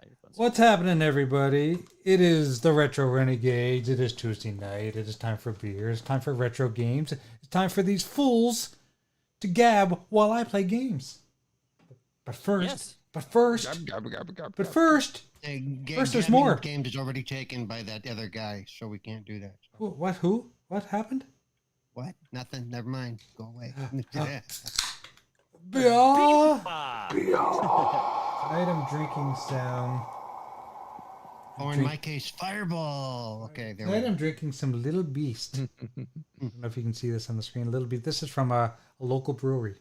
your phone's What's happening, everybody? It is the Retro Renegades. It is Tuesday night. It is time for beer. It's time for retro games. It's time for these fools to gab while I play games. But first, Yes. but first, there's more. Game is already taken by that other guy, so we can't do that. What? Who? What happened? What? Nothing. Never mind. Go away. Beer. Ah. Tonight I'm drinking some. Or in my case, Fireball. Okay, there we Tonight go. I'm drinking some Little Beast. I don't know if you can see this on the screen. Little Beast. This is from a local brewery.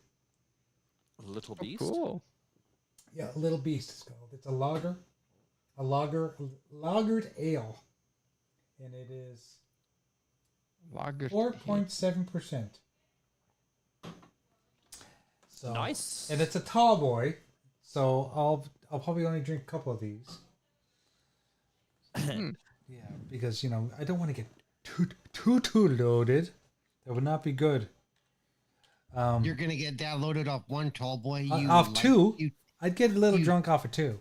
Little Beast. Cool. Yeah, Little Beast it's called. It's a lagered ale, and it is Lager. 4.7%. So Nice. and it's a tall boy. So I'll probably only drink a couple of these. Yeah, because I don't want to get too loaded. That would not be good. You're gonna get downloaded off one tall boy. Off two. You, I'd get a little drunk off of two.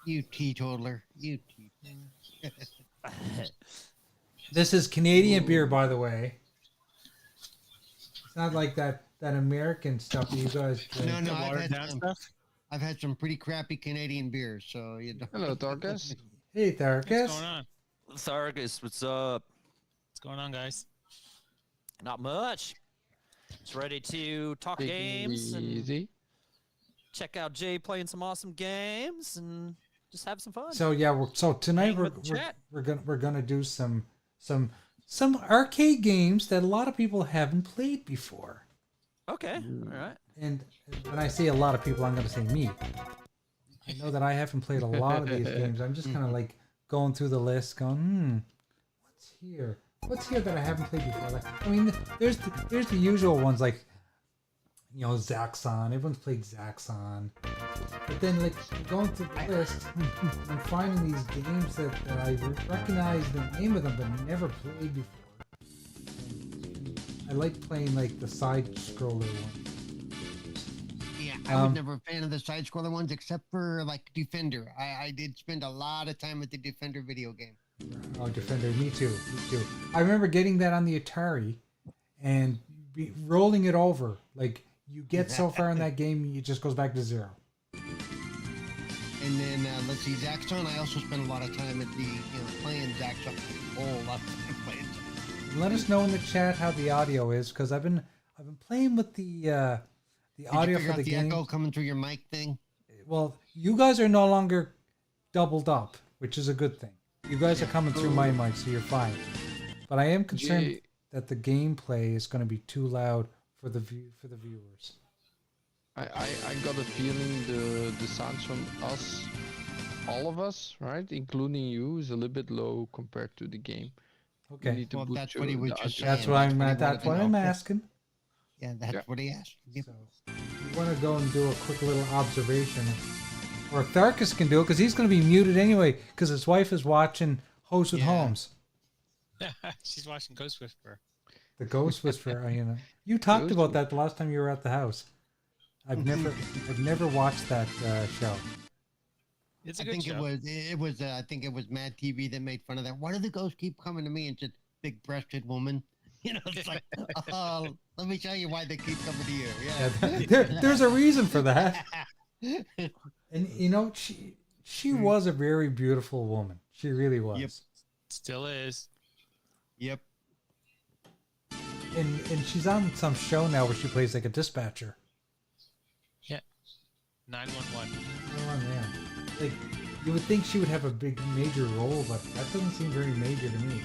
you teetotaler. You teetotaler. This is Canadian beer, by the way. It's not like that American stuff that you guys drink. No, The watered down stuff. I've had some pretty crappy Canadian beers, so you know. Hello, Dorcas. Hey, What's Tharkus. going on? Thargus, what's up? What's going on, guys? Not much. Just ready to talk Take it games and easy. check out Jay playing some awesome games and just have some fun. So yeah, tonight Hang with the chat. we're gonna do some arcade games that a lot of people haven't played before. Okay. All right. And when I say a lot of people, I'm gonna say me. I know that I haven't played a lot of these games. I'm just kind of like going through the list, going, what's here? What's here that I haven't played before? Like, I mean, there's the usual ones like, Zaxxon. Everyone's played Zaxxon. But then, like, going through the list and finding these games that I recognize the name of them but never played before. And I like playing like the side-scroller ones. Yeah, I was never a fan of the side-scroller ones, except for like Defender. I did spend a lot of time with the Defender video game. Oh, Defender, me too. I remember getting that on the Atari and rolling it over. Like, you get so far in that game, it just goes back to zero. And then let's see, Zaxxon. I also spent a lot of time at the playing Zaxxon. A whole lot of time playing. Let us know in the chat how the audio is, because I've been playing with the audio for the game. Echo coming through your mic thing. Well, you guys are no longer doubled up, which is a good thing. You guys are coming through my mic, so you're fine. But I am concerned that the gameplay is going to be too loud for the viewers. I got a feeling the sounds from us, all of us, right, including you, is a little bit low compared to the game. You Okay, need to Well, boost that's what he your- was the just audio. that's what I'm at. That's what I'm asking. Yeah, that's Yeah. what he asked. Yep. So, you want to go and do a quick little observation, or Tharkus can do it because he's going to be muted anyway because his wife is watching Host with Yeah. Holmes. She's watching Ghost Whisperer. The Ghost Whisperer, you talked Ghost about that the last time you were at the house. I've never watched that show. It's a I good think show. I think it was Mad TV that made fun of that. Why do the ghosts keep coming to me and said big-breasted woman? It's like, oh, let me tell you why they keep coming to you. Yeah. There's a reason for that. And she was a very beautiful woman. She really was. Yep. Still is. Yep. And she's on some show now where she plays like a dispatcher. Yeah. 911. Oh man. Like, you would think she would have a big major role, but that doesn't seem very major to me.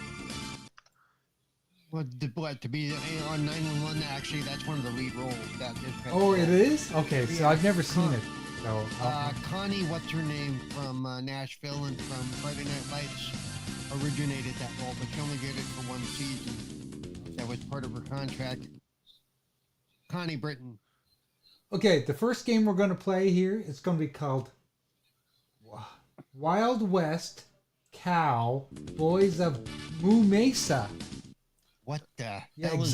Well, to be on 911, actually, that's one of the lead roles. That is Oh, it is? Okay, so Yeah. I've never seen it. So Connie, what's her name, from Nashville and from Friday Night Lights, originated that role, but she only did it for one season. That was part of her contract. Connie Britton. okay, the first game we're going to play here is going to be called Wild West Cow Boys of Moo Mesa. What the Yeah, hell is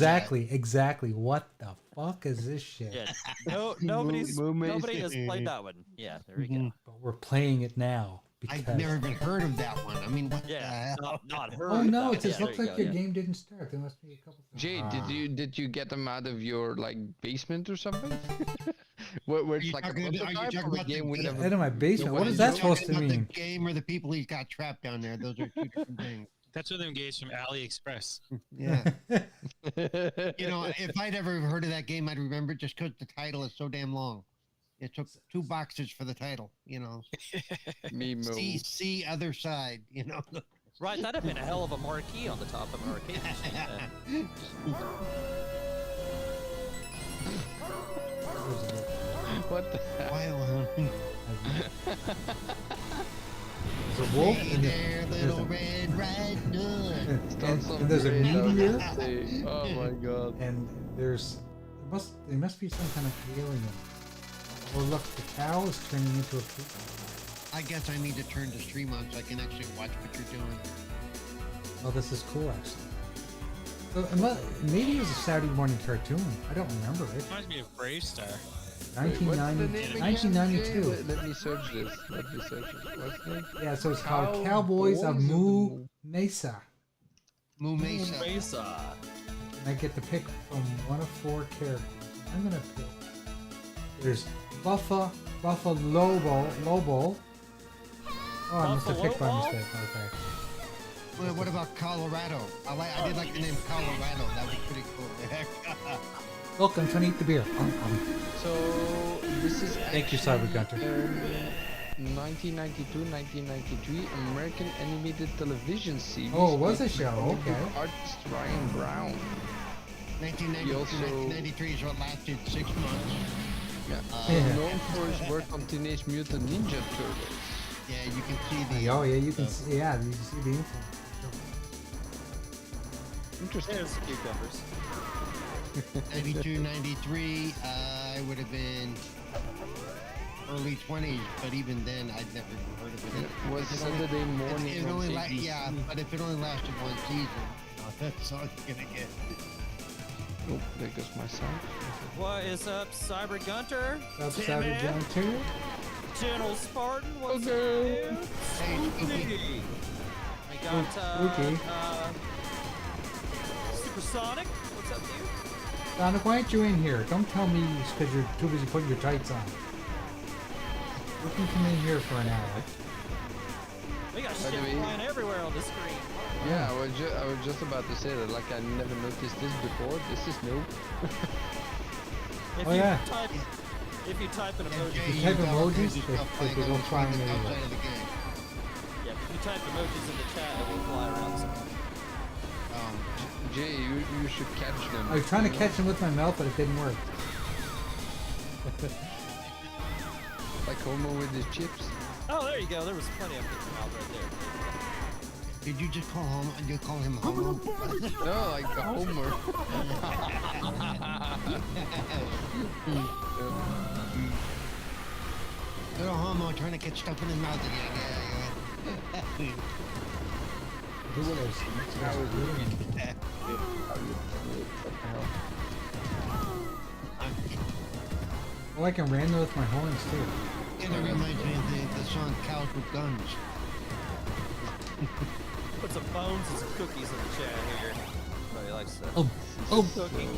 exactly. What the fuck is this shit? Yeah. Nobody has Moo- played that one. Yeah, there we go. But we're playing it now. I've Because- never even heard of that one. I mean, what the Yeah, hell? not her. Oh no, it Yeah, just there looks you like go, your yeah. game didn't start. There must be a couple. Jay, Ah. did you get them out of your like basement or something? where it's you like a talking- are you prototype talking of a about the game we game? never. Out of my basement. What Nobody is Are you that supposed talking to about mean? The game or the people he's got trapped down there? Those are two different things. That's what them gays from AliExpress. Yeah. You know, if I'd ever heard of that game, I'd remember it just because the title is so damn long. It took 2 boxes for the title, you know. Memo. See other side, you know. Right, that'd have been a hell of a marquee on the top of an arcade machine. What the heck? Wild. There's a wolf Hey and there, there's little a- Red Riding Hood. Start some and there's a great meteor. say. Oh my god. and there must be some kind of alien. Oh look, the cow is turning into a pig. I guess I need to turn the stream on so I can actually watch what you're doing. Oh, this is cool actually. So, maybe it was a Saturday morning cartoon. I don't remember it. Reminds me of Brave Star. Wait, what's the 1990, name again? 1992. Yeah, let me search this. Let me search it. What's the name? Yeah, so it's called Cowboys of Moo Mesa. Moo Mesa. Mesa. And I get to pick from one of 4 characters. I'm gonna pick. There's Buffa Lobo. Oh, I must have picked by Buffalo? mistake. Okay. Well, what about Colorado? I did like the name Colorado. That was pretty cool. Look, I'm trying to eat the beer. So this is Thank you, Cyber Gunter. 1992, 1993 American animated television series. Oh, it was a with show, okay. Artist Ryan Brown. 1992, He also- 1993 is what lasted 6 months. Yeah. Yeah. Known for his work on Teenage Mutant Ninja Turtles. Yeah, you can see the. Oh yeah, you can see. Yeah, you can see the info. Interesting. There's the cucumbers. 92, 93, I would have been early 20s, but even then, I'd never even heard of it. It was If it only- Saturday morning It on only ABC. yeah, but if it only lasted 1 season, that's all you're gonna get. Oh, there goes my sound. What is up, Cyber Gunter? Up, Timmy? Cyber Gunter. Gentle Spartan, what's Okay. up, dude? Hey, Spooky. We got, Spooky. Supersonic, what's up, dude? Sonic, why aren't you in here? Don't tell me because you're too busy putting your tights on. You can come in here for an hour. We got By the shit way- flying everywhere on the screen. Yeah, I was just about to say that. Like I never noticed this before. This is new. If Oh, you yeah. type, if you type an And emoji, Jay, You type got all emojis, kinds of they- stuff they playing don't on the fly screen anywhere. outside of the game. yeah, if you type emojis in the chat, it will fly around somewhere. Jay, you should catch them. I was trying to catch him with my mouth, but it didn't work. Like Homer with his chips. Oh, there you go. There was plenty of it out right there. Did you just call him? You call him Homo? No, like the Homer. Little Homo trying to get stuff in his mouth again. Yeah. Who was? Well, I can ram them with my horns too. And it reminds me of the song Cows with Guns. Put some bones and some cookies in the chat here. Everybody likes that. Oh, Cookie.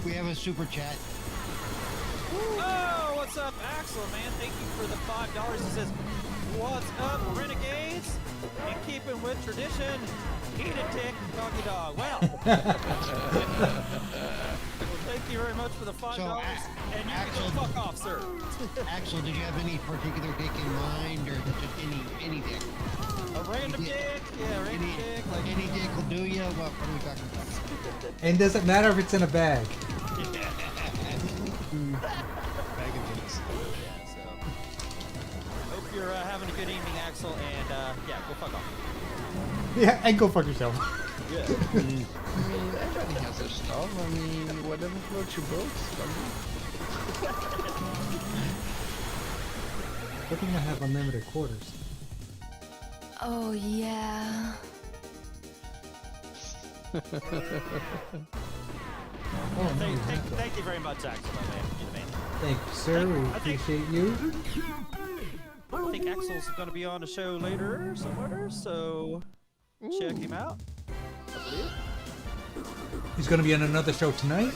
We have a super chat. Oh, what's up, Axel, man? Thank you for the $5. He says, what's up, Renegades? In keeping with tradition, eat a dick, doggy dog. Well, thank you very much for the $5. So, and you Axel- can go fuck off, sir. Axel, did you have any particular dick in mind, or just any dick? A random Any- dick? Yeah, random Any, dick. Like, any dick will do ya? What are we talking about? and does it matter if it's in a bag? Bag of dicks. yeah, so. Hope you're having a good evening, Axel, and yeah, go fuck off. Yeah, and go fuck yourself. Yeah. I mean, everybody has their stuff. I mean, whatever floats your boat. Good thing I have unlimited quarters. Oh, yeah. Oh, no, Thank you very much, Axel, my man. You're the man. thank you, sir. We appreciate you. think Axel's going to be on the show later somewhere, so check him out. I believe. He's gonna be on another show tonight.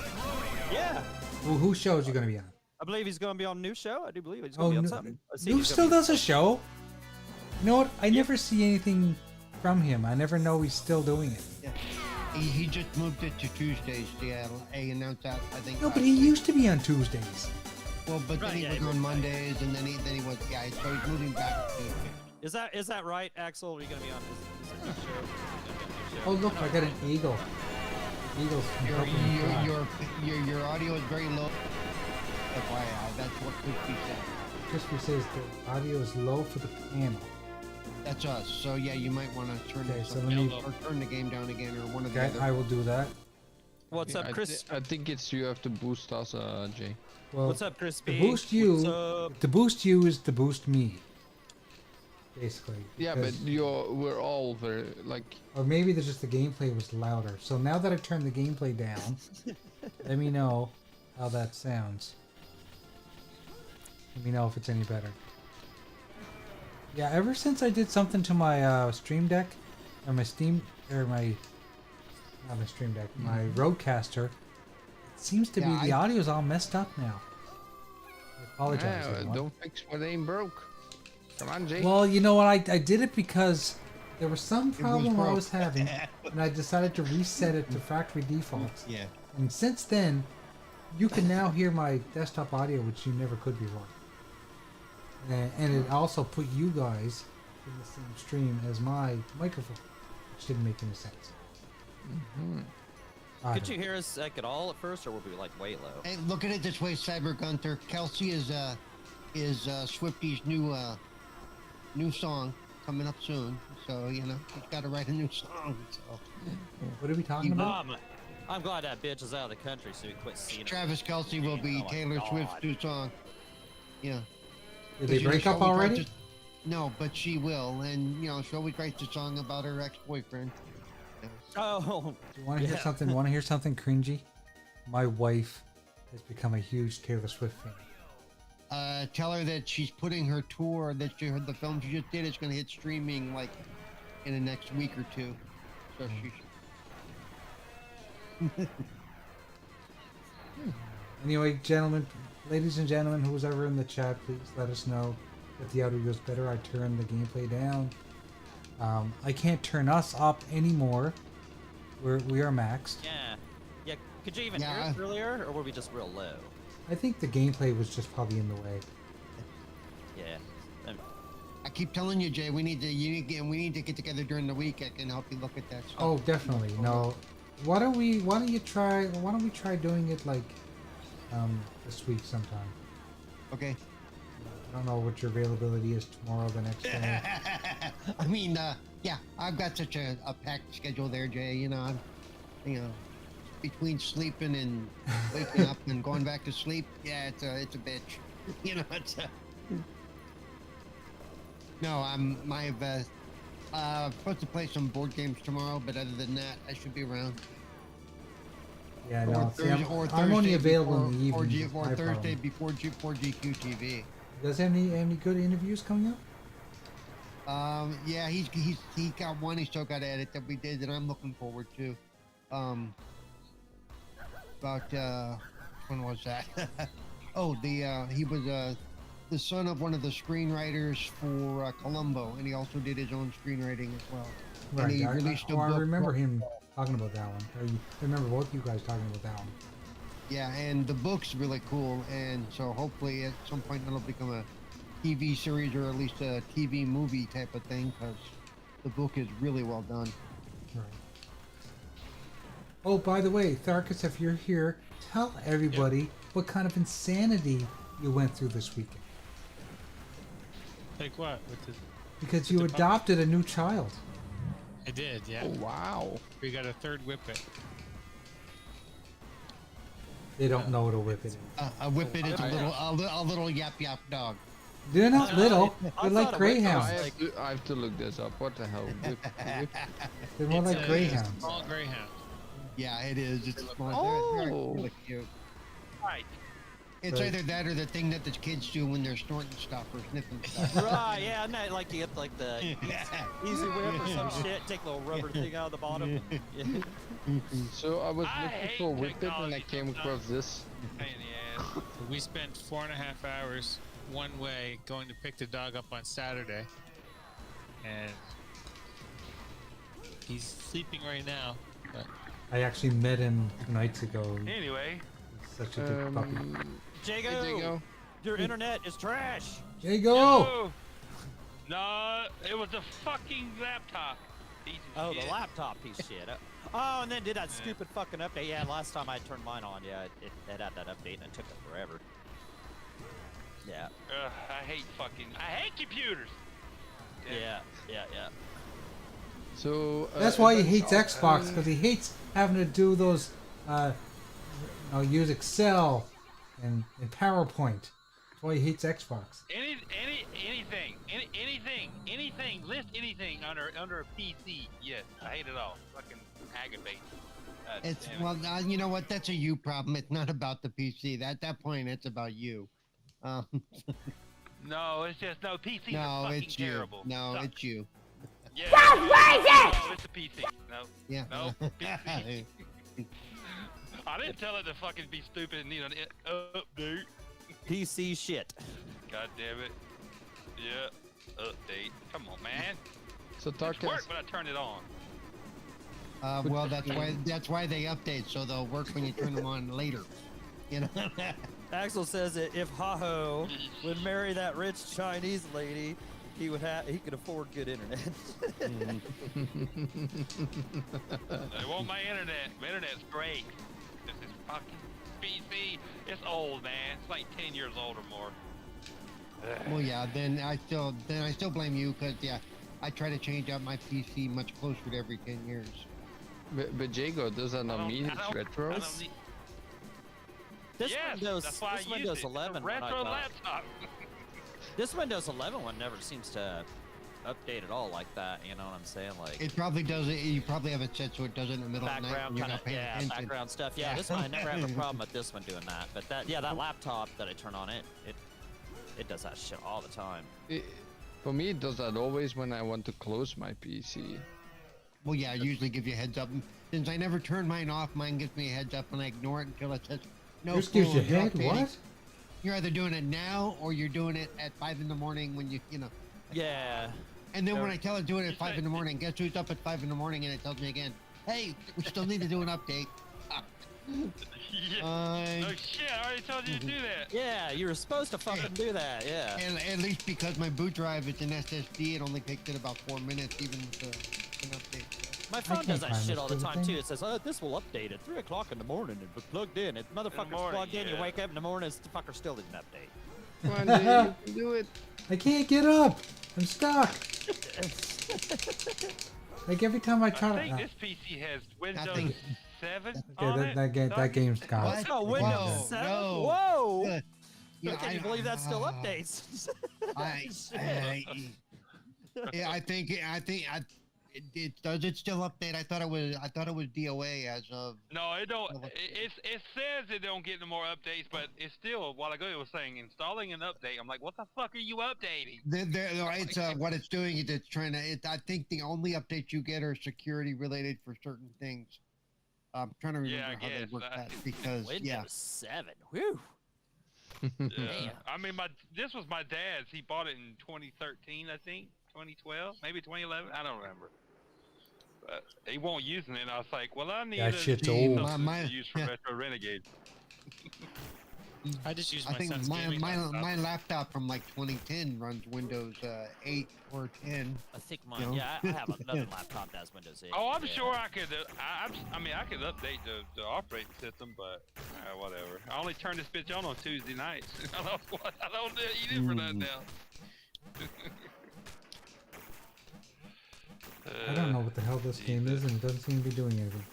Yeah, Whose show is he gonna be on? I believe he's going to be on a new show. I do believe he's going to be on something. I see Noob he's still gonna be- does a show. You know what? I never see anything from him. I never know he's still doing it. Yeah. He just moved it to Tuesdays, Seattle. He announced that, I think. No, but last he week. used to be on Tuesdays. Well, but then Right, he yeah, was he on was- Mondays, and then he was, yeah, so he's moving back to Tuesdays. Is that right, Axel? Are you going to be on his new show? Are you gonna be on a new show? Oh look, I got an eagle. Eagles. can help me fly. Your audio is very low. FYI, that's what Crispy said. Crispy says the audio is low for the panel. That's us. So yeah, you might want to turn Okay, it so up let me. or turn the game down again, or one of the Okay, other. I will do that. What's up, Chris? I think it's you have to boost us, Jay. Well, What's up, Crispy? to boost you, What's up? to boost you is to boost me. Basically. Yeah, but because- we're all very like. Or maybe there's just the gameplay was louder. So now that I turned the gameplay down, let me know how that sounds. Let me know if it's any better. Yeah, ever since I did something to my Stream Deck, or my Steam, or my, not my Stream Deck, my Rodecaster, it seems to Yeah, be the audio's all messed up now. I apologize, Yeah, everyone. don't fix what ain't broke. Come on, Jay. Well, you know what? I did it because there was some problem I broke. was having, and I decided to reset it to factory defaults. Yeah. And since then, you can now hear my desktop audio, which you never could before. And it also put you guys in the same stream as my microphone, which didn't make any sense. I Could don't you hear us like, at all at first, or were we like way low? Hey, look at it this way, Cyber Gunther. Kelsey is Swifty's new song coming up soon. So you know he's got to write a new song. So What are we talking about? I'm glad that bitch is out of the country, so we quit seeing her. Travis Kelsey will be Oh my Taylor God. Swift's new song. Yeah. Did they You know, break she up always writes already? No, but she will, and you know she always writes a song about her ex-boyfriend. Oh, Do you want to hear Yeah. something? Want to hear something cringy? My wife has become a huge Taylor Swift fan. Tell her that she's putting her tour, that she heard the film she just did is going to hit streaming like in the next week or two. So she should. Anyway, gentlemen, ladies and gentlemen, who's ever in the chat, please let us know if the audio goes better. I turned the gameplay down. I can't turn us up anymore. We are maxed. yeah. Yeah, could you even Yeah. hear us earlier, or were we just real low? I think the gameplay was just probably in the way. Yeah. I keep telling you, Jay, we need to get together during the week. I can help you look at that stuff. Oh, definitely. No. Why don't we try doing it like this week sometime? Okay. I don't know what your availability is tomorrow, the next day. I mean, yeah, I've got such a packed schedule there, Jay. You know, between sleeping and waking up and going back to sleep, yeah, it's a bitch. You know, No, supposed to play some board games tomorrow, but other than that, I should be around. Yeah, Or no. See, I'm Thursday only available in the before- evening. is Or my Thursday problem. before GQ TV. Does have any good interviews coming up? Yeah, he got one. He still got to edit that we did that I'm looking forward to. About when was that? Oh, he was the son of one of the screenwriters for Columbo, and he also did his own screenwriting as well. And Right. he released a I book remember called- him talking about that one. I remember both you guys talking about that one. Yeah, and the book's really cool, and so hopefully at some point it'll become a TV series or at least a TV movie type of thing, because the book is really well done. Right. Oh, by the way, Tharkus, if you're here, tell everybody what kind of insanity you went through this weekend. Like what? With the, Because you the pup? adopted a new child. I did, yeah. Oh wow. We got a third whippet. They don't know what a whippet is. A whippet is a little yap yap dog. They're not little. I They're like thought a whippet was greyhounds. I have to look this up. What the hell? They're more It's like a greyhounds. small greyhound. Yeah, it is. It's small. They're Oh. really cute. Right. It's Right. either that or the thing that the kids do when they're snorting stuff or sniffing stuff. Right, yeah, and that, like you get like the easy whip or some shit, take a little rubber thing out of the bottom. And, yeah. So I was I looking hate for Whippet and I technology came across this. Pain in the ass. We spent 4.5 hours one way going to pick the dog up on Saturday, and he's sleeping right now. But I actually met him 2 nights ago. Anyway, He's such a good puppy. Jago, Hey, Jago. your internet is trash. Jago! yo, no, it was a fucking laptop. Piece of Oh, shit. the laptop piece of shit. Oh, and then did that stupid fucking update. Yeah, last time I turned mine on, yeah, it had that update and it took it forever. Yeah, I hate computers. Uh, yeah. So That's why he events hates are- Xbox, because he hates having to do those, use Excel and PowerPoint. That's why he hates Xbox. Anything, list anything under a PC. Yes, I hate it all. Fucking aggravate. It's Damn it. well, you know what? That's a you problem. It's not about the PC. At that point, it's about you. No, it's just no PCs No, are fucking it's you. terrible. No, Suck. it's you. Yeah. No, it's the PC. No. Yeah. No, PC. I didn't tell it to fucking be stupid and need an update. PC shit. God damn it. Yeah. Update. Come on, man. So It's Tarkas, work, but I turned it on. Well, that's why they update, so they'll work when you turn them on later. You know. Axel says that if Haho would marry that rich Chinese lady, he could afford good internet. I want my internet. My internet's great. This is fucking PC. It's old, man. It's like 10 years old or more. Well, yeah. Then I still blame you because I try to change out my PC much closer to every 10 years. but Jago doesn't mean it's retro. I don't need, This yes, Windows, that's why this I Windows used it. 11 It's a when I retro got it. laptop. This Windows 11 one never seems to update at all like that. You know what I'm saying? Like It probably doesn't. You probably have it set so it does it in the middle of the night background when you're kind not of paying attention. background stuff. Yeah, this one I never have a problem with this one doing that. But that laptop that I turn on it does that shit all the time. For me, it does that always when I want to close my PC. Well, yeah, I usually give you a heads up. Since I never turn mine off, mine gives me a heads up and I ignore it until it says no. Yours gives you phone, you're head? updating." What? You're either doing it now or you're doing it at 5 in the morning when you know. Yeah. And then when I tell it do it at 5 in the morning, guess who's up at 5 in the morning and it tells me again, hey, we still need to do an update. No shit, I already told you to do that. Yeah, you were supposed to fucking do that. Yeah. And at least because my boot drive is an SSD, it only takes it about 4 minutes even with an update. My phone can't does that find shit this all the stupid time thing. too. It says, "Oh, this will update at 3 o'clock in the morning." It was plugged in. It motherfucker's morning, plugged in. You yeah. wake up in the morning, the fucker still didn't update. One day you can do it. I can't get up. I'm stuck. Like every time I I try think to. this PC has Windows think- 7 Yeah, on it. that game's gone. What? It's not Whoa, Windows 7. no. Whoa! Yeah, Can you believe that still updates? I think it does it still update. I thought it was DOA as of. No, it don't. It says it don't get no more updates, but it's still a while ago it was saying installing an update. I'm like, what the fuck are you updating? It's what it's doing is it's trying to. I think the only updates you get are security related for certain things. I'm trying to remember Yeah, I how they guess. work that because Windows 7. Whew. Yeah. I mean, this was my dad's. He bought it in 2013, I think, 2012, maybe 2011. I don't remember. But he won't using it. And I was like, well, I need That a shit's something old. to use for Retro Renegades. I just use I my think son's my gaming laptop. my laptop from like 2010 runs Windows 8 or 10. I think mine. No. Yeah, I have another laptop that's Windows 8. Oh, I'm yeah. sure I could. I mean, I could update the operating system, but whatever. I only turn this bitch on Tuesday nights. I don't eat it for that now. I don't know what the hell this game is, and it doesn't seem to be doing anything.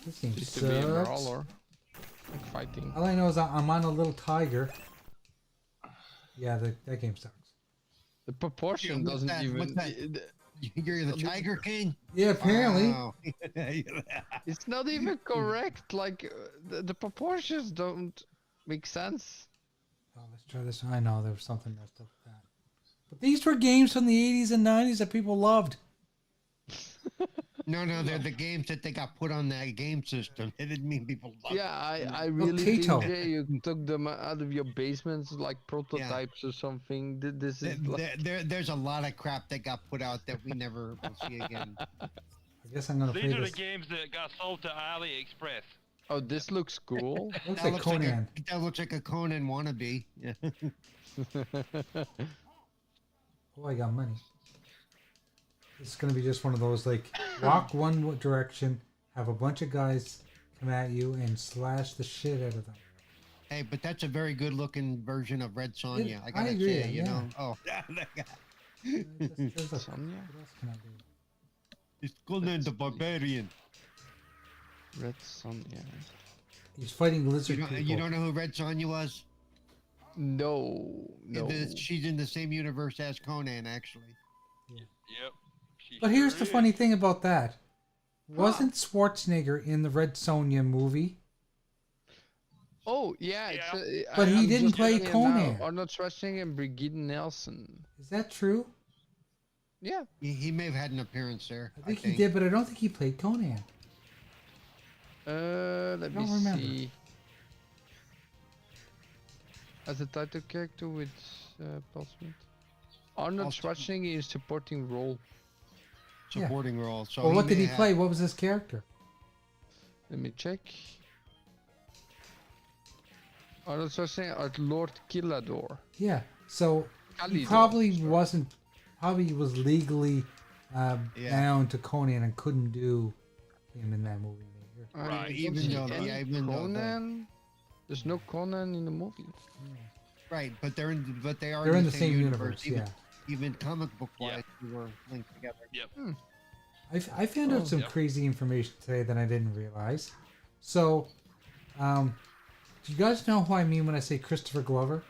This game Used to be a sucks. brawler. Like fighting. All I know is I'm on a little tiger. Yeah, that game sucks. The proportion What's doesn't that? even. What's that? You're the Tiger King. Yeah, apparently. Wow. It's not even correct. Like the proportions don't make sense. Oh, let's try this one. I know there was something messed up with that. But these were games from the 80s and 90s that people loved. No, they're the games that they got put on that game system. It didn't mean people loved Yeah, it. I really Tato. think Jay, you took them out of your basements like prototypes or something. This is like, There's a lot of crap that got put out that we never will see again. I guess I'm gonna These play are the this. games that got sold to AliExpress. oh, this looks cool. Looks like Conan. That looks like a Conan wannabe. Yeah. Oh, I got money. It's gonna be just one of those like walk one direction, have a bunch of guys come at you and slash the shit out of them. Hey, but that's a very good looking version of Red Sonja. I gotta agree, say, you yeah. know. Oh, that guy. There's a, Sonja? what else can I do? It's Conan the Barbarian. Red Sun, yeah. He's fighting lizard people. You don't know who Red Sonja was? No. She's in the same universe as Conan, actually. Yep. She But here's sure the is. funny thing about that. Wasn't Schwarzenegger in the Red Sonja movie? Oh, yeah. Yeah. It's, But he I'm didn't just play looking at Conan. now. Arnold Schwarzenegger and Brigitte Nelson. Is that true? Yeah. He may have had an appearance there. I think he did, but I don't think he played Conan. Let me don't remember. see. As a title character with Paul Smith. Arnold Schwarzenegger in supporting role. Supporting role. So Well, what did may he have- play? What was his character? Let me check. Arnold Schwarzenegger at Lord Killador. Yeah. So he Calidor, probably sorry. wasn't. Probably was legally bound to Conan and couldn't do him in that movie. Maybe. I Right, don't even see though- any yeah, even though the- Conan. There's no Conan in the movie. Right, but they're in They're in the same universe. Even, Yeah. even comic book wise, Yeah. we were linked together. I found out some Yep. crazy information today that I didn't realize. So, do you guys know who I mean when I say Christopher Glover?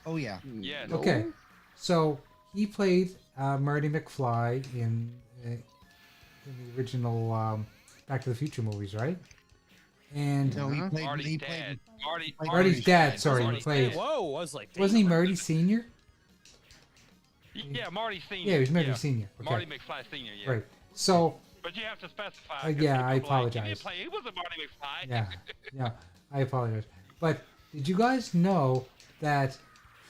Oh yeah. Yeah. No? Okay. So he played Marty McFly in the original Back to the Future movies, right? And No, he Uh-huh. played. Marty's He dad. played. Marty's dad. Sorry, he Marty's played. dad. Whoa, I was like, Wasn't he damn. Marty Senior? Yeah, Marty Senior. Yeah, he was Marty Senior. Okay. Marty McFly Senior. Yeah. Right. So But you have to specify. 'cause yeah, people I are like, apologize. He didn't play. He wasn't Marty McFly. yeah, I apologize. But did you guys know that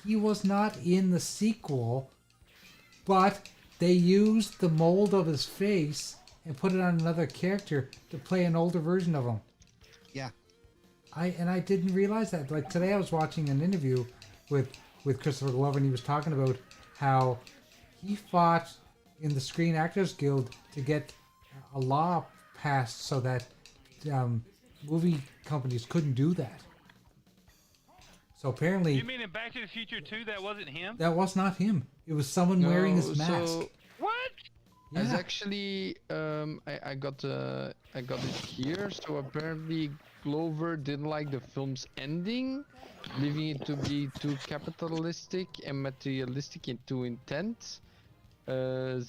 he was not in the sequel, but they used the mold of his face and put it on another character to play an older version of him? Yeah. I didn't realize that. Like today, I was watching an interview with Christopher Glover, and he was talking about how he fought in the Screen Actors Guild to get a law passed so that movie companies couldn't do that. So apparently, You mean in Back to the Future 2 that wasn't him? that was not him. It was someone wearing his mask. So What? As Yeah. actually, I got it here. So apparently, Glover didn't like the film's ending, leaving it to be too capitalistic and materialistic in too intent.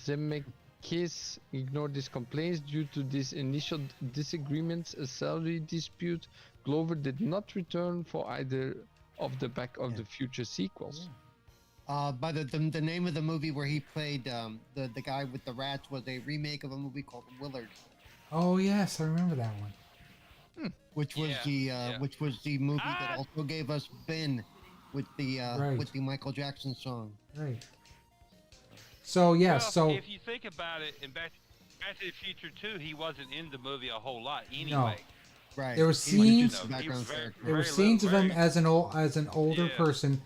Zemeckis ignored his complaints due to this initial disagreements, a salary dispute. Glover did not return for either of the Back of the Future sequels. But the name of the movie where he played the guy with the rats was a remake of a movie called Willard, Oh yes, I remember that one. which was Yeah, which was the movie that Ah! also gave us Ben with the Right. Michael Jackson song. Right. So yeah, Well, so if you think about it, in Back to the Future 2, he wasn't in the movie a whole lot anyway. Right. There were He was just scenes- a He was background very- character. there were very scenes of him very- as an older Yeah. person,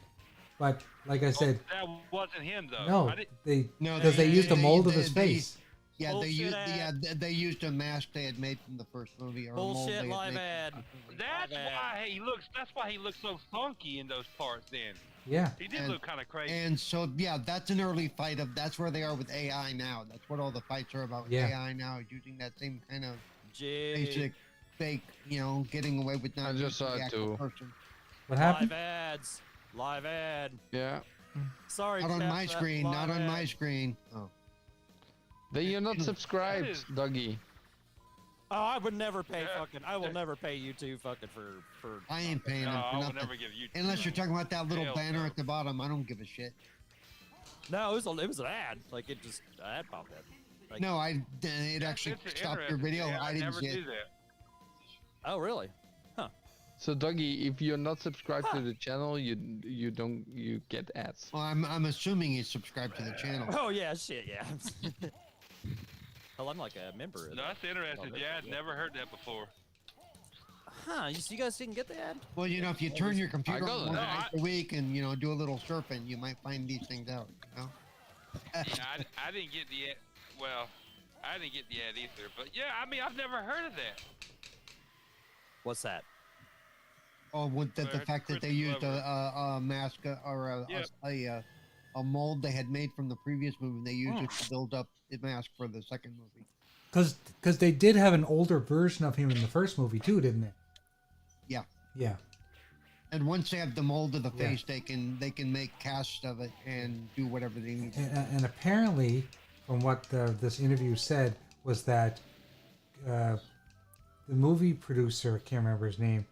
but like I said, That wasn't him though. no, I didn't- because they used the mold of his face. Yeah, Bullshit they used a mask they had made from the first movie or a mold Bullshit they had live made ad. from the first movie. That's bad. why he looks. That's why he looks so funky in those parts. Then Yeah. he did And- look kind of crazy. And so yeah, that's an early fight of that's where they are with AI now. That's what all the fights are about with Yeah. AI now, is using that same kind of Jay. basic fake, getting away with not I just using saw the it actual too. person. What Live happened? ads. Live ad. Yeah. Sorry, Not on Jeff, my that screen, not live on my ad. screen. Oh. Then you're not That subscribed, is- Dougie. Oh, I would never pay fucking. I will never pay you two fucking for. I ain't paying No, them I for will nothing. never give you. Unless you're talking about that little Hell banner no. at the bottom, I don't give a shit. No, it was an ad. Like it just an ad popped up. Like, No, it actually It's stopped your interesting. video. Yeah, I didn't never see it. do that. Oh, really? So Dougie, if you're not subscribed to the channel, you get ads. Well, I'm assuming you subscribe to the channel. Oh yeah, shit, yeah. Hell, I'm like a member. Of No, that. that's interesting. Oh, Yeah, I'd yeah. never heard that before. Huh? You guys didn't get the ad? Well, you know, if you turn your computer got on it. once No, or twice a week and do a little surfing, you might find these things out. You know. Yeah, I didn't get the ad. Well, I didn't get the ad either. But yeah, I mean, I've never heard of that. What's that? Oh, with the Where fact that they Christopher used a mask or Yep. a mold they had made from the previous movie, and they used it to build up the mask for the second movie. Because they did have an older version of him in the first movie too, didn't they? Yeah. Yeah. And once they have the mold of the Yeah. face, they can make casts of it and do whatever they need. And apparently, from what this interview said, was that the movie producer, I can't remember his name,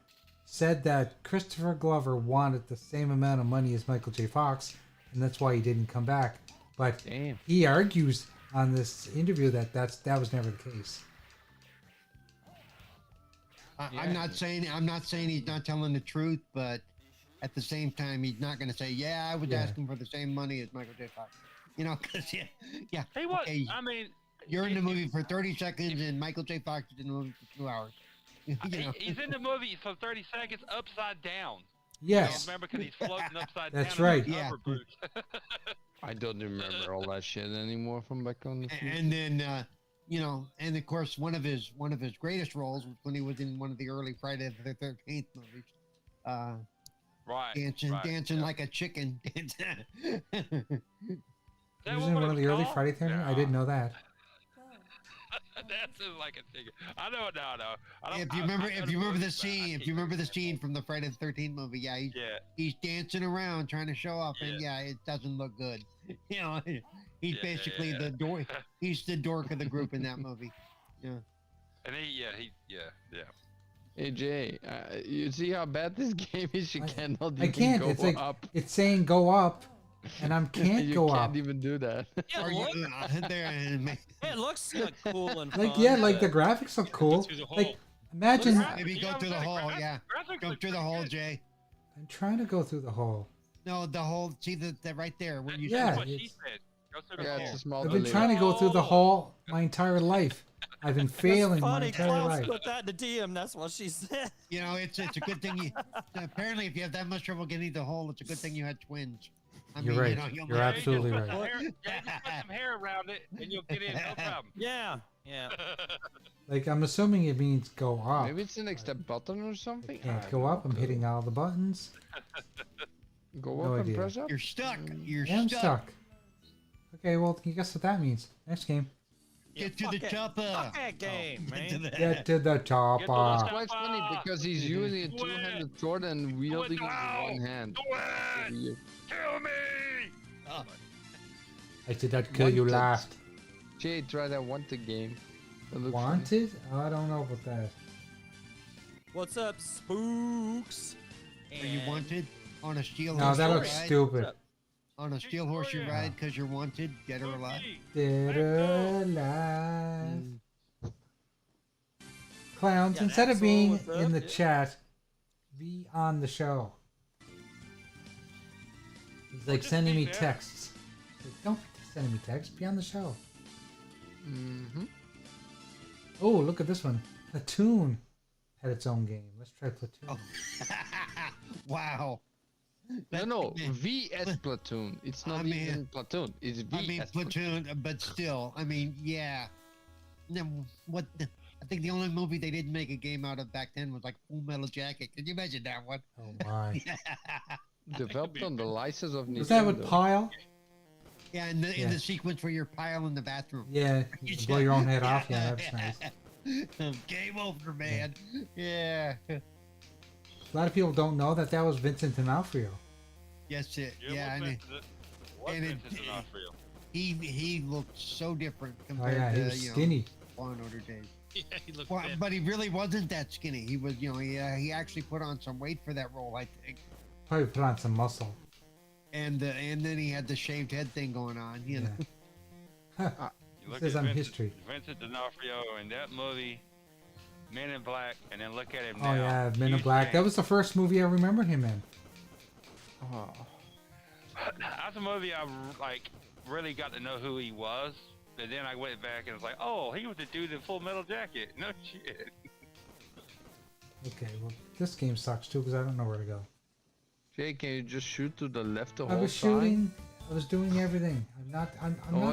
said that Christopher Glover wanted the same amount of money as Michael J. Fox, and that's why he didn't come back. But Damn. he argues on this interview that that was never the case. I'm not saying he's not telling the truth, but at the same time, he's not going to say, "Yeah, I was Yeah. asking for the same money as Michael J. Fox." Because yeah, He was. okay, I mean, you're in the movie for 30 seconds, and Michael J. Fox is in the movie for 2 hours. He's in the movie for 30 seconds upside down. Yes. Remember, because he's floating upside That's down. right. In the Yeah. hover boots. I don't remember all that shit anymore from back on the future. And then and of course one of his greatest roles was when he was in one of the early Friday the 13th movies, Right. dancing yeah. like a chicken. Is that He was what in it one of the early called? Friday Thirteenth. I didn't know that. That's like a chicken. I know. No. I don't, If you remember the scene from the Friday the 13th movie, yeah, he's dancing around trying to show off, and it doesn't look good. He's basically the dork. He's the dork of the group in that movie. Yeah. And Hey Jay, you see how bad this game is? You cannot even I can't. go It's like up. it's saying go up, and I can't You go can't up. even do that. Yeah, Are look, you there? it looks cool and Like fun. yeah, like the graphics look cool. through the hole. Like imagine. Maybe go through the hole. Yeah, go through the hole, Jay. I'm trying to go through the hole. No, the hole. See the right there where you. Yeah, That's what she it's- said. Go through the Yeah, hole. it's a small I've been delay. trying to go through the hole my entire life. I've been failing my Funny, entire Klaus life. put that in the DM. That's what she said. It's a good thing you. Apparently, if you have that much trouble getting the hole, it's a good thing you had twins. I You're mean, right. you know, You're might- absolutely Just put right. some hair- just put some hair around it, and you'll get in. No problem. Yeah. Like I'm assuming it means go up. Maybe it's an extra button or something. Can't I go don't up. I'm know. hitting all the buttons. Go No up and idea. press up. You're stuck. You're I'm stuck. stuck. Okay, well, guess what that means. Next game. Get to fuck the it. chopper. Fuck that game, man. Get to the Get to chopper. the It's quite funny because he's using a two-handed sword and wielding it with one hand. Do it! Weird. Kill me! I did not kill you Wanted. laughed. Jay, try that Wanted game. That looks Wanted? Oh, I don't know about that. What's up, spooks? Are you And- wanted on a steel No, horse that you looks ride? stupid. On a steel horse you ride because you're wanted, dead or alive. Dead or alive. Clowns, Yeah, instead of Axel, being what's up? in the Yeah. chat, be on the show. He's like just sending be me there. texts. Like, don't be sending me texts. Be on the show. Mm-hmm. Oh, look at this one. Platoon had its own game. Let's try Platoon. Oh. Wow. No, VS Platoon. It's not I mean- even Platoon. It's VS I mean, Platoon, but still, I mean, yeah. No, I think the only movie they didn't make a game out of back then was like Full Metal Jacket. Can you imagine that one? Oh my. Developed on the license of Nintendo. Was that with Pile? Yeah, in Yeah. the sequence where you're pile in the bathroom. Yeah, you blow your own head off. Yeah, that's nice. Game over, man. Yeah. A lot of people don't know that was Vincent D'Onofrio. Yes, it. Yeah, Yeah, I mean, What and Vincent D'Onofrio? he looked so different Oh compared yeah, he to was skinny. Law and Order days. Yeah, he looked Well, thin. but he really wasn't that skinny. He was, he actually put on some weight for that role, I think. Probably put on some muscle. And then he had the shaved head thing going on, you know. Huh. You look Says at I'm Vincent, history. Vincent D'Onofrio in that movie, Men in Black, and then look at him Oh now. yeah, Men in Huge Black. That change. was the first movie I remember him in. Oh. That's a movie I like really got to know who he was. And then I went back and was like, oh, he was the dude in Full Metal Jacket. No shit. Okay, well this game sucks too because I don't know where to go. Jay, can you just shoot to the left the I whole was shooting. I was doing everything. I'm not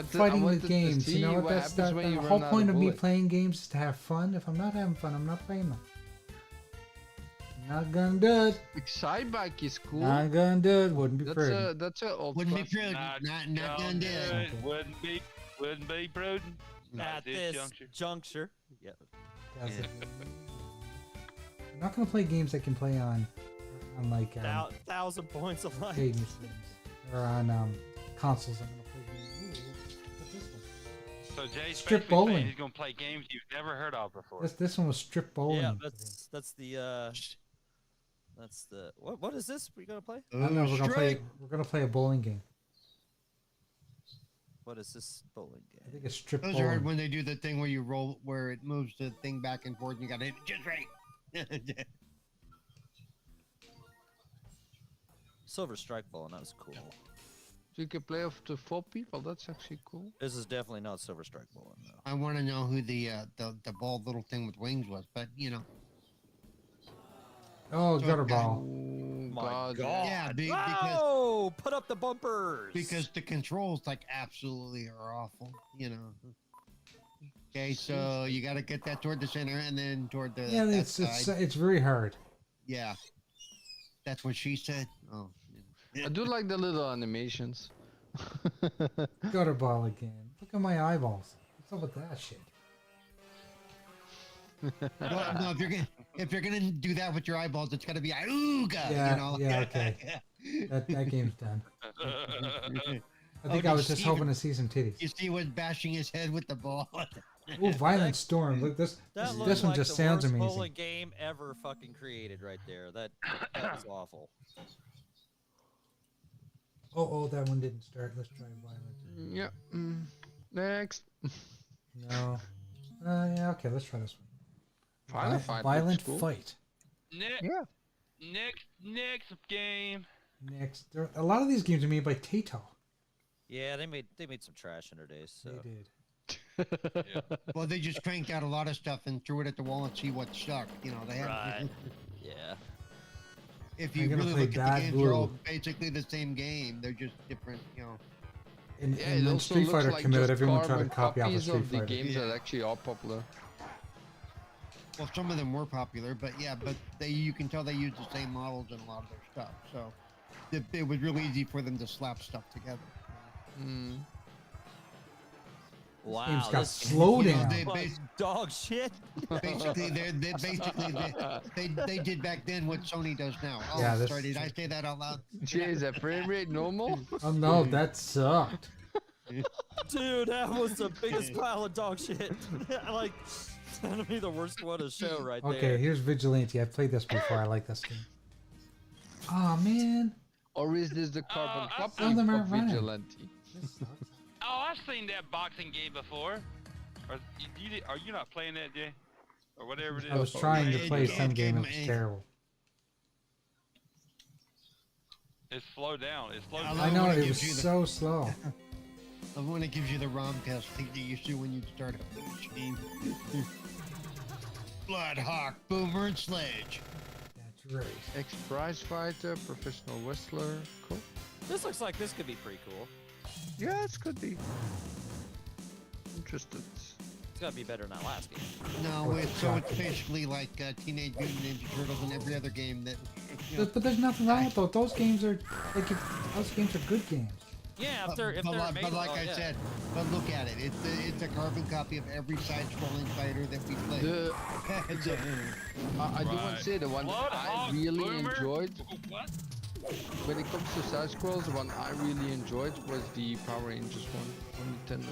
fighting wanted with to games. You see know what? what That's happens the when you whole run out point of of me bullets. playing games is to have fun. If I'm not having fun, I'm not playing them. Not gonna do it. Side bike is cool. Not gonna do it. Wouldn't be pretty. That's a old Wouldn't be classic. prudent. Not gonna do it. Okay. Wouldn't be prudent. Not At at this juncture. juncture. Yeah. That's it. I'm not gonna play games I can play on like 1,000 points of life. arcade machines or on consoles. I'm gonna play games. Ooh, what's this one? So Jay's Strip basically bowling. saying he's gonna play games you've never heard of before. This one was strip bowling. Yeah, that's the what is this we gonna play? I don't know. We're gonna play. Strike. We're gonna play a bowling game. What is this bowling I game? think it's strip Those bowling. are hard when they do the thing where you roll, where it moves the thing back and forth, and you gotta hit it just right. Silver Strike Bowling, that was cool. So you can play up to 4 people. That's actually cool. This is definitely not Silver Strike Bowling though. I want to know who the bald little thing with wings was, but you know. Oh, So- gutter ball. Oh My God. God. Yeah, Oh, put up the bumpers. because the controls like absolutely are awful, you know. Okay, so you got to get that toward the center and then toward the Yeah, that it's side. very hard. Yeah, that's what she said. Oh, I do like the little animations. Gutter ball again. Look at my eyeballs. What's up with that shit? well, no, if you're gonna do that with your eyeballs, it's gotta be ooga, Yeah, you know. yeah, okay. That game's done. I Oh, think did I was you just see hoping to see some titties. You see what bashing his head with the ball? Oh, Violent Storm. Look, that this looks one like just the sounds worst amazing. bowling game ever fucking created right there. That was awful. Oh, that one didn't start. Let's try Violent. Yeah. Next. No. Yeah, okay, let's try this one. Final Fight. Violent looks cool. Fight. Yeah. Next game. Next. A lot of these games are made by Taito. Yeah, they made some trash in their days. So They did. Well, they just cranked out a lot of stuff and threw it at the wall and see what stuck. You know, they have. right. Yeah. If I'm you gonna really play look at Bad the games, they're all Blue. basically the same game. They're just different, you know. And, Yeah, and it when also Street looks Fighter like came out, just everyone tried to carbon copy off of copies Street of the Fighter. games Yeah. that actually are popular. Well, some of them were popular, but yeah, but you can tell they used the same models in a lot of their stuff. So it was really easy for them to slap stuff together. Mm. Wow. Game's got this slow You know, down. they like dog shit. basically they did back then what Sony does now. Oh, Yeah, this- sorry, did I say that out loud? Jay, is that frame rate normal? Oh no, that sucked. Dude, that was the biggest pile of dog shit. Like, it's gonna be the worst one to show right Okay, there. here's Vigilante. I've played this before. I like this game. Oh man. Or is this the carbon I copy Some of them of aren't running. Vigilante? This sucks. Oh, I've seen that boxing game before. Are you not playing that, Jay? Or whatever it is? I was trying to It- play it some game. It came- was terrible. It's slowed down. It's slowed I down. I love know when it it was gives you the- so slow. Of when it gives you the ROM test thing that you see when you start up the machine. Bloodhawk, Boomer, and Sledge. That's right. Ex-prize fighter, professional wrestler. Cool. This looks like this could be pretty cool. Yeah, it could be. Interested. It's gotta be better than that last game. No, it's basically like Teenage Mutant Ninja Turtles and every other game that. You know, But there's nothing wrong with those. Those games are like those games are good games. Yeah, if they're but made like well, I yeah. said, but look at it. It's a carbon copy of every side-scrolling fighter that we play. The It's a- I do want to say the one that I Bloodhawk, really Boomer. enjoyed What? when it comes to side scrolls. The one I really enjoyed was the Power Rangers one on Nintendo.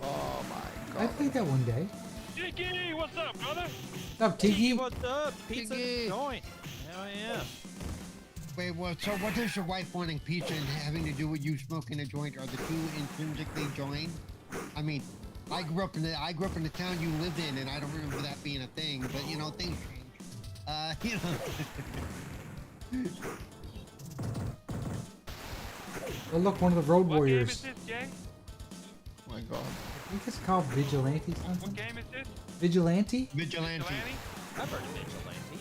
Oh my I god! played that one day. Tiki, what's up, brother? What's up, Tiki? What's up? Pizza Tiki. joint. Hell yeah. Wait, well, so what does your wife wanting pizza and having to do with you smoking a joint? Are the two intrinsically joined? I mean, I grew up in the town you lived in, and I don't remember that being a thing. But you know, things change. You know. Oh, look, one of the Road What Warriors. game is this, Jay? Oh my god. I think it's called Vigilante What something. game is this? Vigilante? Vigilante. Vigilante? I've heard of Vigilante.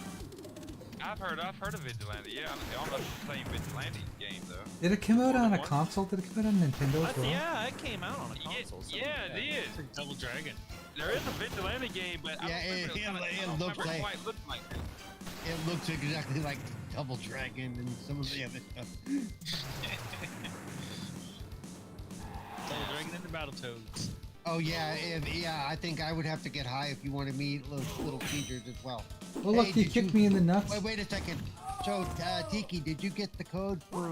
I've heard of Vigilante. Yeah, I don't know if it's the same Vigilante game though. Did it come out on a What? console? Did it come out on Nintendo as well? Yeah, it came out on a console. something Yeah, like that. it is. It's like Double Dragon. There is a Vigilante game, but I Yeah, don't remember it looks like- quite looked like it. It looks exactly like Double Dragon and some of the other stuff. Double Dragon and the Battletoads. Oh yeah, yeah. I think I would have to get high if you wanted me little features as well. Oh, look, Hey, you did kicked me in the nuts. Wait a second. So, Tiki, did you get the code for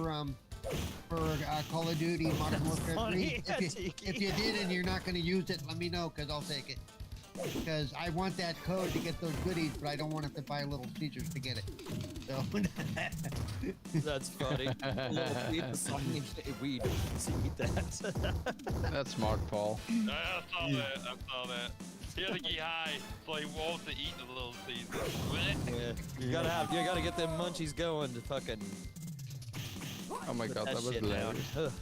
Call of Duty Modern Warfare 3? funny. Yeah, If Tiki. you did and you're not going to use it, let me know because I'll take it. Because I want that code to get those goodies, but I don't want to have to buy little features to get it. So, That's funny. Little pizza song. We don't see that. That's smart, Paul. I saw that. I saw that. He had to get high, so he wants to eat the little season. Yeah, you gotta get them munchies going to fucking. Oh my put god, that was shit down. hilarious. Ugh,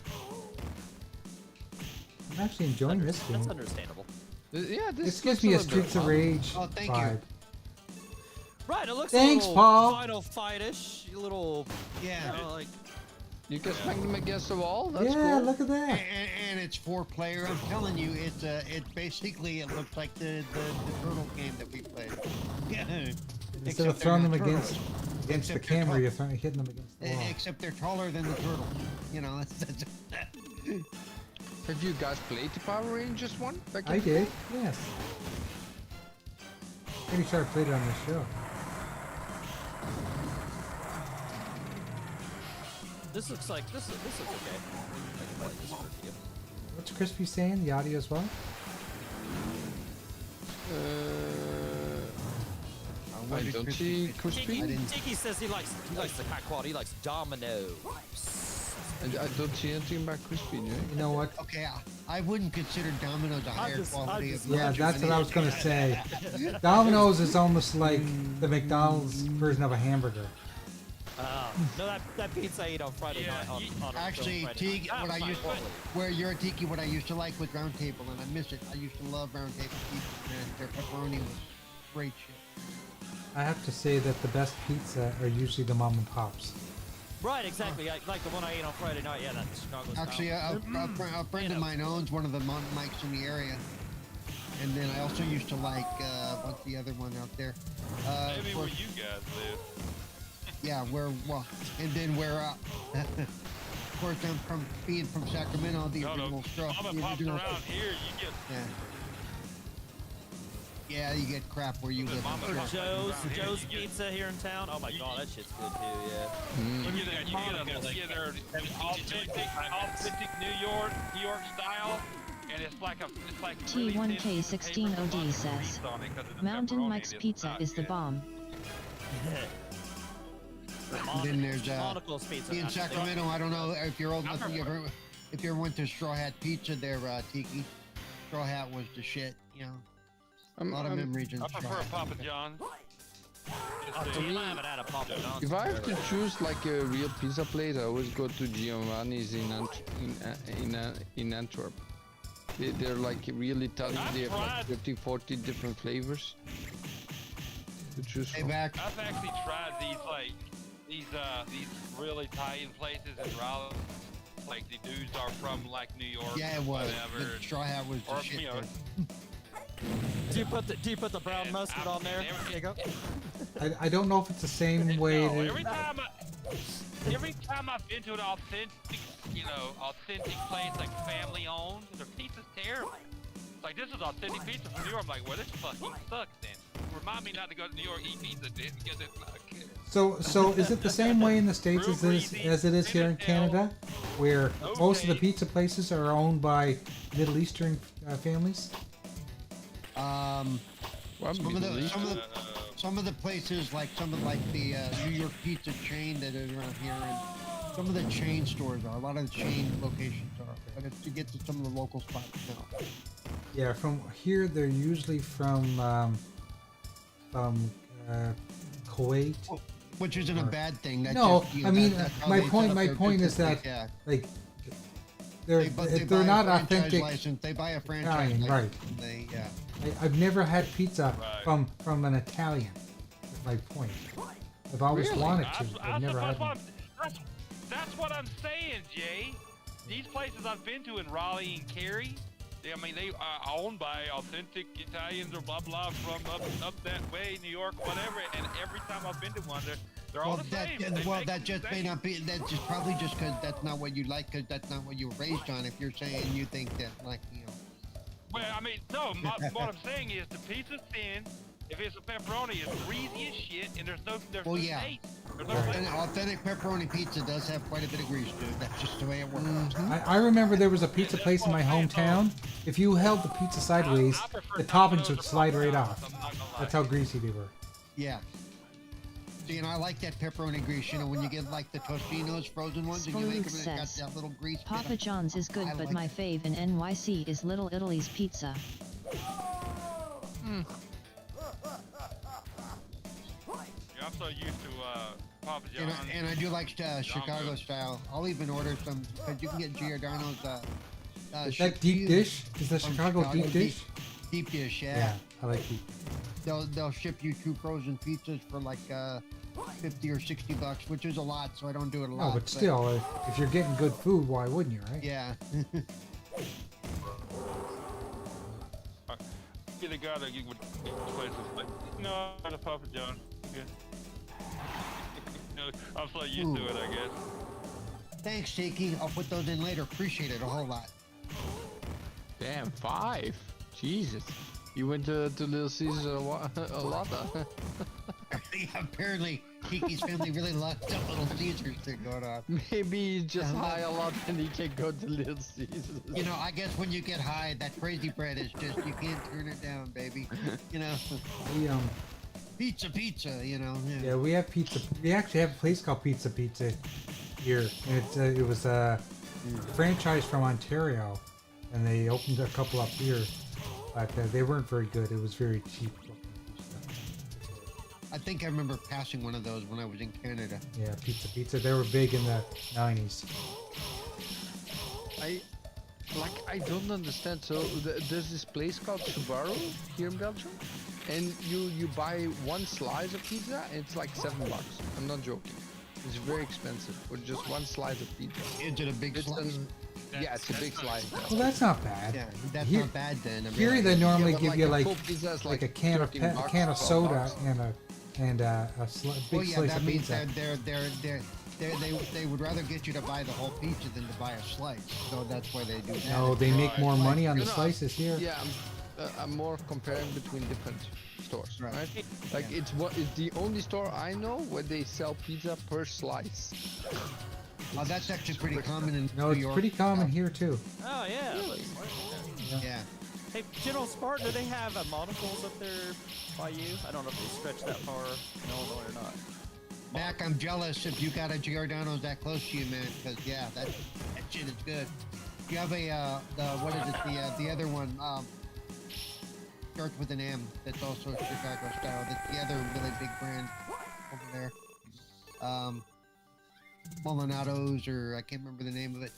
I'm actually enjoying this That's game. understandable. Yeah, This gives me a Streets of Rage Oh, thank you. vibe. Right, it looks Thanks, a little Paul. Final Fight-ish, a little, yeah. you know, like. You can smack them against the wall. That's Yeah, cool. look at that. And it's 4-player. I'm telling you, it's basically it looks like the turtle game that we played. Yeah. Instead Except of they're throwing not them against turtles. the Except they're camera, tall. you're hitting them against the wall. Except they're taller than the turtle. You know, that's Have you guys played the Power Rangers one? Back I in- did, yes. Pretty sure I played it on this show. This looks like this looks okay. I can like this review. What's Crispy saying? The audio as well? What I is don't Crispy see saying? Crispy. I didn't- Tiki says he likes the high quality. He likes Domino. I don't see anything about Crispy, no? You know what? Okay, I wouldn't consider Domino's a higher quality of Yeah, lunch that's than what I was gonna say. Domino's is almost like the McDonald's version of a hamburger. No, that pizza I ate on Friday Yeah, night. On Actually, Friday Tiki, night. what I That was used high quality. where you're a Tiki, what I used to like with Round Table, and I miss it. I used to love Round Table pizza, man. Their pepperoni was great shit. I have to say that the best pizza are usually the mom and pops. Right, exactly. Like the one I ate on Friday night. Yeah, that's Chicago style. Actually, a friend of mine owns one of the Mountain Mikes in the area. And then I also used to like, what's the other one out there? Maybe of where course- you guys live. Yeah, and then of course, I'm being from Sacramento, the No, original straw. Mama the pops original- around here, you get Yeah, you get crap where you live. Mama Or pops Joe's around here, Joe's you get- Pizza here in town. Oh my god, that shit's good too. Yeah. You get their authentic New York style, and it's like really thin T1K16OD paper says, grease on it 'cause of the Mountain pepperoni. Mike's It's Pizza not is the good. bomb. And then there's Monocle's Pizza. in Sacramento. I don't know if you're old enough. If you ever went to Straw Hat Pizza there, Tiki. Straw Hat was the shit. You know, a lot of memories in I Straw prefer Hat. Papa John's. To me, I haven't had a Papa John's. If I have to choose like a real pizza place, I always go to Giovanni's in Antwerp. They're like real Italian. They have like 30, 40 different flavors to choose Hey, from. back. I've actually tried these real Italian places in Raleigh. Like the dudes are from like New York. Yeah, it was. Whatever. The Straw Hat was the Or, shit. you know, man. Do you put the brown mustard on there? There you go. I don't know if it's the same way. No, to- every time I've been to an authentic place like family owned, their pizza's terrible. Like this is authentic pizza from New York. I'm like, well, this fucking sucks. Then remind me not to go to New York eat pizza, then, because it's not good. So is it the same way in the States as it is here in Canada, where most of the pizza places are owned by Middle Eastern families? Well, Some of Middle the East. some of the places like some of like the New York pizza chain that is around here, and some of the chain stores are. A lot of the chain locations are. But it's to get to some of the local spots now. Yeah, from here they're usually from Kuwait. Which isn't a bad thing. That's No, just, you I know, mean, that's how my they point. set up My their point is business. that Yeah. like They they're buy not a franchise authentic. license. They buy a franchise Italian, license. right. And they, yeah. I've never had pizza Right. from an Italian. That's my point. I've always Really? wanted to. I I've never suppose had one. that's what I'm saying, Jay. These places I've been to in Raleigh and Cary, I mean, they are owned by authentic Italians or blah blah from up that way, New York, whatever. And every time I've been to one, they're all Well, the same. They well, make that them just the may same. not be. That's just probably just because that's not what you like, because that's not what you were raised on. If you're saying you think that, like, you know. Well, I mean, no. What I'm saying is the pizza's thin. If it's a pepperoni, it's greasy as shit, and there's no Well, yeah. taste. There's no An flavor. authentic pepperoni pizza does have quite a bit of grease to it. That's just the way it works. I remember there was a pizza place in my hometown. If you held the pizza sideways, I prefer the toppings Domino's would or slide right Papa off. John's, I'm not gonna lie. That's how greasy they were. Yeah. See, and I like that pepperoni grease. You know, when you get like the Tostinos frozen ones, and you make them, and it got says, that little grease. Papa John's is good, I but like my it. fave in NYC is Little Italy's pizza. Yeah, I'm so used to Papa John's. And I do like Chicago style. I'll even order some, because you can get Giordano's. Is that deep dish? Is that from Chicago deep dish? Deep dish, Yeah, I like deep. They'll ship you 2 frozen pizzas for like 50 or $60, which is a lot, so I don't do it a lot. No, but still, if you're getting good food, why wouldn't you, right? Yeah. Be the guy that you would places, but no, the Papa John. Yeah. I'm so used to it, I guess. Thanks, Shaky. I'll put those in later. Appreciate it a whole lot. Damn, 5. Jesus. You went to Little Caesars a lot, huh? Yeah, apparently, Kiki's family really loves that Little Caesars thing going on. Maybe he's just high a lot and he can go to Little Caesars. You know, I guess when you get high, that crazy bread is just, you can't turn it down, baby. You know, We, pizza, you know. yeah, we have pizza. We actually have a place called Pizza here. And it was a franchise from Ontario, and they opened a couple up here, but they weren't very good. It was very cheap. I think I remember passing one of those when I was in Canada. Yeah, Pizza. They were big in the 90s. I don't understand. So there's this place called Subaru here in Belgium, and you buy one slice of pizza and it's like $7. I'm not joking. It's very expensive for just one slice of pizza. Is it a big slice? Yeah, it's a big slice. Well, that's not bad. Yeah, that's Here- not bad then. I mean, Here they normally but give like you a like full pizza is a can of 13 bucks, can of 12 soda bucks. and a big Well, yeah, slice that of means pizza. they would rather get you to buy the whole pizza than to buy a slice. So that's why they do that. No, they make more money on the You know, slices here. Yeah, I'm more comparing between different stores, Right. right? Like it's the only store I know where they sell pizza per slice. Oh, that's actually pretty common in No, New it's York. pretty common here too. Oh, yeah. Really? Yeah. Hey, General Spartan, do they have monocles up there by you? I don't know if they stretch that far in Illinois or not. Mac, I'm jealous if you got a Giordano's that close to you, man. Because yeah, that shit is good. You have what is it? The other one starts with an M. That's also Chicago style. That's the other really big brand over there. Molinato's, or I can't remember the name of it.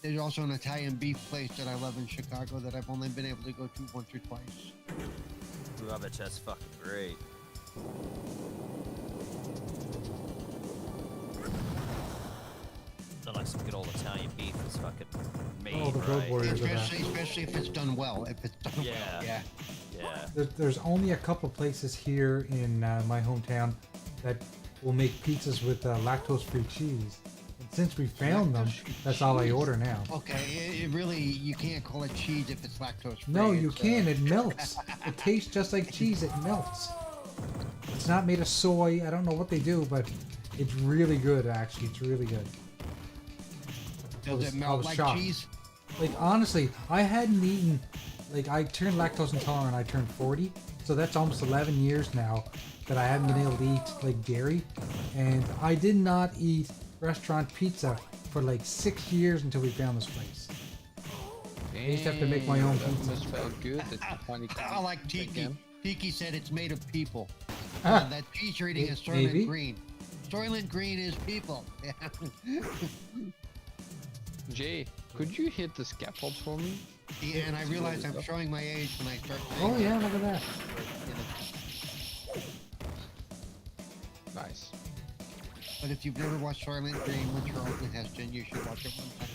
There's also an Italian beef place that I love in Chicago that I've only been able to go to once or twice. Ooh, I bet you that's fucking great. Sound like some good old Italian beef that's fucking made Oh, the Road right. Warriors are back. Especially if it's done well. If it's done Yeah. well, yeah. Yeah. There's only a couple places here in my hometown that will make pizzas with lactose-free cheese. And since we found them, that's all I order now. Okay, it really, you can't call it cheese if it's lactose free. No, you can. It melts. It tastes just like cheese. It melts. It's not made of soy. I don't know what they do, but it's really good, actually. It's really good. Does it I melt was like shocked. cheese? Like, honestly, I hadn't eaten like I turned lactose intolerant. I turned 40, so that's almost 11 years now that I haven't been able to eat like dairy, and I did not eat restaurant pizza for like 6 years until we found this place. I used to have to make my own That pizza. must felt good. That you finally I like Tiki. again. Tiki said it's made of people. Ah, That cheese rating is maybe. Soylent Green. Soylent Green is people. Jay, could you hit the scaffold for me? Yeah, and I realize I'm showing my age when I start saying Oh yeah, look at that. Nice. But if you've never watched Soylent Green with Charlton Heston, you should watch it one time.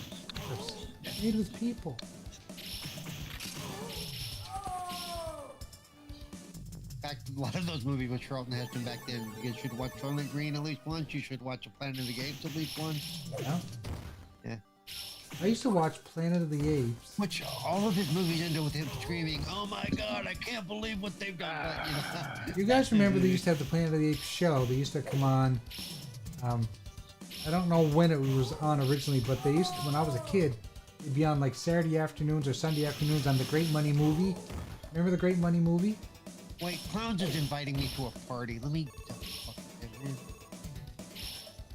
It's made with people. In fact, a lot of those movies with Charlton Heston back then, you should watch Soylent Green at least once. You should watch A Planet of the Apes at least once. Yeah. Yeah. I used to watch Planet of the Apes. Which all of his movies ended with him screaming, "Oh my God, I can't believe what they've done!" But, you know. You guys remember they used to have the Planet of the Apes show? They used to come on. I don't know when it was on originally, but they used to, when I was a kid, it'd be on like Saturday afternoons or Sunday afternoons on the Great Money Movie. Remember the Great Money Movie? Wait, Clowns is inviting me to a party. Let me.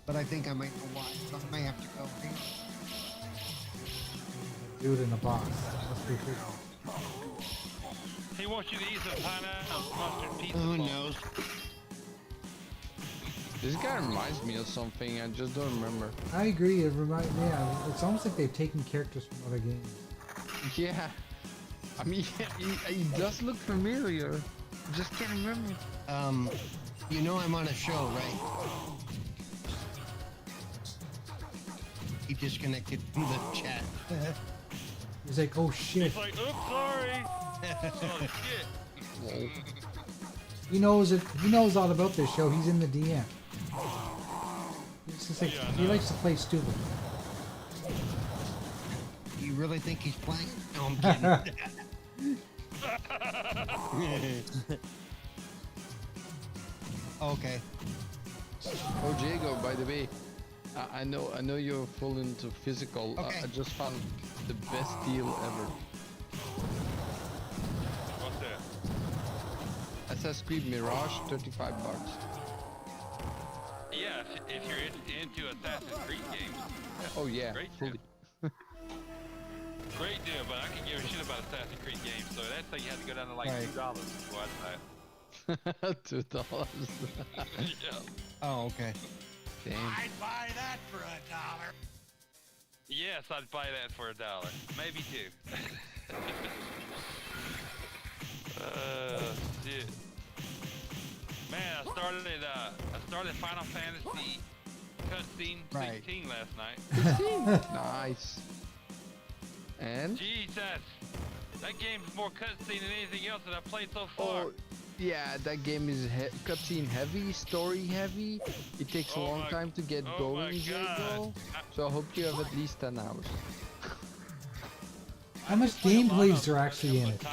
But I think I might know why. So I might have to go. Dude in a box. That's pretty cool. He wants you to eat some pineapple mustard pizza. Who balls. knows? This guy reminds me of something. I just don't remember. I agree. It yeah, it's almost like they've taken characters from other games. Yeah. I mean, he does look familiar. Just can't remember. You know I'm on a show, right? He disconnected from the chat. He's like, oh shit. He's like, oops, sorry. Oh shit. He knows it. He knows all about this show. He's in the DM. He's just like, Yeah, I he know. likes to play stupid. You really think he's playing? No, I'm kidding. Okay. Oh, Diego, by the way, I know you're full into physical. Okay. I just found the best deal ever. What's that? Assassin's Creed Mirage, $35. Yeah, if you're into Assassin's Creed games, Oh yeah, Great fully. great deal. But I can give a shit about Assassin's Creed games, so that's like you had to go down to like Right. $2 to watch that. $2. Yeah. Oh, okay. Damn. Yes, I'd buy that for $1, maybe $2. Shit. Man, I started Final Fantasy cutscene Right. 16 last night. Nice. And? Jesus, that game's more cutscene than anything else that I've played so far. Oh, yeah, that game is cutscene heavy, story heavy. It takes a Oh long my- time to get oh going, my Diego. So I hope you have at least 10 hours. How much gameplay is there actually in it?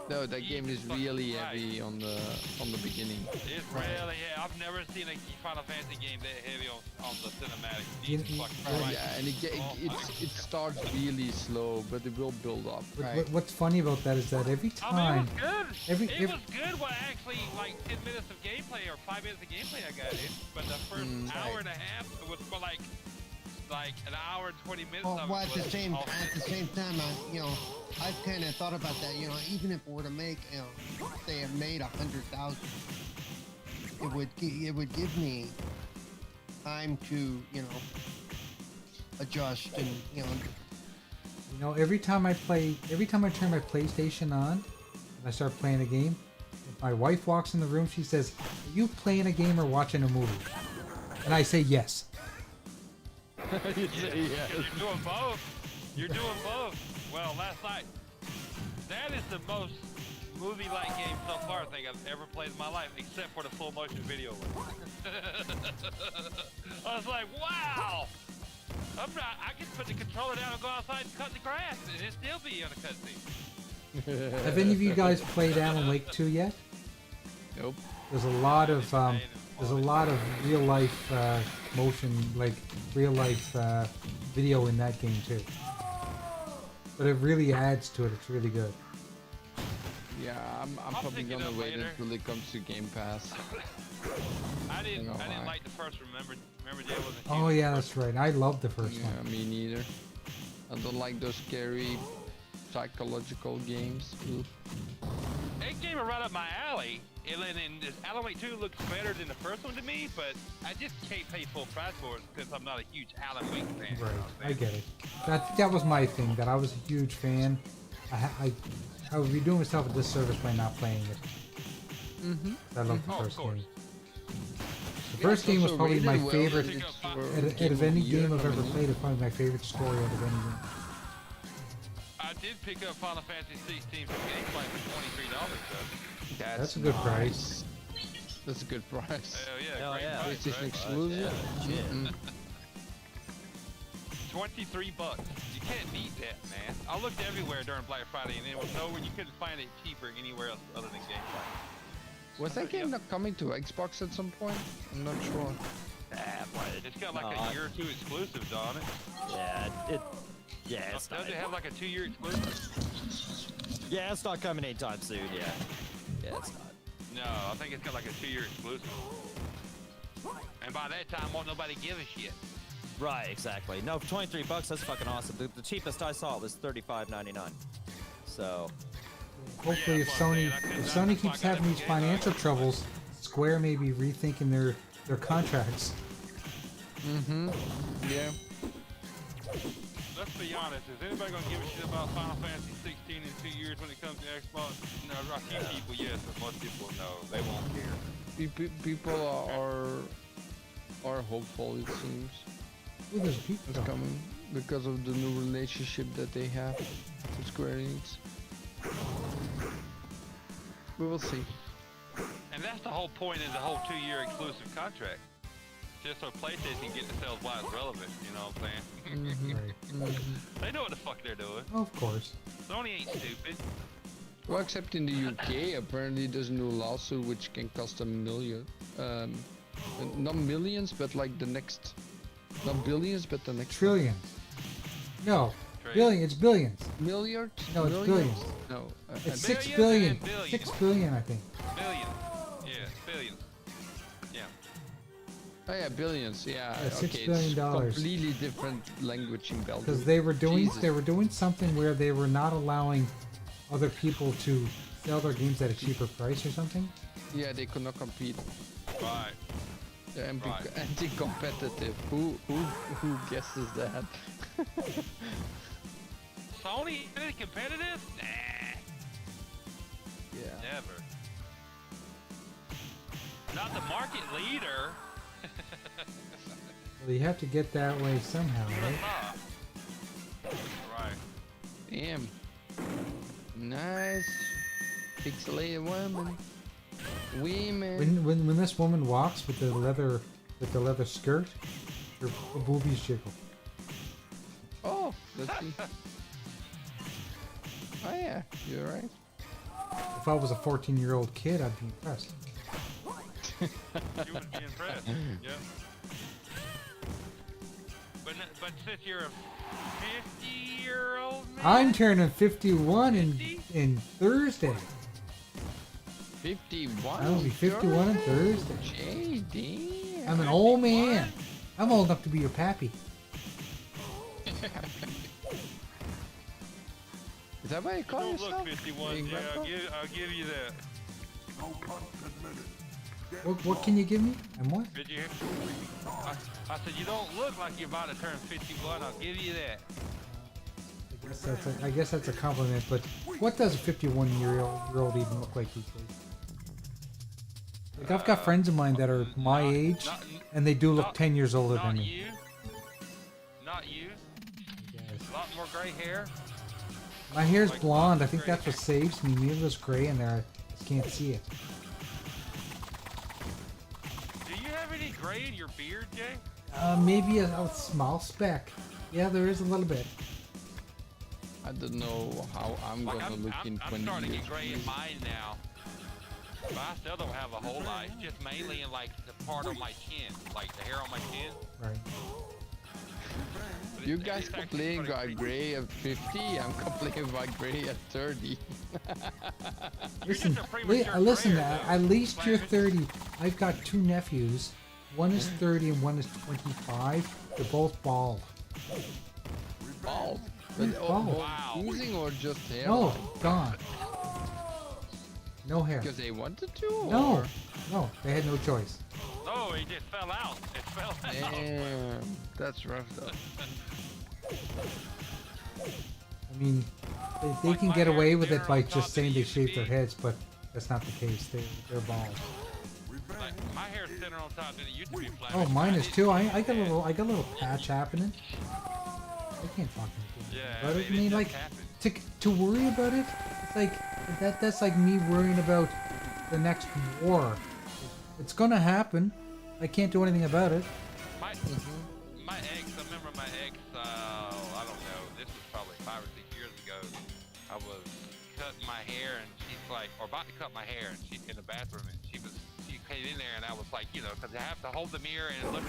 No, that game is Jesus really Christ. heavy on the beginning. It's really, I've never seen a Final Fantasy game that heavy on the cinematic. You- Jesus you- fucking Right. Christ. Yeah, and it starts really slow, but it will build up. What's funny about that is that every I time, mean, it was good. every- It was good when actually like 10 minutes of gameplay or 5 minutes of gameplay I got in, but the first hour and a half it was for like an hour and 20 minutes. Well, of well, it at the was same awesome. time, I've kind of thought about that. You know, even if it were to make, say, it made 100,000, it would give me time to, adjust and, every time I turn my PlayStation on and I start playing a game, if my wife walks in the room, she says, "Are you playing a game or watching a movie?" And I say yes. You say yes. You're doing both. You're doing both. Well, last night, that is the most movie-like game so far I think I've ever played in my life, except for the full motion video one. I was like, wow! I can put the controller down and go outside and cut the grass, and it still be on a cutscene. Have any of you guys played Alan Wake 2 yet? Nope. There's a lot of real life motion, like real life video in that game too. but it really adds to it. It's really good. Yeah, I'm I'll probably pick it gonna up wait later. until it comes to Game Pass. I didn't why. like the first Remember Day wasn't Oh huge. yeah, that's right. I love the first Yeah, one. me neither. I don't like those scary psychological games. Oof. That game is right up my alley. And this Alan Wake 2 looks better than the first one to me, but I just can't pay full price for it because I'm not a huge Alan Wake fan. Right, I get it. That was my thing. That I was a huge fan. I would be doing myself a disservice by not playing it. I love the Oh, of first course. game. The first game was also probably rated my well, favorite. it's for Out of any of the Year game I've ever nominee. played, it's probably my favorite story out of any game. I did pick up Final Fantasy 16 for GamePlay for $23 though. That's a good price. That's a good price. Hell yeah, Hell great yeah. price, PlayStation right? exclusive. Shit. Mm. $23. You can't beat that, man. I looked everywhere during Black Friday and there was nowhere you couldn't find it cheaper anywhere else other than GamePlay. Was that game not coming to Xbox at some point? I'm not sure. It's got like No, a year or two exclusives on it. Yeah, it's Does not. it have like a 2-year exclusive? Yeah, it's not coming anytime soon. Yeah, it's not. No, I think it's got like a 2-year exclusive. And by that time, won't nobody give a shit. Right, exactly. No, for $23, that's fucking awesome. The cheapest I saw was $35.99. So, Hopefully, Yeah, if that's what I'm saying. Sony I couldn't- if that's Sony why I keeps got having it these for financial GamePlay. troubles, Square may be rethinking their contracts. Yeah. Let's be honest, is anybody gonna give a shit about Final Fantasy 16 in 2 years when it comes to Xbox? No, a few people, yes, but most people, no, they won't care. People are hopeful. It seems Ooh, there's people. it's coming because of the new relationship that they have with Square Enix. We will see. And that's the whole point of the whole 2-year exclusive contract. Just so PlayStation can get themselves why it's relevant, you know what I'm saying? Right. They know what the fuck they're doing. Of course. Sony ain't stupid. Well, except in the UK, apparently there's a new lawsuit which can cost $1 million. Not millions, but like the next, not billions, but the next Trillions. No. Trade. Billion. It's billions. milliards. No, it's Millions? billions. No, It's billions 6 billion. and billions. 6 billion, I think. Billions. Yeah, billions. Yeah. oh yeah, billions. Yeah, Yeah, $6 okay, billion it's dollars. completely different language in Belgium. Because they were doing Jesus. something where they were not allowing other people to sell their games at a cheaper price or something. Yeah, they could not compete. Right. They're Right. anti-competitive. Who guesses that? Sony is it competitive? Nah, Yeah. never. Not the market leader. Well, you have to get that way somehow, right? Right. Damn. Nice. Pixelated woman. Women. When this woman walks with the leather skirt, her boobies jiggle. Oh, let's see. Oh yeah, you're right. If I was a 14-year-old kid, I'd be impressed. You would be impressed. Yeah. But since you're a 50-year-old man, I'm turning 51 in Thursday. 51. I will be 51 on Thursday. Jay, damn. I'm an old man. I'm old enough to be your pappy. Is that why you call don't yourself? look 51. Being Yeah, grandpa? I'll give you that. What can you give me? And what? Did you? I said you don't look like you're about to turn 51. I'll give you that. I guess that's a compliment, but what does a 51-year-old even look like these days? Like, I've got friends of mine that are my age, and they do look 10 years older than Not me. you. Not you. Yes. A lot more gray hair. My hair's Like blonde. I gray think that's what saves me. Neither's gray in there. I just can't see it. Do you have any gray in your beard, Jay? Maybe a small speck. Yeah, there is a little bit. I don't know how I'm Like gonna look in I'm 20 starting to years. get gray in mine now. But I still don't have a whole lot. It's just mainly in like the part on my chin, like the hair on my chin. Right. You guys complain about gray at 50, I'm complaining about gray at 30. Listen, just a premature listen. grayer, At though. least you're 30. I've got 2 nephews. One is 30 and one is 25. They're both bald. Bald. Yeah, But, bald. Wow. Losing or just hair? No, gone. No hair. Because they wanted to? No, Or? no, they had no choice. No, he just fell out. It fell out. Damn. That's rough though. I mean, they Like can my get hair away is with it narrow by on top just saying than they it used to shave their be. heads, but that's not the case. They're bald. Like, my hair's thinner on top than it used to be. Flat. Oh, mine is too. I got a little patch happening. I can't fucking do Yeah, anything about it. I it mean, just like happened. to worry about it. It's like that's like me worrying about the next war. It's gonna happen. I can't do anything about it. My ex, I remember my ex, I don't know, this was probably 5 or 6 years ago. I was cutting my hair and she's like, or about to cut my hair and she's in the bathroom and she came in there and I was like, you know, because I have to hold the mirror and look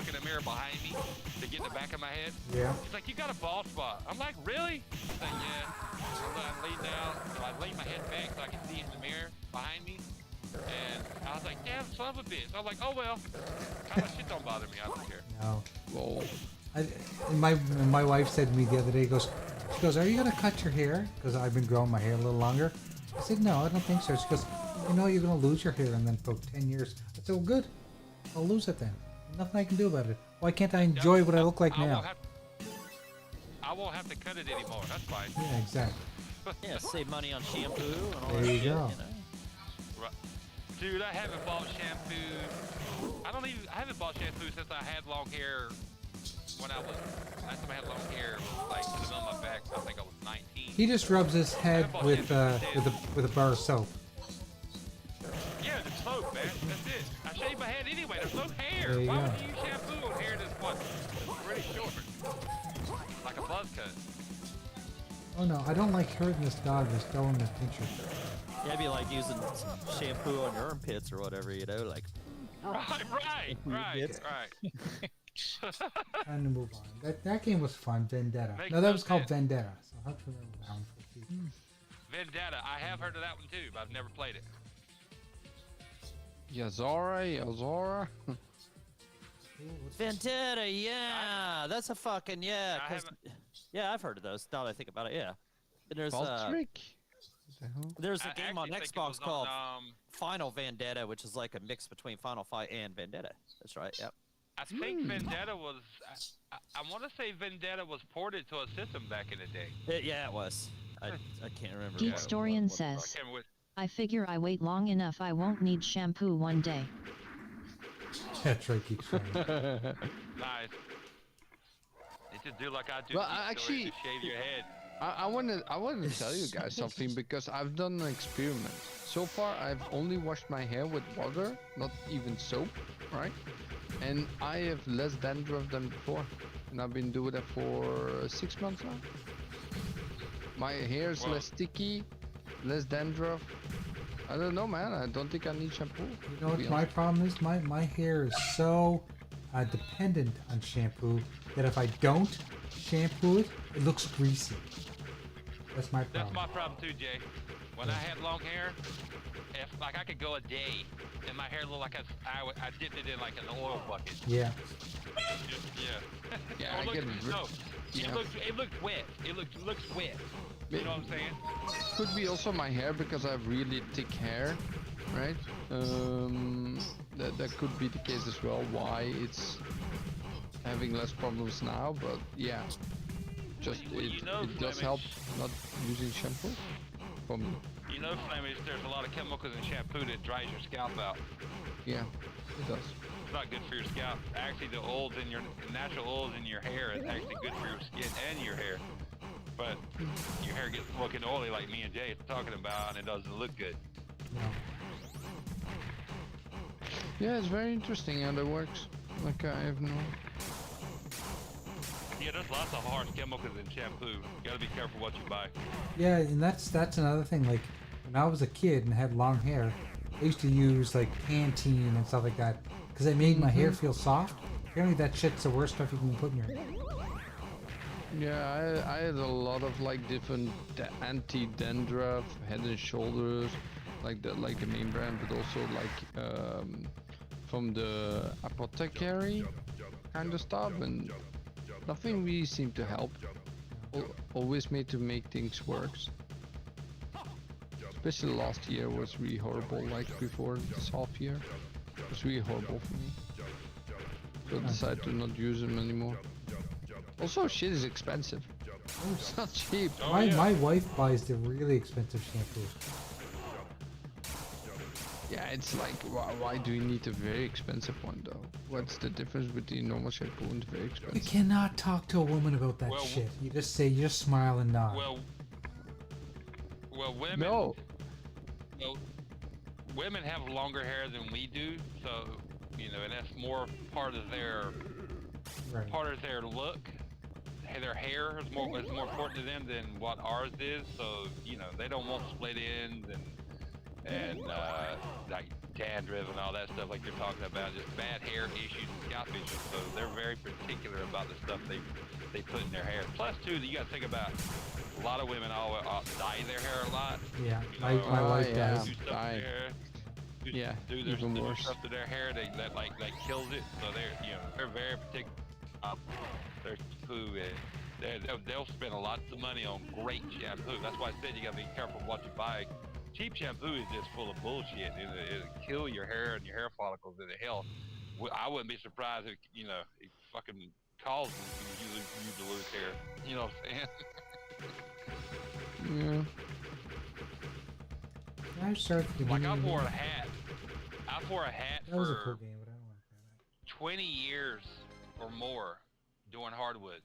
in the mirror behind me to get in the back of my head. Yeah. She's like, you got a bald spot. I'm like, really? She's like, yeah. So I lean down, so I lean my head back so I can see in the mirror behind me. And I was like, damn, son of a bitch. I was like, oh well, kind of shit don't bother me. I don't care. No. Whoa. My wife said to me the other day, she goes, are you gonna cut your hair? Because I've been growing my hair a little longer. I said, no, I don't think so. She goes, you know, you're gonna lose your hair in then about 10 years. I said, well, good. I'll lose it then. Nothing I can do about it. Why can't I enjoy what I look like now? I won't have to cut it anymore. That's fine. Yeah, exactly. Yeah, save money on shampoo and all There that you shit, go. know? Right. Dude, I haven't bought shampoo. I haven't bought shampoo since I had long hair. Last time I had long hair, like to the middle of my back. I think I was 19. He just rubs his head with a bar of soap. Yeah, the soap, man. That's it. I shave my head anyway. There's no hair. There you Why go. would you use shampoo on hair that's what? Pretty short. Like a buzz cut. Oh no, I don't like hurting this dog that's going in the pincher. Yeah, it'd be like using some shampoo on your armpits or whatever, you know, like. Right. Time to move on. That game was fun, Vendetta. Makes No, that no was called sense. Vendetta. So I'll have to remember that one for the future. Vendetta. I have heard of that one too, but I've never played it. Yazora. Vendetta, yeah, that's a fucking yeah. I 'Cause- haven't- yeah, I've heard of those. Now that I think about it, yeah. And there's Valtryek? What the hell? there's a I game on actually think it Xbox was called on, Final Vendetta, which is like a mix between Final Fight and Vendetta. That's right. Yep. I think Vendetta was. I want to say Vendetta was ported to a system back in the day. Yeah, it was. I can't remember. Geek what- Storian what- I says, can't remember which- I figure I wait long enough I won't need shampoo one day. That's right, keep trying. Nice. You just do like I do. Well, Geek I Story, actually- just shave your head. I want to tell you guys something because I've done an experiment. So far, I've only washed my hair with water, not even soap, right? And I have less dandruff than before. And I've been doing that for 6 months now. My hair is Well- less sticky, less dandruff. I don't know, man. I don't think I need shampoo. You know what my problem is? My hair is so dependent on shampoo that if I don't shampoo it, it looks greasy. That's my That's problem. my problem too, Jay. When I had long hair, if like I could go a day and my hair looked like I dipped it in like an oil bucket. Yeah. Yeah. Yeah, Or I looked- get no. yeah. It looked wet. It looks wet. You know what I'm saying? Could be also my hair because I have really thick hair, right? That could be the case as well. Why it's having less problems now, but yeah, just Well, you know, it does Flemish- help not using shampoo for me. You know, Flemish, there's a lot of chemicals in shampoo that dries your scalp out. Yeah, it does. It's not good for your scalp. Actually, the oils in your natural oils in your hair is actually good for your skin and your hair. But your hair gets looking oily like me and Jay is talking about, and it doesn't look good. No. Yeah, it's very interesting how that works. Like I have no. Yeah, there's lots of harsh chemicals in shampoo. You gotta be careful what you buy. Yeah, and that's another thing. Like when I was a kid and had long hair, I used to use like Pantene and stuff like that because it made my hair feel soft. Apparently that shit's the worst stuff you can put in your. Yeah, I had a lot of like different anti-dandruff, Head and Shoulders, like the main brand, but also like from the apothecary kind of stuff, and nothing really seemed to help. Always made to make things worse. Especially last year was really horrible. Like before this half year, it was really horrible for me. So I decided to not use them anymore. Also, shit is expensive. Oh, it's not cheap. My wife buys the really expensive shampoo. Yeah, it's like, why do you need a very expensive one though? What's the difference between normal shampoo and very You expensive? cannot talk to a woman about that shit. You just smile and nod. Well, women. No. Well, women have longer hair than we do, so you know, and that's more part of their look. Their hair is more important to them than what ours is. So you know, they don't want split ends and like dandruff and all that stuff like you're talking about, just bad hair issues and scalp issues. So they're very particular about the stuff they put in their hair. Plus, too, you got to think about a lot of women all dye their hair a lot. Yeah, You know, my wife does. do stuff to their hair, do their stuff to their hair that kills it. So they're very particular. Their shampoo, they'll spend a lot of money on great shampoo. That's why I said you got to be careful what you buy. Cheap shampoo is just full of bullshit. It'll kill your hair and your hair follicles. And hell, I wouldn't be surprised if it fucking causes you to lose hair. You know what I'm saying? Yeah. I started to Like I wore a hat. That was a for cool game, but I don't want to play that. 20 years or more doing hardwood.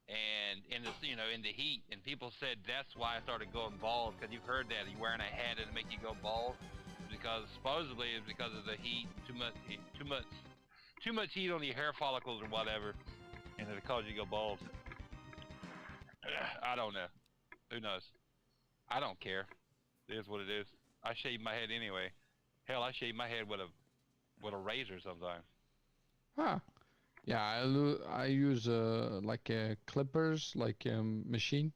And in the heat, and people said that's why I started going bald, because you've heard that, you wearing a hat and make you go bald, because supposedly it's because of the heat, too much heat on your hair follicles or whatever, and it'll cause you to go bald. I don't know. Who knows? I don't care. It is what it is. I shave my head anyway. Hell, I shave my head with a razor sometimes. Huh. Yeah, I use like clippers, like machine.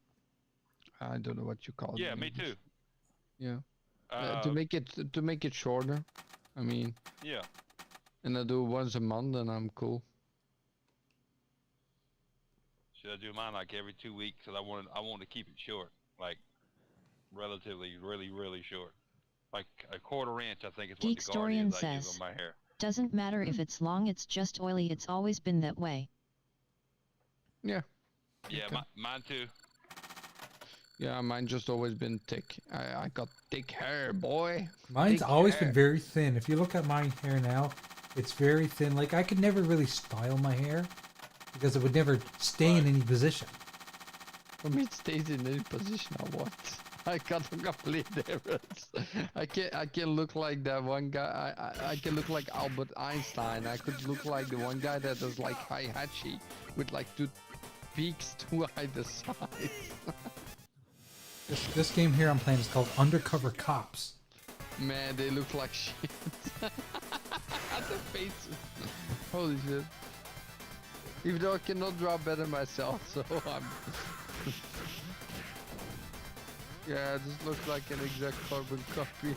I don't know what you call it. Yeah, me too. Yeah. To make it shorter. I mean. Yeah. And I do it once a month, and I'm cool. Should I do mine like every 2 weeks? Cause I want to keep it short, like relatively, really short, like a quarter inch. I think is what the guard is I use on my hair. Doesn't matter if it's long, it's just oily. It's always been that way. Yeah. Yeah, mine too. Yeah, mine just always been thick. I got thick hair, boy. Mine's thick always hair. been very thin. If you look at my hair now, it's very thin. Like I could never really style my hair because it would never stay in any position. For me, it stays in any position I want. I got a complete difference. I can look like that one guy. I can look like Albert Einstein. I could look like the one guy that does like Heihachi with like 2 peaks to either side. This game here I'm playing is called Undercover Cops. Man, they look like shit. The faces. Holy shit. Even though I cannot draw better myself, so I'm... Yeah, this looks like an exact carbon copy.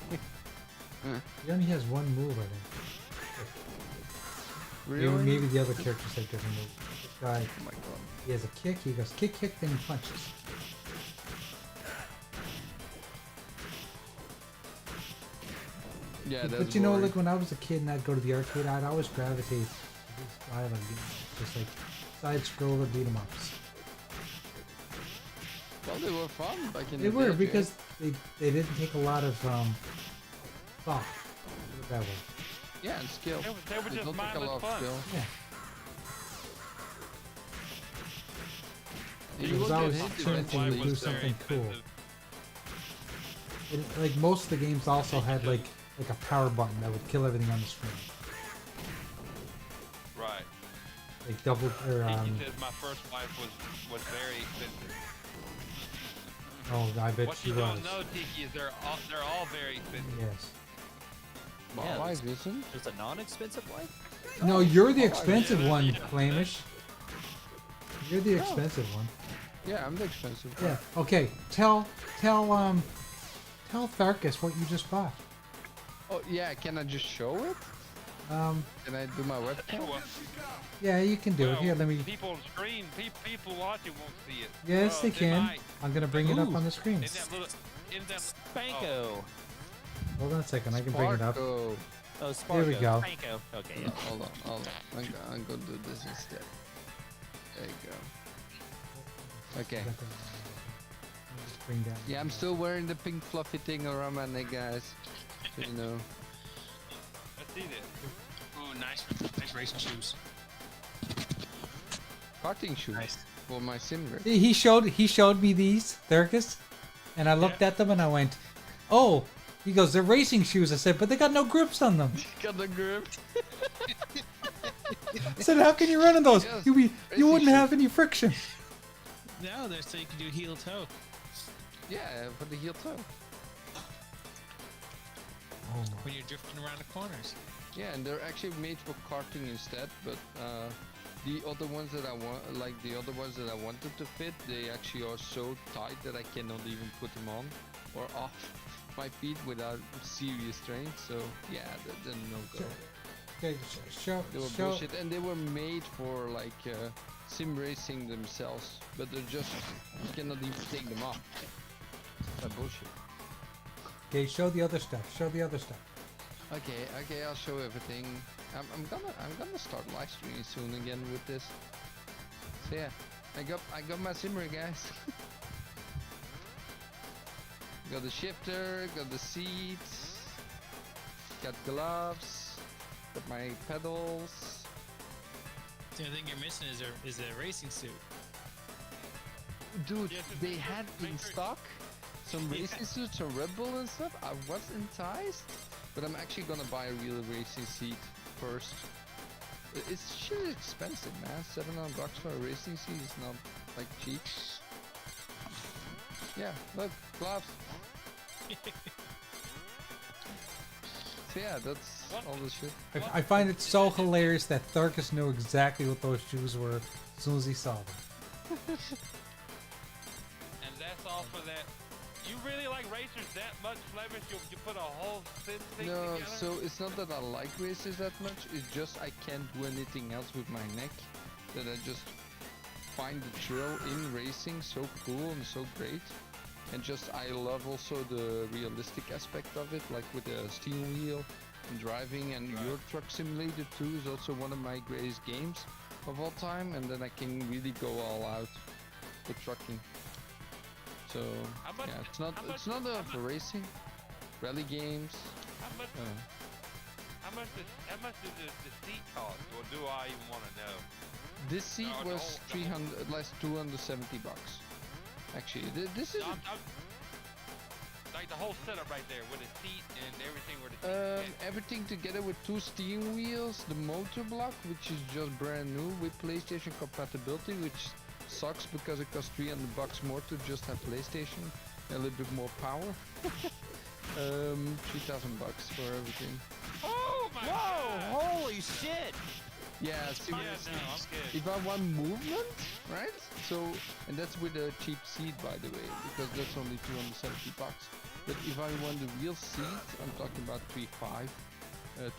He only has one move, I think. Really? Maybe the other characters have different moves. This guy, Oh my god. he has a kick, he goes kick, then he punches. Yeah, that's But you know, boring. like when I was a kid and I'd go to the arcade, I'd always gravitate to this style of games. Just like side scroller beat 'em ups. Well, they were fun back in They the were day, because they didn't take a lot of thought. Put it that way. yeah, and skill. They were They just don't take a mindless lot of fun. skill. Yeah. You It was will always get hit trying to eventually. do something cool. Like most of the games also had like a power button that would kill everything on the screen. Right. Like double or Tiki says my first wife was very expensive. oh, I bet What she you was. don't know, Tiki, is they're all very expensive. Yes. My Yeah, wife isn't. There's a non-expensive wife? No, you're the expensive yeah, one, yeah. Flamish. You're the expensive one. Yeah, I'm the expensive. Yeah. Okay. Tell Tharkus what you just bought. Oh yeah, can I just show it? Can I do my webcam? Well, Yeah, you can do it. Here, let me. People on screen, people watching won't see it. Yes, they can. might. I'm gonna bring it up on the screen. In that Spanko. Hold on a second. I can bring it up. Sparko. Oh, Sparko. Here we go. Spanko. Okay, yeah. Hold on. I'm gonna do this instead. There you go. Okay. Just bring down. Yeah, I'm still wearing the pink fluffy thing around my neck, guys. So you know. Let's see this. Ooh, nice racing shoes. Karting shoes Nice. for my sim rig. He showed me these, Thurkus, and I looked at them and I went, "Oh." He goes, "They're racing shoes." I said, "But they got no grips on them." Got the grip. I said, "How can you run in those? Yes, You racing wouldn't shoes. have any friction." No, they're so you can do heel toe. Yeah, for the heel toe. When you're drifting around the corners. Yeah, and they're actually made for karting instead, but the other ones that I want, like the other ones that I wanted to fit, they actually are so tight that I cannot even put them on or off my feet without serious strain. So yeah, they're no go. Okay, show. They were bullshit, and they were made for like sim racing themselves, but they're just you cannot even take them off. That's bullshit. Okay, show the other stuff. Show the other stuff. Okay, I'll show everything. I'm gonna start live streaming soon again with this. So yeah, I got my sim rig, guys. Got the shifter, got the seats, got gloves, got my pedals. The only thing you're missing is a racing suit. Dude, Yeah, they had in stock some racing suits from Red Bull and stuff. I was enticed, but I'm actually gonna buy a real racing seat first. It's shit expensive, man. $700 for a racing seat is not like cheap. Yeah, look, gloves. So yeah, that's all the shit. I find it so hilarious that Thurkus knew exactly what those shoes were as soon as he saw them. And that's all for that. You really like racers that much, Flemish? You put a whole thing No, together? so it's not that I like racers that much. It's just I can't do anything else with my neck. That I just find the thrill in racing so cool and so great. And just I love also the realistic aspect of it, like with the steering wheel and driving, and Euro Truck Simulator 2 is also one of my greatest games of all time, and then I can really go all out with trucking. So How much- yeah, it's how not much- for racing, rally games. How much? How much does the seat cost? Or do I even want to know? This seat No, the was whole- 300, less $270. Actually, this is No, like the whole setup right there with the seat and everything where the seat everything together with 2 steering wheels, the motor block, which is just brand new with PlayStation compatibility, which sucks because it costs $300 more to just have PlayStation, and a little bit more power. $3,000 for everything. Oh my god! Holy shit! Yeah, Yeah, seriously. no, I'm good. If I want movement, right? So, and that's with a cheap seat, by the way, because that's only $270. But if I want the real seat, I'm talking about 3.5,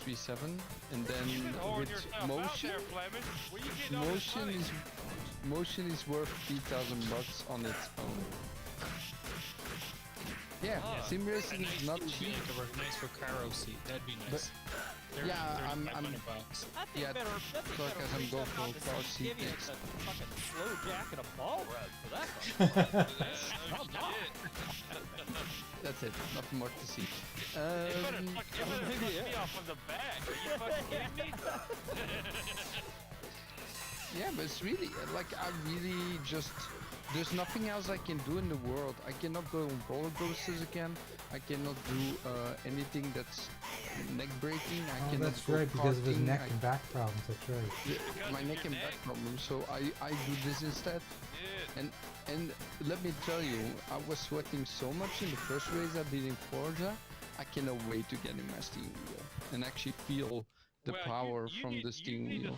3.7, and then You been whoring with yourself out motion, there, Flemish. Where you getting all this money? motion is worth $3,000 on its own. Yeah, Ah. sim racing is not cheap. Like a nice Recaro seat. That'd be nice. yeah, I'm- $3,500. I think Yeah, better. I think so I better guess I'm reach going out for not a to car just seat give you next. a fucking slow jack and a ball rub for that. Oh, shit. That's it, nothing more to see. You better fuck me off from the back. Are you fucking kidding me? Yeah, but it's really, like, I really just, there's nothing else I can do in the world. I cannot go on roller coasters again. I cannot do anything that's neck breaking. I Oh, cannot that's go right, because of his karting. neck and back problems. That's right. Because My of neck your and back neck? problems, so I do this instead. Yeah. And let me tell you, I was sweating so much in the first race I did in Forza. I cannot wait to get in my steering wheel and actually feel the Well, power you from need, the steering wheel.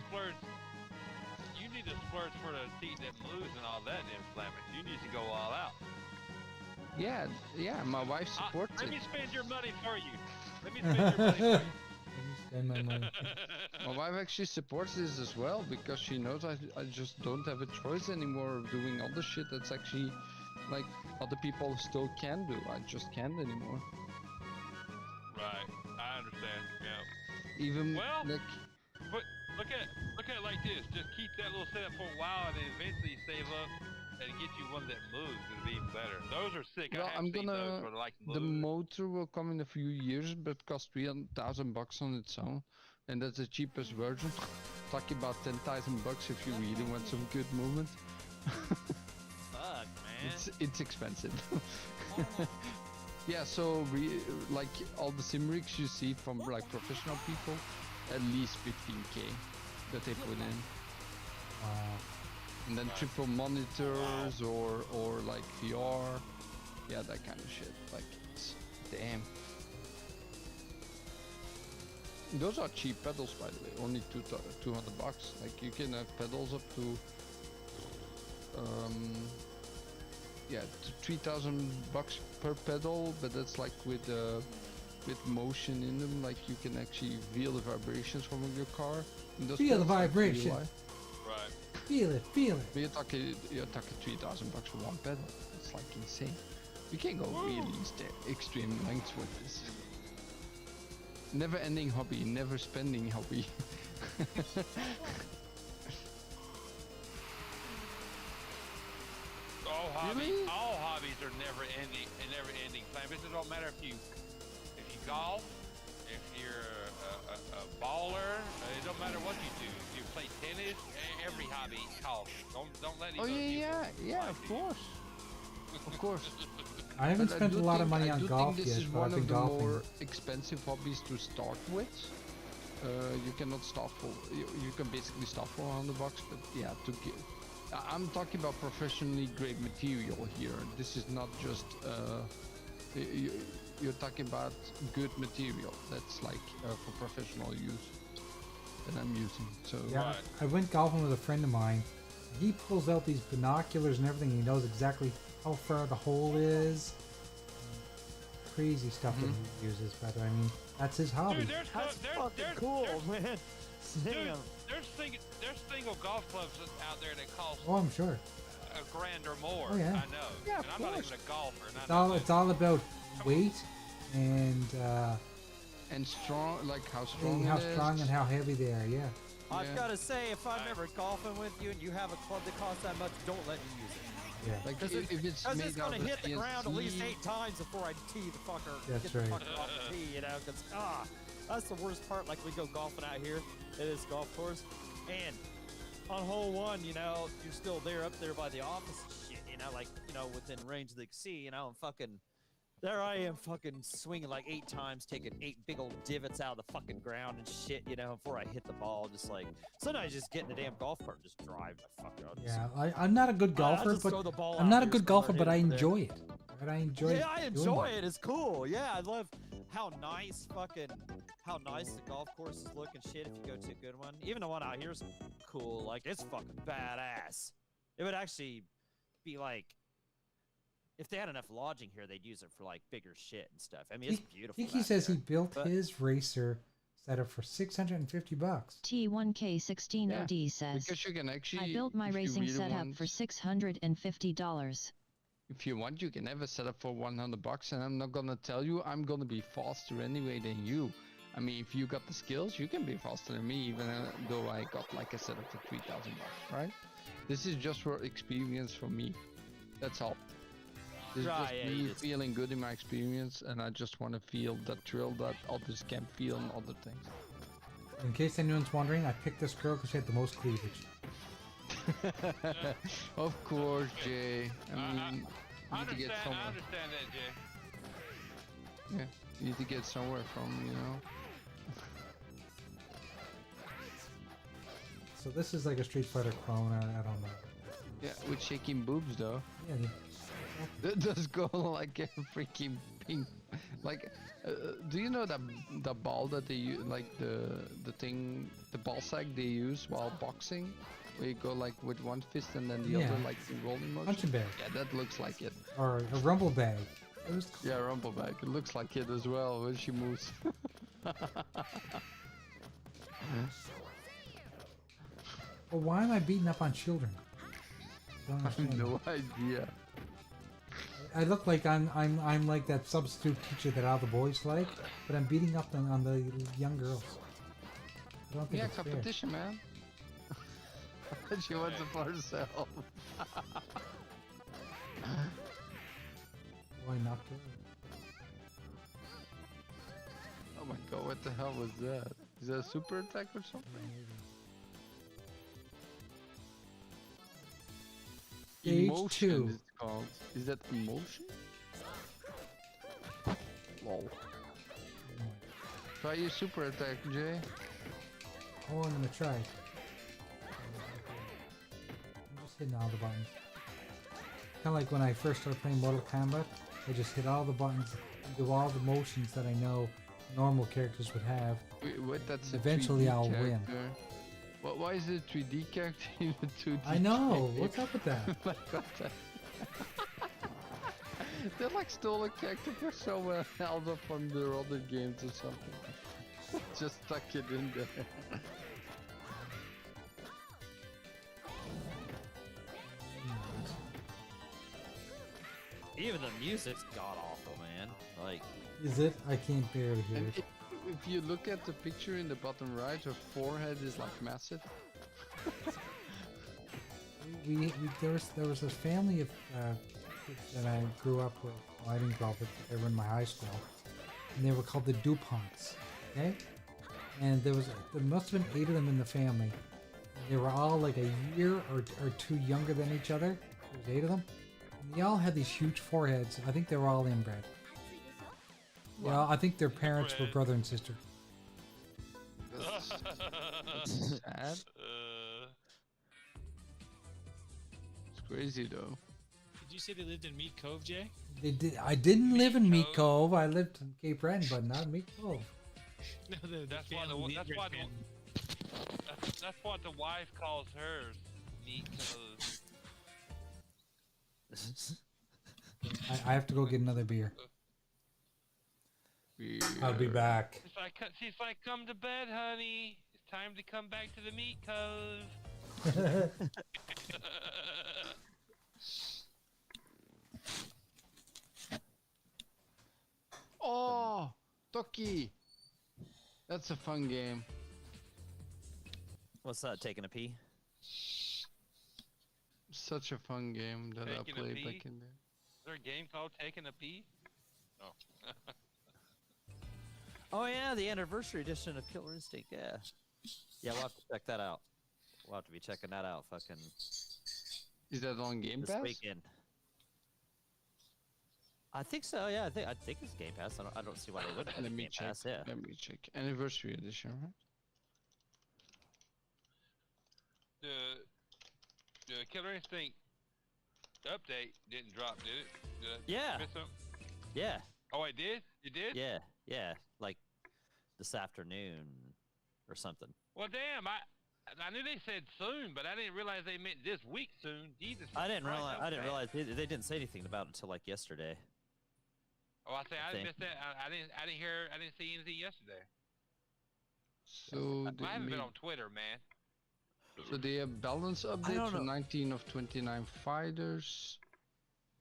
You need to splurge for the seat that moves and all that, then Flemish. You need to go all out. Yeah, yeah, my wife supports Let it. me spend your money for you. Let me spend your money for Let me spend my money. you. My wife actually supports this as well because she knows I just don't have a choice anymore of doing all the shit that's actually like other people still can do. I just can't anymore. Right, I understand. Yeah. Even Well, like but look at it like this. Just keep that little setup for a while, and then eventually save up and get you one that moves. It'll be even better. Those are sick. well, I have I'm seen those gonna for like the motor will come in a few years, but cost $3,000 on its own, and that's the cheapest version. Talking about $10,000 if you really want some good movement. Fuck, man. It's expensive. Yeah, so like all the sim rigs you see from like professional people, at least 15K that they put in. And then triple monitors or like VR, yeah, that kind of shit. Like, damn. Those are cheap pedals, by the way. Only $200. Like you can have pedals up to yeah, $3,000 per pedal, but that's like with motion in them. Like you can actually feel the vibrations from your car. And those Feel the pedals, like, vibration. Right. Feel it, feel it. But you're talking $3,000 for one pedal. It's like insane. You can go really extreme lengths with this. Never ending hobby, never spending hobby. Really? All hobbies are never ending plan. It don't matter if you golf, if you're a baller. It don't matter what you do. If you play tennis, every hobby counts. Don't let Oh any yeah, of course. Of course. I haven't But spent a lot of money I on do golf think this yet, is but one I've been of the golfing. more expensive hobbies to start with. You cannot start for. You can basically start for $100, but yeah, to get. I'm talking about professionally grade material here. This is not just. You're talking about good material that's like for professional use that I'm using. So Yeah, Right. I went golfing with a friend of mine. He pulls out these binoculars and everything. He knows exactly how far the hole is. Crazy stuff that he uses, but I mean, that's his hobby. Dude, That's fucking cool, man. Damn. There's single golf clubs out there that cost Oh, I'm sure. $1,000 or more. Oh, yeah. I know. Yeah, and of I'm not course. even a golfer. And I It's know all, that. it's all about weight and and strong, like how strong. how it is. strong and how heavy they are. Yeah. I've Yeah. got to say, if I'm ever golfing with you and you have a club that costs that much, don't let me use it. Yeah. Like Because if it's Because made it's out going to of hit the ground at least CNC, 8 times before I tee the fucker. That's get the right. fucker off the tee, you know, because, that's the worst part. Like, we go golfing out here at this golf course, and on hole 1, you know, you're still there up there by the office and shit, you know, like, you know, within range of the sea, you know, and fucking, there I am fucking swinging like 8 times, taking 8 big old divots out of the fucking ground and shit, you know, before I hit the ball. Just like, sometimes just get in the damn golf cart and just drive the fuck out. Yeah. I'm not a good I'll golfer, just but throw the ball I'm out not a here good somewhere, golfer, hit but it I over there. enjoy it. Right? I enjoy. Yeah, I doing enjoy that. it. It's cool. Yeah, I love how nice the golf courses look and shit if you go to a good one. Even the one out here's cool. Like, it's fucking badass. It would actually be like, if they had enough lodging here, they'd use it for like bigger shit and stuff. I mean, it's beautiful. He back says there. he built But- his racer setup for $650. T1K16OD says, because you can actually. I built my if you racing really setup want- for $650. If you want, you can have a setup for $100, and I'm not gonna tell you I'm gonna be faster anyway than you. I mean, if you got the skills, you can be faster than me, even though I got like a setup for $3,000, right? This is just for experience for me. That's all. This is Right, just yeah, me you just- feeling good in my experience, and I just want to feel that thrill that others can feel in other things. In case anyone's wondering, I picked this girl because she had the most cleavage. Of course, Jay. I mean, I you need to get understand. I somewhere. understand that, Jay. Yeah, you need to get somewhere from, you know. So this is like a Street Fighter clone. I don't know. Yeah, with shaking boobs though. Yeah. That does go like a freaking pink Like, do you know that the ball that they use, like the thing, the ball sack they use while boxing, where you go like with one fist and then the Yeah. other like in rolling motion? Punching bag. Yeah, that looks like it. Or a rumble bag. It was Yeah, rumble bag. It looks like it as well when she moves. Well, why am I beating up on children? I don't I have understand. no idea. I look like I'm like that substitute teacher that all the boys like, but I'm beating up on the young girls. I don't think Yeah, it's fair. competition, man. She wants it for herself. Why not do Oh my god, what the hell was that? Is that a super attack or something? Stage Emotion 2. is called. Is that emotion? Lol. Try your super attack, Jay. Oh, I'm gonna try. I'm just hitting all the buttons. Kind of like when I first started playing Mortal Kombat, I just hit all the buttons and do all the motions that I know normal characters would have. Wait, that's a Eventually 3D I'll win. character. Why is it 3D character in a 2D I know. character? What's up with that? Oh my god. They like stole a character for somewhere else from their other games or something. Just stuck it in there. Even the music's god awful, man. Like, Is it? I can't barely hear And it. if you look at the picture in the bottom right, her forehead is like massive. There was a family of kids that I grew up with. Well, I didn't grow up with. They were in my high school, and they were called the DuPonts. Okay, and there must have been 8 of them in the family. They were all like a year or 2 younger than each other. There was 8 of them, and they all had these huge foreheads. I think they were all inbred. Well, I think their parents were brother and sister. That's sad. It's crazy though. Did you say they lived in Meat Cove, Jay? They did. I didn't live in Meat Cove. I lived in Cape Breton, but not Meat Cove. No, That's why that's what the wife calls hers. Meat cove. I have to go get another beer. I'll be back. She's like, come to bed, honey. It's time to come back to the meat cove. Oh, Toki. That's a fun game. what's that? Taking a pee? Such a fun game that I Taking a played pee? back in there. Is there a game called Taking a Pee? Oh. Oh yeah, the anniversary edition of Killer Instinct. Yeah, yeah, we'll have to check that out. We'll have to be checking that out. Fucking Is that on Game this Pass? weekend. I think so. Yeah, I think it's Game Pass. I don't see why they wouldn't. have Let me Game check. Pass, yeah. Let me check. Anniversary edition, right? The Killer Instinct update didn't drop, did it? Did I Yeah. miss something? Yeah, Oh, it did? It did? yeah, yeah. Like this afternoon or something. Well, damn, I knew they said soon, but I didn't realize they meant this week soon. Jesus I didn't Christ, realize. that I didn't was realize they didn't say anything about it until like yesterday. Oh, I say I think. missed that. I didn't see anything yesterday. So I haven't they been made- on Twitter, man. So they have balance update don't for know. 19 of 29 fighters.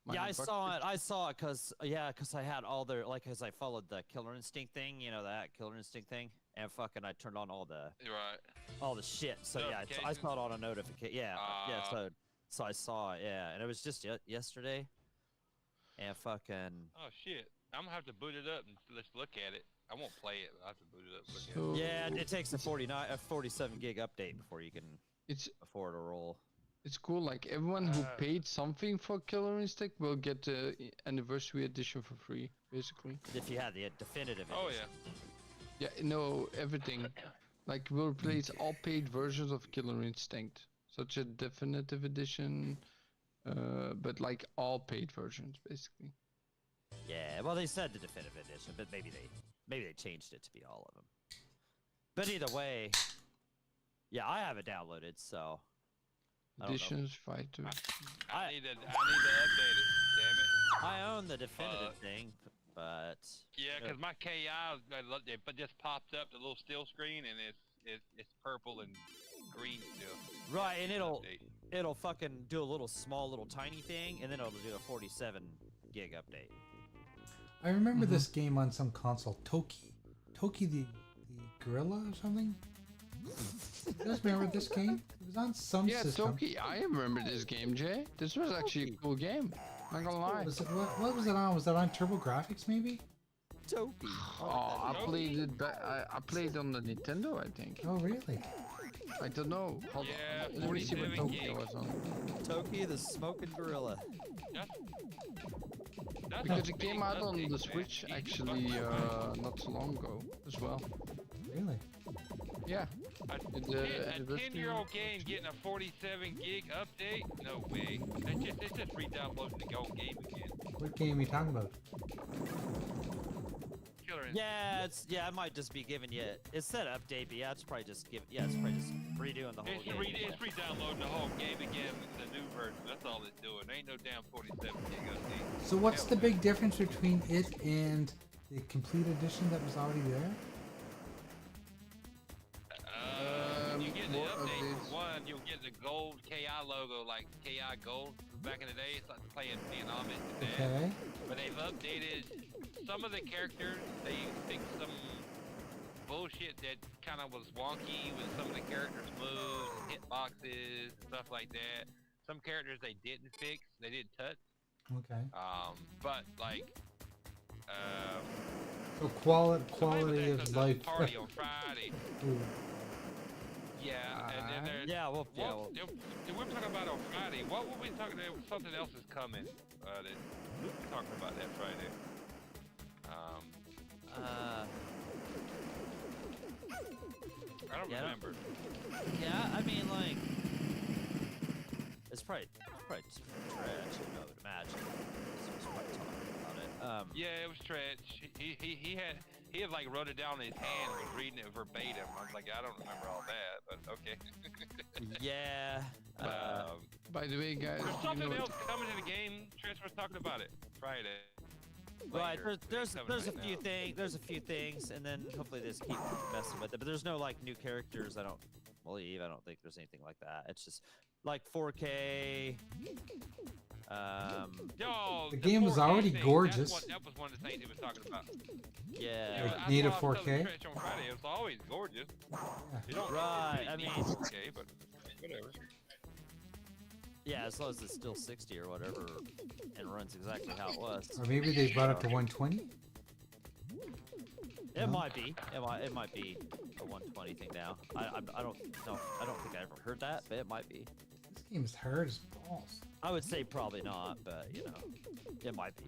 Yeah, I Minor bug saw it. fix- I saw it because I had all their because I followed the Killer Instinct thing, you know that Killer Instinct thing, and fucking I turned on all the Right. shit. So yeah, I Notifications? saw it on a notification. Yeah, yeah. Ah. So I saw it. Yeah, and it was just yesterday, and fucking Oh shit. I'm gonna have to boot it up and let's look at it. I won't play it, but I have to boot it up. And look at it. So yeah, it takes a 47 gig update before you can it's afford to roll. it's cool. Like everyone who paid something for Killer Instinct will get the anniversary edition for free, basically. If you had the definitive. Oh edition. yeah. Yeah, no, everything. Like we'll replace all paid versions of Killer Instinct, such a definitive edition, but like all paid versions, basically. Yeah, well, they said the definitive edition, but maybe they changed it to be all of them. But either way, yeah, I have it downloaded, so I don't know. Editions fighter. I need to update it. Damn it. I own the definitive thing, but Yeah, because my KI it just popped up the little still screen, and it's purple and green still. right, and Update. it'll fucking do a little small, little tiny thing, and then it'll do a 47 gig update. I remember this game on some console, Toki the gorilla or something. You guys remember this game? It was on some Yeah, system. Toki. I remember this game, Jay. This was actually a cool game. Not gonna lie. What was it on? Was that on TurboGrafx maybe? Toki. Oh, I played it. I played on the Nintendo, I think. Oh really? I don't know. Hold Yeah, on. Let me see what 47 Toki gigs. was on. Toki the smoking gorilla. That's Because a it came big out on update, the man. Switch Jesus actually fucking not so long ago as well. Really? Yeah. A anniversary. 10-year-old game getting a 47 gig update? No way. It's just re-downloading the old game again. What game are you talking about? Killer Instinct. Yeah, I might just be giving you. It said update, but yeah, it's probably just redoing the whole It's, game. it's re-downloading the whole game again, the new version. That's all it's doing. Ain't no damn 47 gig update. So what's the big difference between it and the complete edition that was already there? When you get the more update, updates. for one, you'll get the gold KI logo, like KI Gold. Back in the day, it's like paying homage to that. Okay. But they've updated some of the characters. They fixed some bullshit that kind of was wonky with some of the characters' moves, hitboxes, and stuff like that. Some characters they didn't fix, they didn't touch. Okay. But like, So somebody quality was of at life. the party on Friday. Ooh. Yeah, and then there's we're talking about on Friday. What were we talking about? Something else is coming. That we were talking about that Friday. I don't remember. Yeah, I mean, like, it's probably trash. I would imagine. So it's probably talking about it. Yeah, it was trash. He had like wrote it down in his hand and was reading it verbatim. I was like, I don't remember all that, but okay. Yeah. By the way, guys, There's you something know, else coming to the game. Trent was talking about it Friday. Right. Later. There's Coming a right few now. things. There's a few things, and then hopefully they just keep messing with it. But there's no like new characters. I don't believe. I don't think there's anything like that. It's just like 4K. Yo, The game was 4K already thing, gorgeous. That was one of the things he was talking about. Yeah. Like That's native why I was 4K? telling Trish on Friday, it was always gorgeous. You don't Right, really I need mean- 4K, but whatever. Yeah, as long as it's still 60 or whatever, and runs exactly how it was. Or maybe they brought it to 120? It might be. It might be a 120 thing now. I don't know. I don't think I ever heard that, but it might be. This game is hard as balls. I would say probably not, but you know, it might be.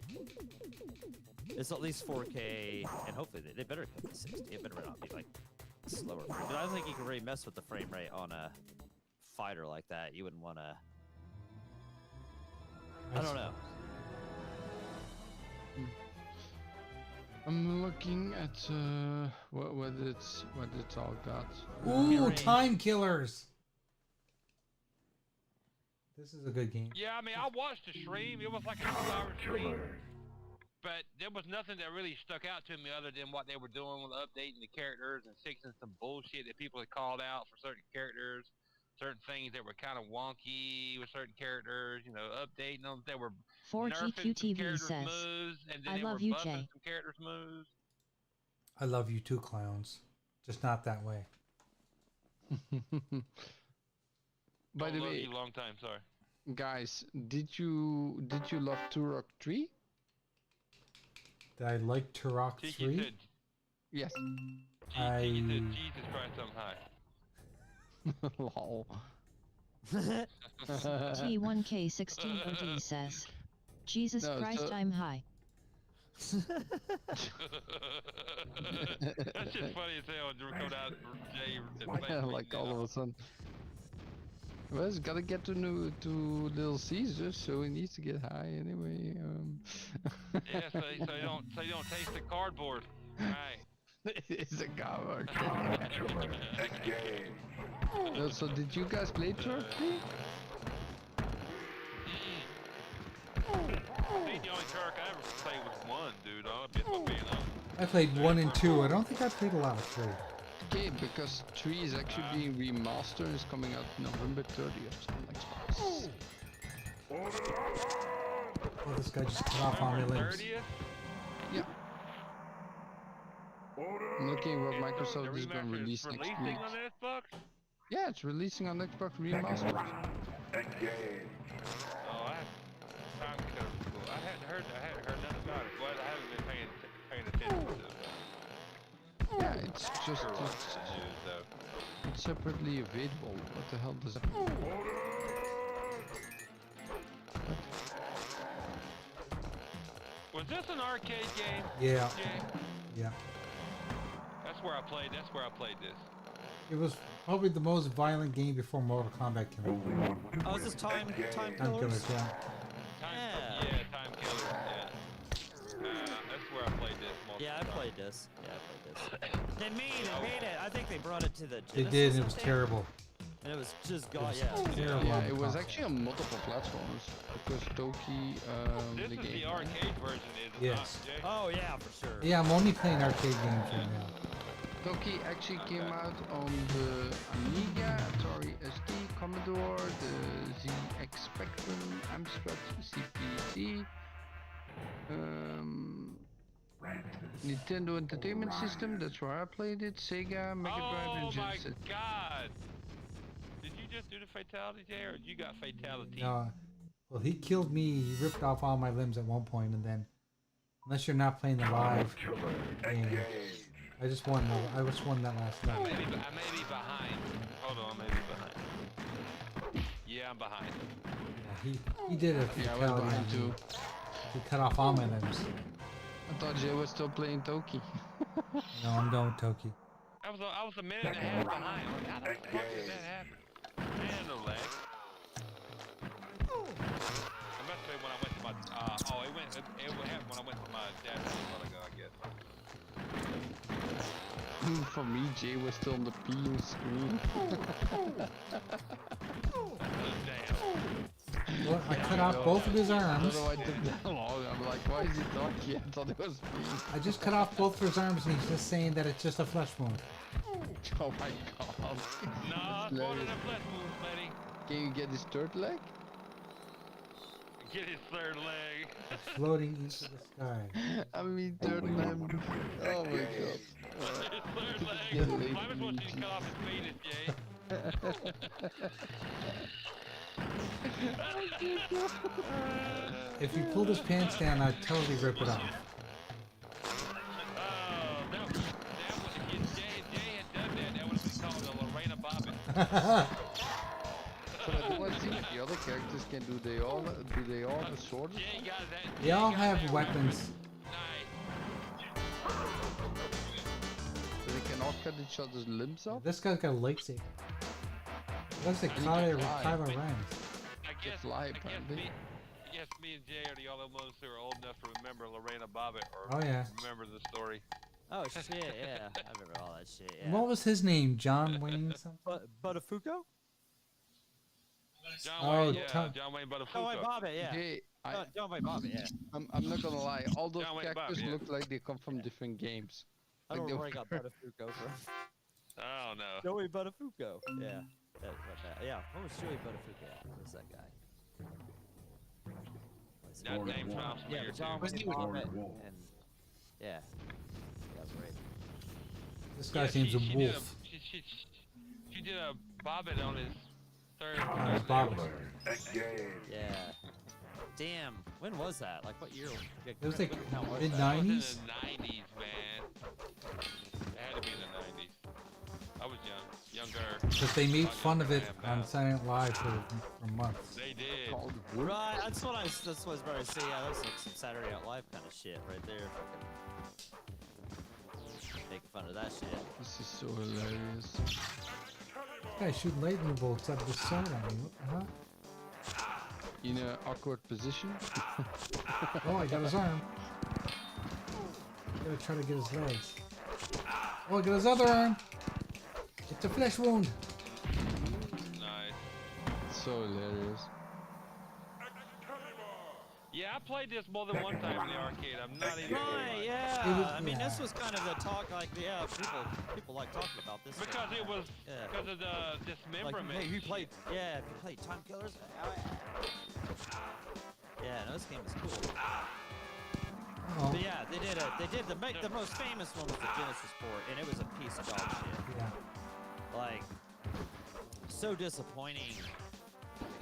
It's at least 4K, and hopefully they better come to 60. It better not be like slower. But I don't think you can really mess with the frame rate on a fighter like that. You wouldn't want to. I don't know. I'm looking at what it's all got. Ooh, range. time killers! This is a good game. Yeah, I mean, I watched the stream. It was like a 2-hour stream. But there was nothing that really stuck out to me other than what they were doing with updating the characters and fixing some bullshit that people had called out for certain characters. Certain things that were kind of wonky with certain characters, you know, updating them. They were 4GQTV characters' says, moves, and then I they love were you, buffing Jay. some characters' moves. I love you too, clowns. Just not that way. By the Love way, you long time, sorry. guys, did you love Turok 3? Did I like Turok Tiki 3? said, Yes. Tiki said, Jesus Christ, I'm high. Lol. T1K16OD says, Jesus No, Christ, so- I'm high. That's just funny as hell. Drew coming out, Jay, and Like all of a sudden. Well, he's gotta get to Little Caesar, so he needs to get high anyway. Yeah, so you don't taste the cardboard. Right. It's a coward. So did you guys play Turkey? I think the only Turk I ever played was one, dude. I'll admit my being honest. I played 1 and 2. I don't think I played a lot of 3. Okay, because 3 is actually being remastered and is coming out November 30th on Xbox. Oh, this guy just cut off all my November limbs. 30th? Yeah. I'm looking what The Microsoft is going to remaster is release next releasing week. on the Xbox? Yeah, it's releasing on Xbox Remastered. Oh, I time code. I hadn't heard nothing about it. Well, I haven't been paying attention to it. Yeah, it's just Sure lots of news, though. it's separately available. What the hell does that mean? Was this an arcade game? Yeah, Jay? yeah. That's where I played this. It was probably the most violent game before Mortal Kombat came out. Oh, is this time Time killers? Killers, yeah. Time Killers, yeah. That's where I played this. Yeah, I played this. They made it. I think they brought it to the They Genesis, did, and I it was think. terrible. And it was just It was yeah. terrible Yeah, on the it was console. actually on multiple platforms because Toki This the is game. the arcade version, is it Yes. not, Jay? Oh yeah, for sure. Yeah, I'm only playing arcade games right now. Toki actually came out on the Amiga, Atari ST, Commodore, the ZX Spectrum, Amstrad CPC, Nintendo Entertainment System, that's where I played it, Sega, Mega Drive, Oh and my Genesis. god! Did you just do the fatality, Jay, or you got fatality? No, well, he killed me. He ripped off all my limbs at one point, and then, unless you're not playing the live game, I just won that last I night. may be behind. Hold on, I may be behind. Yeah, I'm behind. Yeah, he did a Yeah, I fatality went on behind me. too. He cut off all my limbs. I thought Jay was still playing Toki. No, I'm done with Toki. I was a minute and a half behind. Like, how the fuck did that happen? Man, no lag. I must say when I went to my it happened when I went to my dad's house a while ago, I guess. For me, Jay was still on the peeling screen. Damn. Well, I cut off both of his I don't arms. know why it took that long. I'm like, why is he talking? I thought it was me. I just cut off both of his arms, and he's just saying that it's just a flesh wound. Oh my god. Nah, it's one of the flesh wounds, buddy. Can you get his third leg? Get his third leg. Floating into the sky. I mean, third limb. Oh my god. His third leg. Yeah, Well, I just want you to cut off his penis, Jay. If he pulled his pants down, I'd totally rip it off. That was, if Jay had done that would have been called a Lorena Bobbitt. But I do want to see if the other characters can do they all have a sword? Jay got that. They all have weapons. Nice. So they can all cut each other's limbs off? This guy's got a lightsaber. Looks like And he can Kylo fly. Ren. I guess fly, apparently. me and Jay are the only ones who are old enough to remember Lorena Bobbitt or Oh yeah. remember the story. Oh shit, yeah. I remember all that shit. Yeah. What was his name? John Wayne something? Buttafuoco? John Oh, Wayne, yeah, Tom- John Wayne John Wayne Buttafuoco. Bobbitt, yeah. Okay, John Wayne Bobbitt, yeah. I'm not gonna lie, all those John Wayne characters Bobbitt, yeah. look like they come from different games. I Like don't they know where I got were- Buttafuoco from. Oh no. Joey Buttafuoco. Yeah. Yeah. What was Joey Buttafuoco? Who's that guy? That name sounds Yeah, weird. but John dude. Wayne Bobbitt and yeah. That's right. This Yeah, guy's name's a she did wolf. She did a Bobbitt on his third. His Bobbit. Yeah. Damn. When was that? Like what year? It was like How was mid that? That was in 90s. the 90s, man. It had to be in the 90s. I was younger. Because they made fun of it Yeah, on man. Saturday Night Live for months. They did. Called wood. Right, that's what I was about to say. Yeah, that was like some Saturday Night Live kind of shit right there. Fucking making fun of that shit. This is so hilarious. This guy's shooting lightning bolts out of his sword at me. What the hell? In an awkward position. Oh, I got his arm. I'm gonna try to get his legs. Oh, I got his other arm. It's a flesh wound. Nice. So hilarious. Yeah, I played this more than one time in the arcade. I'm not even. Right, It yeah. was- I mean, yeah. this was kind of the talk, like, yeah, people like talking about this. Because it was Yeah. because of the Like, dismemberment. hey, you played, yeah, if you played Time Killers. Yeah, no, this game is cool. Oh, But yeah, they did the most famous one was the Genesis port, and it was a piece of dog shit. yeah. Like, so disappointing.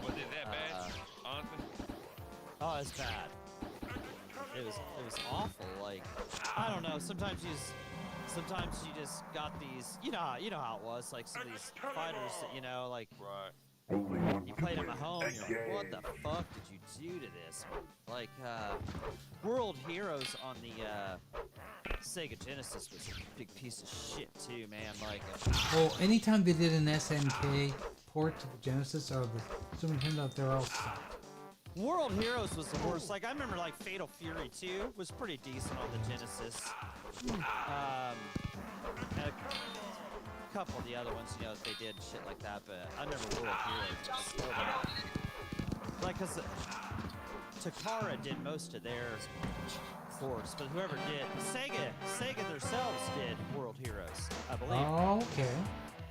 Was it that bad? Honestly. Oh, it's bad. It was awful. Like, I don't know. Sometimes you just got these. You know how it was. Like some of these fighters that like. Right. You played them at home, you're like, what the fuck did you do to this? Like, World Heroes on the Sega Genesis was a big piece of shit too, man. Like, Oh, anytime they did an SNK port to the Genesis or the Super Nintendo, they're all sucked. World Heroes was the worst. Like, I remember, like, Fatal Fury 2 was pretty decent on the Genesis. And a couple of the other ones, they did shit like that, but I remember World Heroes was so bad. Like, cause Takara did most of their ports, but whoever did, Sega themselves did World Heroes, I believe. Oh, okay.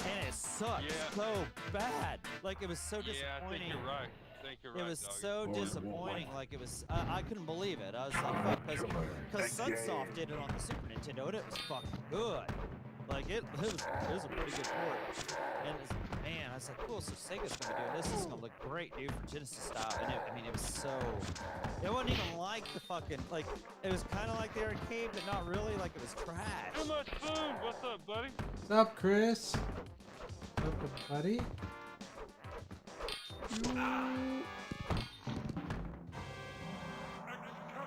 And it sucked so bad. Like, it was so Yeah, I think disappointing. you're right. I think you're right. It was doggy. so disappointing. Like, it was, I couldn't believe it. I was like, because Sunsoft did it on the Super Nintendo, and it was fucking good. Like, it was a pretty good port. And man, I was like, cool, so Sega's gonna be doing this. This is gonna look great, dude, for Genesis style. And it was so, it wasn't even like the fucking, like, it was kind of like the arcade, but not really. Like, it was trash. Too much food. What's up, buddy? What's up, Chris? What's up, buddy?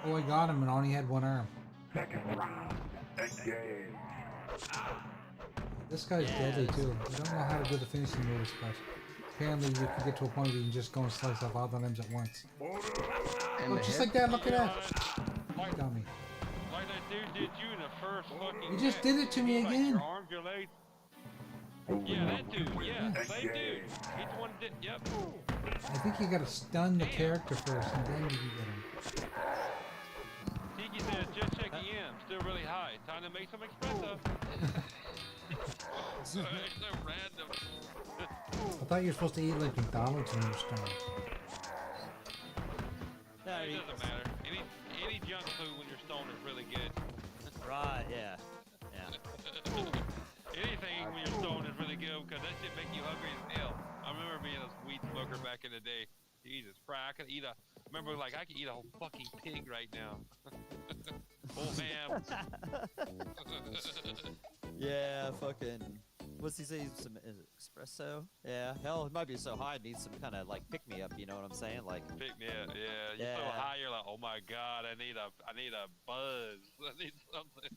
Oh, I got him and only had one arm. This guy's deadly too. I don't know how to do the finishing moves, but apparently you can get to a point where you can just go and slice off all the limbs at once. And Oh, the just head? like that, look at that. Like, Got me. like that dude did you in the first fucking. You just match. did it to me Like again. Your arms, your legs. Yeah, that dude. Yeah, same dude. He's the one that did. Yep. I think you gotta stun the character first and then you can get him. Tiki says, just checking in. Still really high. Time to make some espresso. So random. I thought you were supposed to eat like McDonald's when you're stoned. Yeah, It doesn't matter. Any junk food when you're stoned is really good. Right, yeah. Yeah. Anything when you're stoned is really good because that shit make you hungry as hell. I remember being a weed smoker back in the day. Jesus Christ, I could eat remember like I could eat a whole fucking pig right now. Oh man. Yeah, fucking. What's he say? Some espresso? Yeah. Hell, it might be so high, it needs some kind of like pick me up. You know what I'm saying? Like. Pick me up, yeah. You're so Yeah. high, you're like, oh my god, I need a buzz. I need something.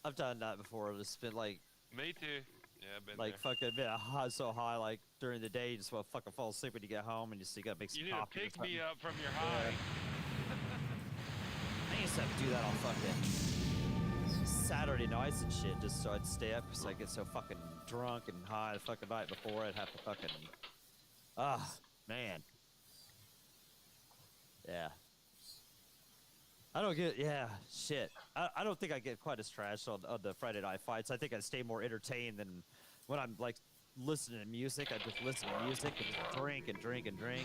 I've done that before. Just been like, Me too. Yeah, I've been like there. fucking been high, so high, like during the day, you just want to fucking fall asleep when you get home, and you gotta make some You need to coffee. or pick me something. up from your high. I used to have to do that on fucking Saturday nights and shit, just so I'd stay up because I get so fucking drunk and high the fucking night before. I'd have to fucking. Man. Yeah. I don't get, yeah, shit. I don't think I get quite as trash on the Friday night fights. I think I stay more entertained than when I'm like listening to music. I just listen to music and just drink and drink and drink.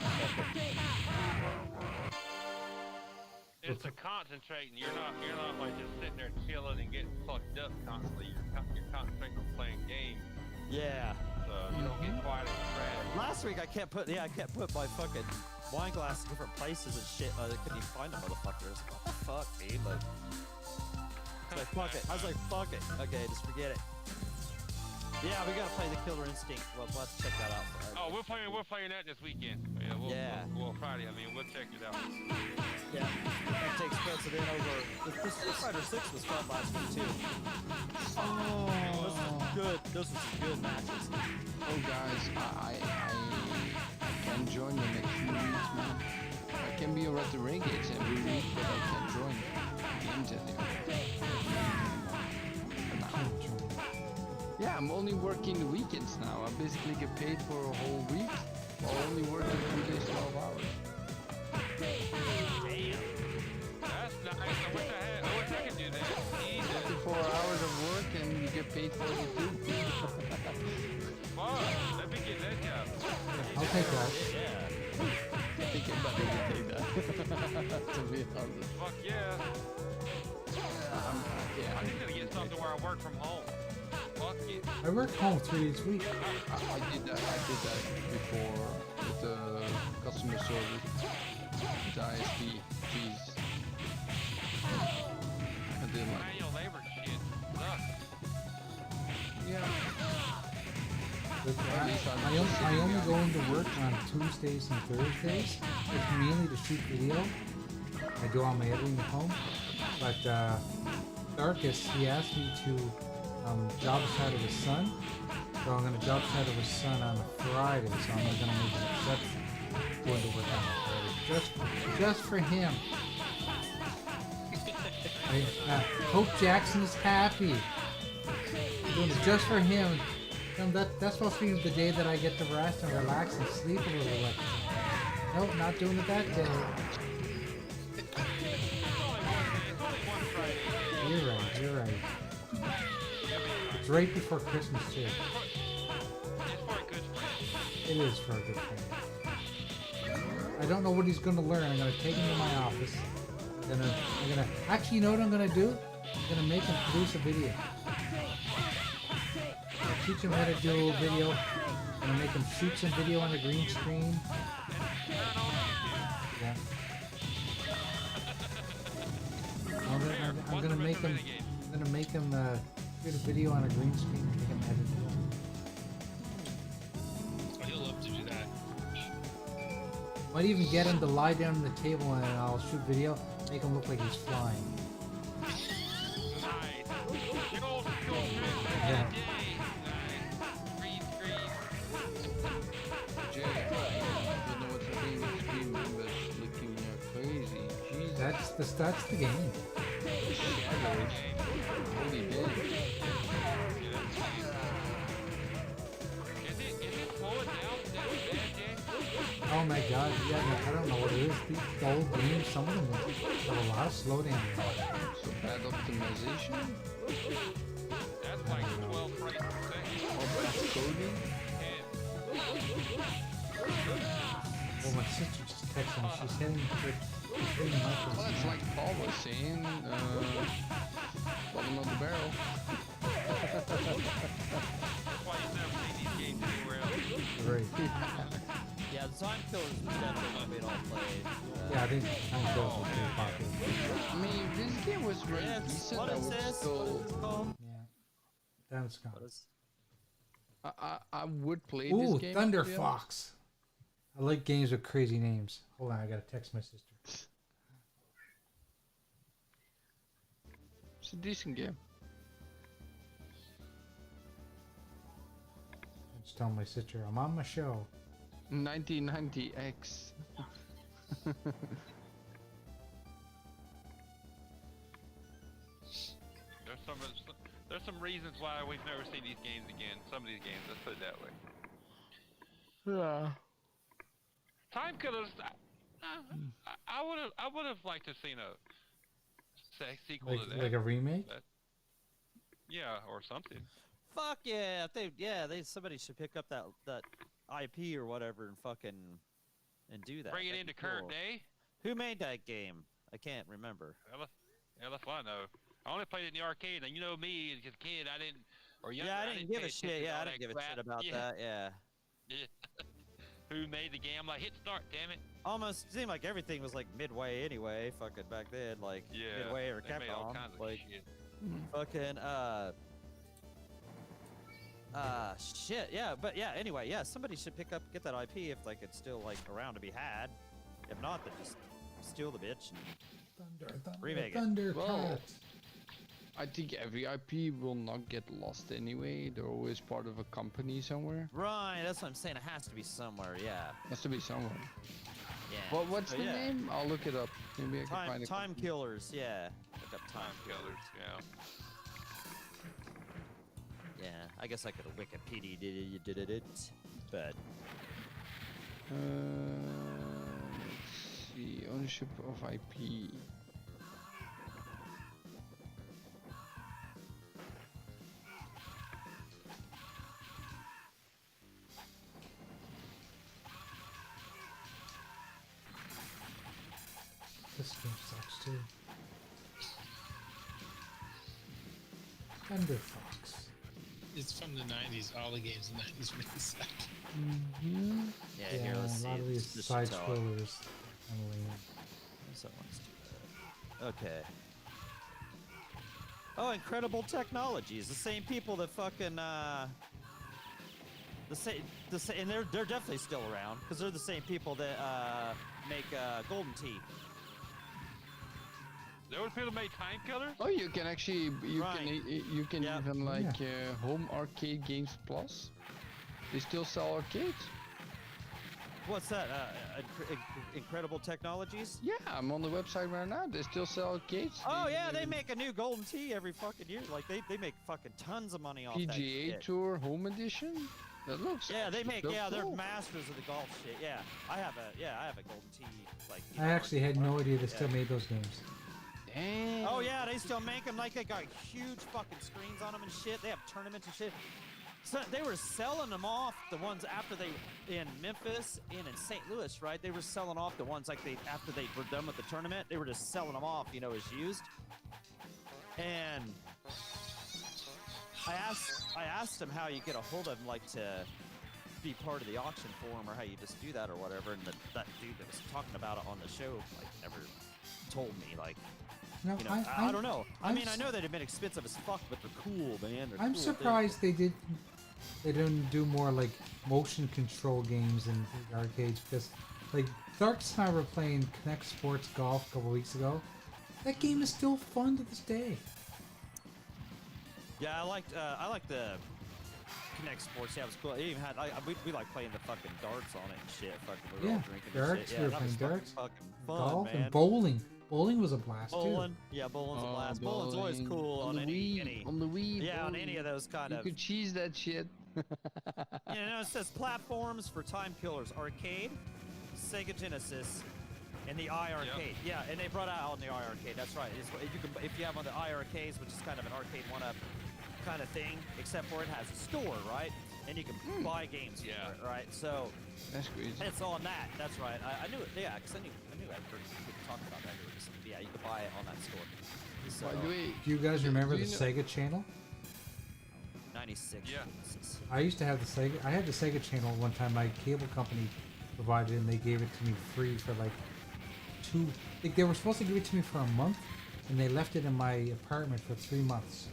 It's the concentrating. You're not like just sitting there chilling and getting fucked up constantly. You're concentrating on playing games, Yeah. so you don't get quite as trash. Last week I kept put my fucking wine glass in different places and shit. I couldn't even find the motherfuckers. What the fuck, dude? Like fuck it. I was like, fuck it. Okay, just forget it. Yeah, we gotta play the Killer Instinct. We'll have to check that out. Oh, we're playing that this weekend. Yeah, well, Friday. I mean, we'll check it out. Yeah, that takes precedent over. The Street Fighter 6 was fun last week too. Oh. good. Those are some good matches. Oh guys, I can join the next few weeks, man. I can be at the Renegades every week, but I can't join games anymore. Yeah, I'm only working the weekends now. I basically get paid for a whole week while only working 2 days, 12 hours. Damn. That's nice. I wish I could do that. Jesus. 24 hours of work and you get paid for it too. Fuck. Let me get that job. I'll take that. Yeah. I think everybody would take that. To be honest. Fuck yeah. Yeah, I'm just gonna get something where I work from home. Fuck it. I work home 3 days a week. I did that before with the customer service, the ISP fees. I didn't like. Manual labor shit. Sucks. Yeah. But I only go into work on Tuesdays and Thursdays. It's mainly to shoot video. I do all my editing at home. But Darkus, he asked me to job side of his son. So I'm gonna job side of his son on a Friday. So I'm gonna make an exception. Going to work on a Friday. Just for him. Hope Jackson is happy. Doing it just for him. That's supposed to be the day that I get to rest and relax and sleep a little bit. Nope, not doing it that day. You're right. It's right before Christmas too. It's for a good friend. It is for a good friend. I don't know what he's gonna learn. I'm gonna take him to my office. I'm gonna actually, you know what I'm gonna do? I'm gonna make him produce a video. I'll teach him how to do a video. I'm gonna make him shoot some video on the green screen. Yeah. I'm gonna make him shoot a video on a green screen and make him edit it. Oh, he'll love to do that. Might even get him to lie down on the table and I'll shoot video, make him look like he's flying. Nice. Good old school Yeah. Nice. Green screen. Jay, I don't know what's happening with the screen members looking crazy. Jesus. That's the game. Shadows. Holy bit. Is it slowing down that bad, Jay? Oh my god, yeah, I don't know what it is. The old games, some of them have a lot of slowdown. So bad optimization? That's like 12 frames per second. Or bad coding? Well, my sister just texted me. She's hitting Well, it's like Paul was saying, bottom of the barrel. That's why you never see these games anywhere else. Right. Yeah, the time killers was definitely what made all played. Yeah, I think Time Kills was pretty popular. I mean, if this game was really decent, What I is would this? still... What is it called? Yeah. That's gone. What is... I would play Ooh, this game. Thunder still. Fox. I like games with crazy names. Hold on, I gotta text my sister. It's a decent game. I just tell my sister I'm on my show. 1990X. There's some reasons why we've never seen these games again. Some of these games, let's put it that way. Yeah. Time Killers. I would have liked to have seen a sequel to that. Like a remake? Yeah, or something. Fuck yeah! Somebody should pick up that IP or whatever and fucking do that. Bring it That'd into be current cool. day. Who made that game? I can't remember. Hell if I know. I only played it in the arcade, and you know me, as a kid, I didn't. Or younger, Yeah, I didn't give pay a shit. attention to Yeah, all I didn't that give a shit crap. about that. Yeah. Yeah. Who made the game? I'm like, hit start, damn it. Almost seemed like everything was like Midway anyway. Fucking back then, like Yeah. Midway or they made all Capcom. kinds of Like shit. fucking shit. Yeah, but yeah. Anyway, yeah. Somebody should get that IP if like it's still like around to be had. If not, then just steal the bitch and Thunder, Remake it. Thunder Well, Cat. I think every IP will not get lost anyway. They're always part of a company somewhere. Right, that's what I'm saying. It has to be somewhere. Yeah. Has to be somewhere. Yeah. What's So, the yeah. name? I'll look it up. Maybe I can Time find it. time killers. Yeah. Look up Time killers, yeah. Yeah. I guess I could have Wikipedia did it, but Let's see. Ownership of IP. This game sucks too. Thunder Fox. It's from the 90s. All the games in the 90s really suck. Mm-hmm. yeah. Yeah, Here, let's a see. lot of these This side should tell. scrollers. Emily. Someone's do that. Okay. Oh, incredible technologies. The same people that fucking the same, and they're definitely still around because they're the same people that make Golden Tee. There were people that made Time Killers? Oh, you can actually you can Yep. even like home arcade games plus. They still sell arcades. What's that? Incredible technologies? Yeah, I'm on the website right now. They still sell arcades. Oh yeah, they make a new Golden Tee every fucking year. Like they make fucking tons of money off that PGA shit. Tour Home Edition. That looks. Yeah, they make. looks Yeah, they're cool. masters of the golf shit. Yeah, I have a Golden Tee. Like. you I know, actually had no idea they yeah. still made those games. Dang. Oh yeah, they still make them. Like they got huge fucking screens on them and shit. They have tournaments and shit. So they were selling them off, the ones after they in Memphis and in St. Louis, right? They were selling off the ones like they after they were done with the tournament. They were just selling them off, you know, as used. And I asked him how you get a hold of them, like to be part of the auction for them, or how you just do that or whatever. And that dude that was talking about it on the show, like, never told me, like. No, You know, I don't know. I mean, I know they'd have been expensive as fuck, but they're cool, man. They're I'm cool. surprised they didn't do more like motion control games in the arcades, because like Darks and I were playing Connect Sports Golf a couple weeks ago. That game is still fun to this day. Yeah, I liked the Connect Sports. Yeah, it was cool. It even had we like playing the fucking darts on it and shit. Fucking we were all drinking darts. and shit. We Yeah, were that was playing fucking darts, fucking fun, Golf man. and bowling. Bowling was a blast Bowling. too. Yeah, bowling's a Oh, blast. Bowling's always bowling. cool on the any Wii. On the Wii. yeah, on bowling. any of those kind You of. could cheese that shit. You know, it says platforms for Time Killers: Arcade, Sega Genesis, and the iArcade. Yeah, and they brought out on the iArcade. That's right. It's, you can if you have on the iArcades, which is kind of an arcade one-up kind of thing, except for it has a store, right? And you can buy games for it, right? So That's crazy. it's on that. That's right. I knew it. Yeah, because I knew I'd heard people talk about that. It was, yeah, you could buy it on that store. So, By the way, Do you guys remember do the you know- Sega channel? 96. Yeah. I used to have the Sega. I had the Sega channel one time. My cable company provided it, and they gave it to me free for like two. Like they were supposed to give it to me for a month, and they left it in my apartment for 3 months.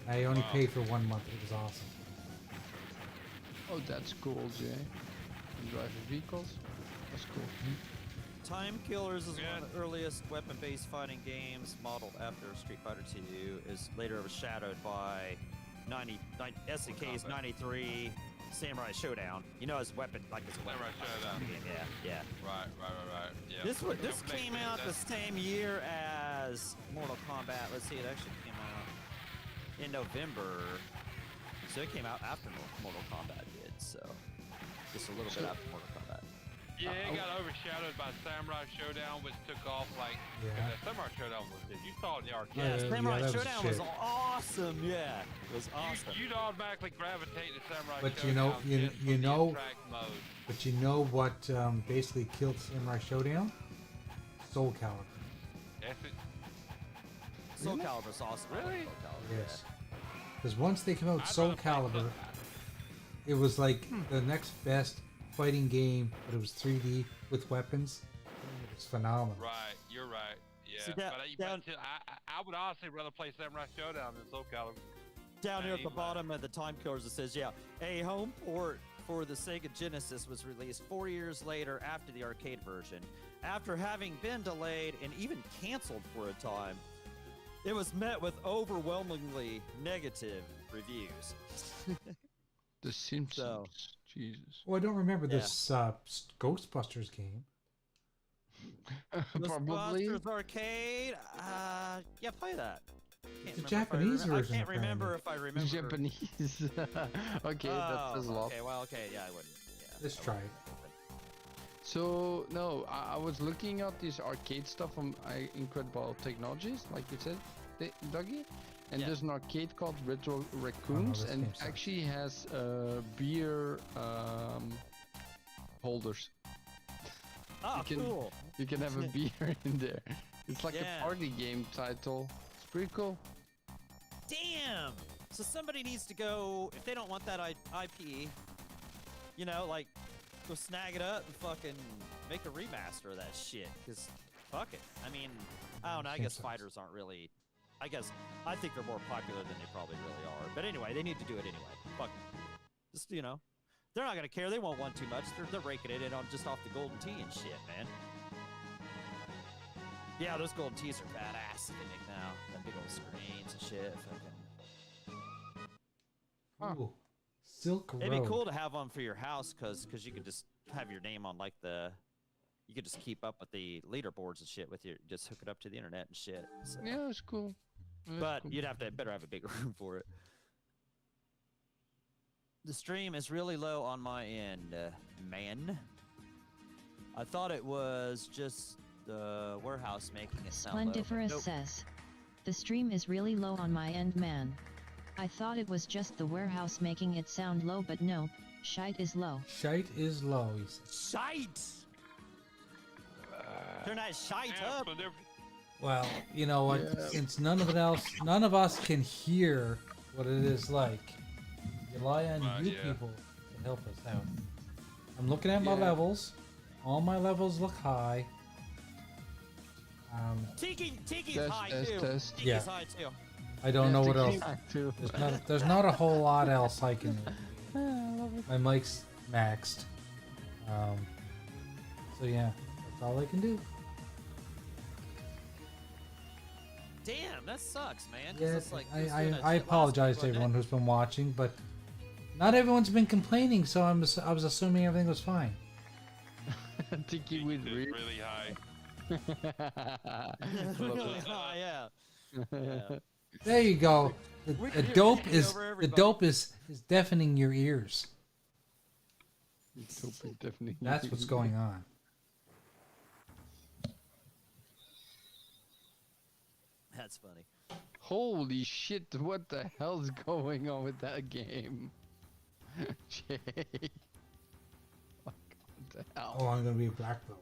I only paid for 1 month. It was awesome. oh, that's cool, Jay. You drive vehicles. That's cool. Time Killers is one Yeah. of the earliest weapon-based fighting games modeled after Street Fighter II. Is later overshadowed by SNK's 93 Samurai Showdown. You know, as weapon, like as a weapon Samurai Showdown. game. Yeah. Right. Yeah. This Don't came make out the that- same year as Mortal Kombat. Let's see, it actually came out in November. So it came out after Mortal Kombat did. So just a little bit after Mortal Kombat. Yeah, it got overshadowed by Samurai Showdown, which took off like. Yeah. The Samurai Showdown was it. You saw it in the arcade. Yeah, Yeah, Samurai that was Showdown was shit. awesome. Yeah, it was awesome. You'd automatically gravitate to Samurai But Showdown. you know- you- just you from the know- interact mode. But you know what basically killed Samurai Showdown? Soul Calibur. That's it. Soul Calibur's awesome. I love Really? Soul Calibur, Yes. Because once they came out with I'd Soul rather play Calibur, it was like the next best fighting game, but it was 3D with weapons. It was phenomenal. Right, you're right. Yeah, See, I would honestly rather play Samurai Showdown than Soul Calibur. Down here at the Anyway. bottom of the Time Killers, it says, yeah, a home port for the Sega Genesis was released 4 years later after the arcade version. After having been delayed and even canceled for a time, It was met with overwhelmingly negative reviews. The Simpsons. So- Jesus. Oh, I don't remember Yeah. this Ghostbusters game. Probably. Ghostbusters Arcade. Yeah, play that. Can't The remember if I Japanese remember- version, I can't remember apparently. if I remember. Japanese. Okay, that says a lot. Okay, well, okay, yeah, I wouldn't. Yeah, Let's I try wouldn't. So no, I was looking at this arcade stuff from Incredible Technologies, like you said, Dougie, and Yeah. there's an arcade called Retro Raccoons, this and game it sucks. actually has beer holders. Oh, You can- cool. You can have a beer in there. It's like Yeah. a party game title. It's pretty cool. Damn. So somebody needs to go if they don't want that IP. You know, like go snag it up and fucking make a remaster of that shit. Cause fuck it. I mean, I don't know. I guess Simpsons. fighters aren't really. I think they're more popular than they probably really are. But anyway, they need to do it anyway. Fuck. Just they're not gonna care. They won't want too much. They're raking it in on just off the golden tee and shit, man. Yeah, those golden tees are badass. They make now. That big old screens and shit. Fucking. Huh. Ooh, Silk Road. It'd be cool to have one for your house, cause you could just have your name on like you could just keep up with the leaderboards and shit with just hook it up to the internet and shit. So. Yeah, it's cool. It's But cool. you'd better have a big room for it. The stream is really low on my end, man. I thought it was just the warehouse making it sound low. but Splendiferous nope. says, the stream is really low on my end, man. I thought it was just the warehouse making it sound low, but no, shite is low. Shite is low, he says. Shite! Turn that shite Yeah, up! so they're- Well, you know what? Since none of us can hear what it is like, rely on you yeah. people to help us out. I'm looking at my Yeah. levels. All my levels look high. Tiki's Test, high test, too. test. Tiki's Yeah. high too. I don't know what else. Too. There's not a whole lot else I can do. My mic's maxed. So yeah, that's all I can do. Damn, that sucks, man. 'cause Yeah, it's like, it was doing that I shit last apologize week, to wasn't it? everyone who's been watching, but not everyone's been complaining, so I was assuming everything was fine. Tiki with it's rear. really high. Really high, yeah. Yeah. There you go. The We can hear dope Tiki is over the everybody. dope is deafening your ears. Definitely. That's what's going on. That's funny. Holy shit, what the hell's going on with that game? Jay. What the hell? Oh, I'm gonna be a black belt.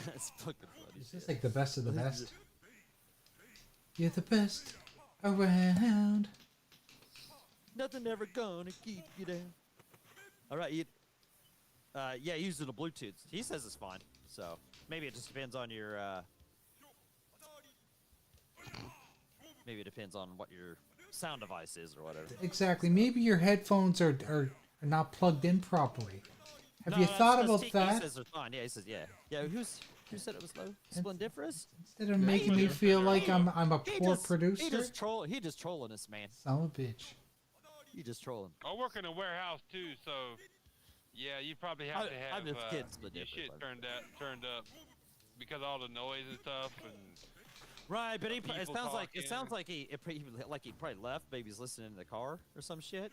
That's fucking funny. Is this like the best of the best? You're the best around. Nothing ever gonna keep you down. All right, yeah, using the Bluetooth. He says it's fine. So maybe it just depends on your. Maybe it depends on what your sound device is or whatever. Exactly. Maybe your headphones are not plugged in properly. Have No, you that's- thought that's about Tiki that? says they're fine. Yeah, he says yeah. Yeah, who said it was low? Splendiferous? Instead of making me feel like I'm a poor He producer. just trolling us, man. Son of a bitch. He just trolling. I work in a warehouse too, so yeah, you probably have to I'm have just kidding, your Splendiferous, shit by the way. turned up because of all the noise and stuff. And Right, but it people sounds like talking. he probably left. Maybe he's listening in the car or some shit,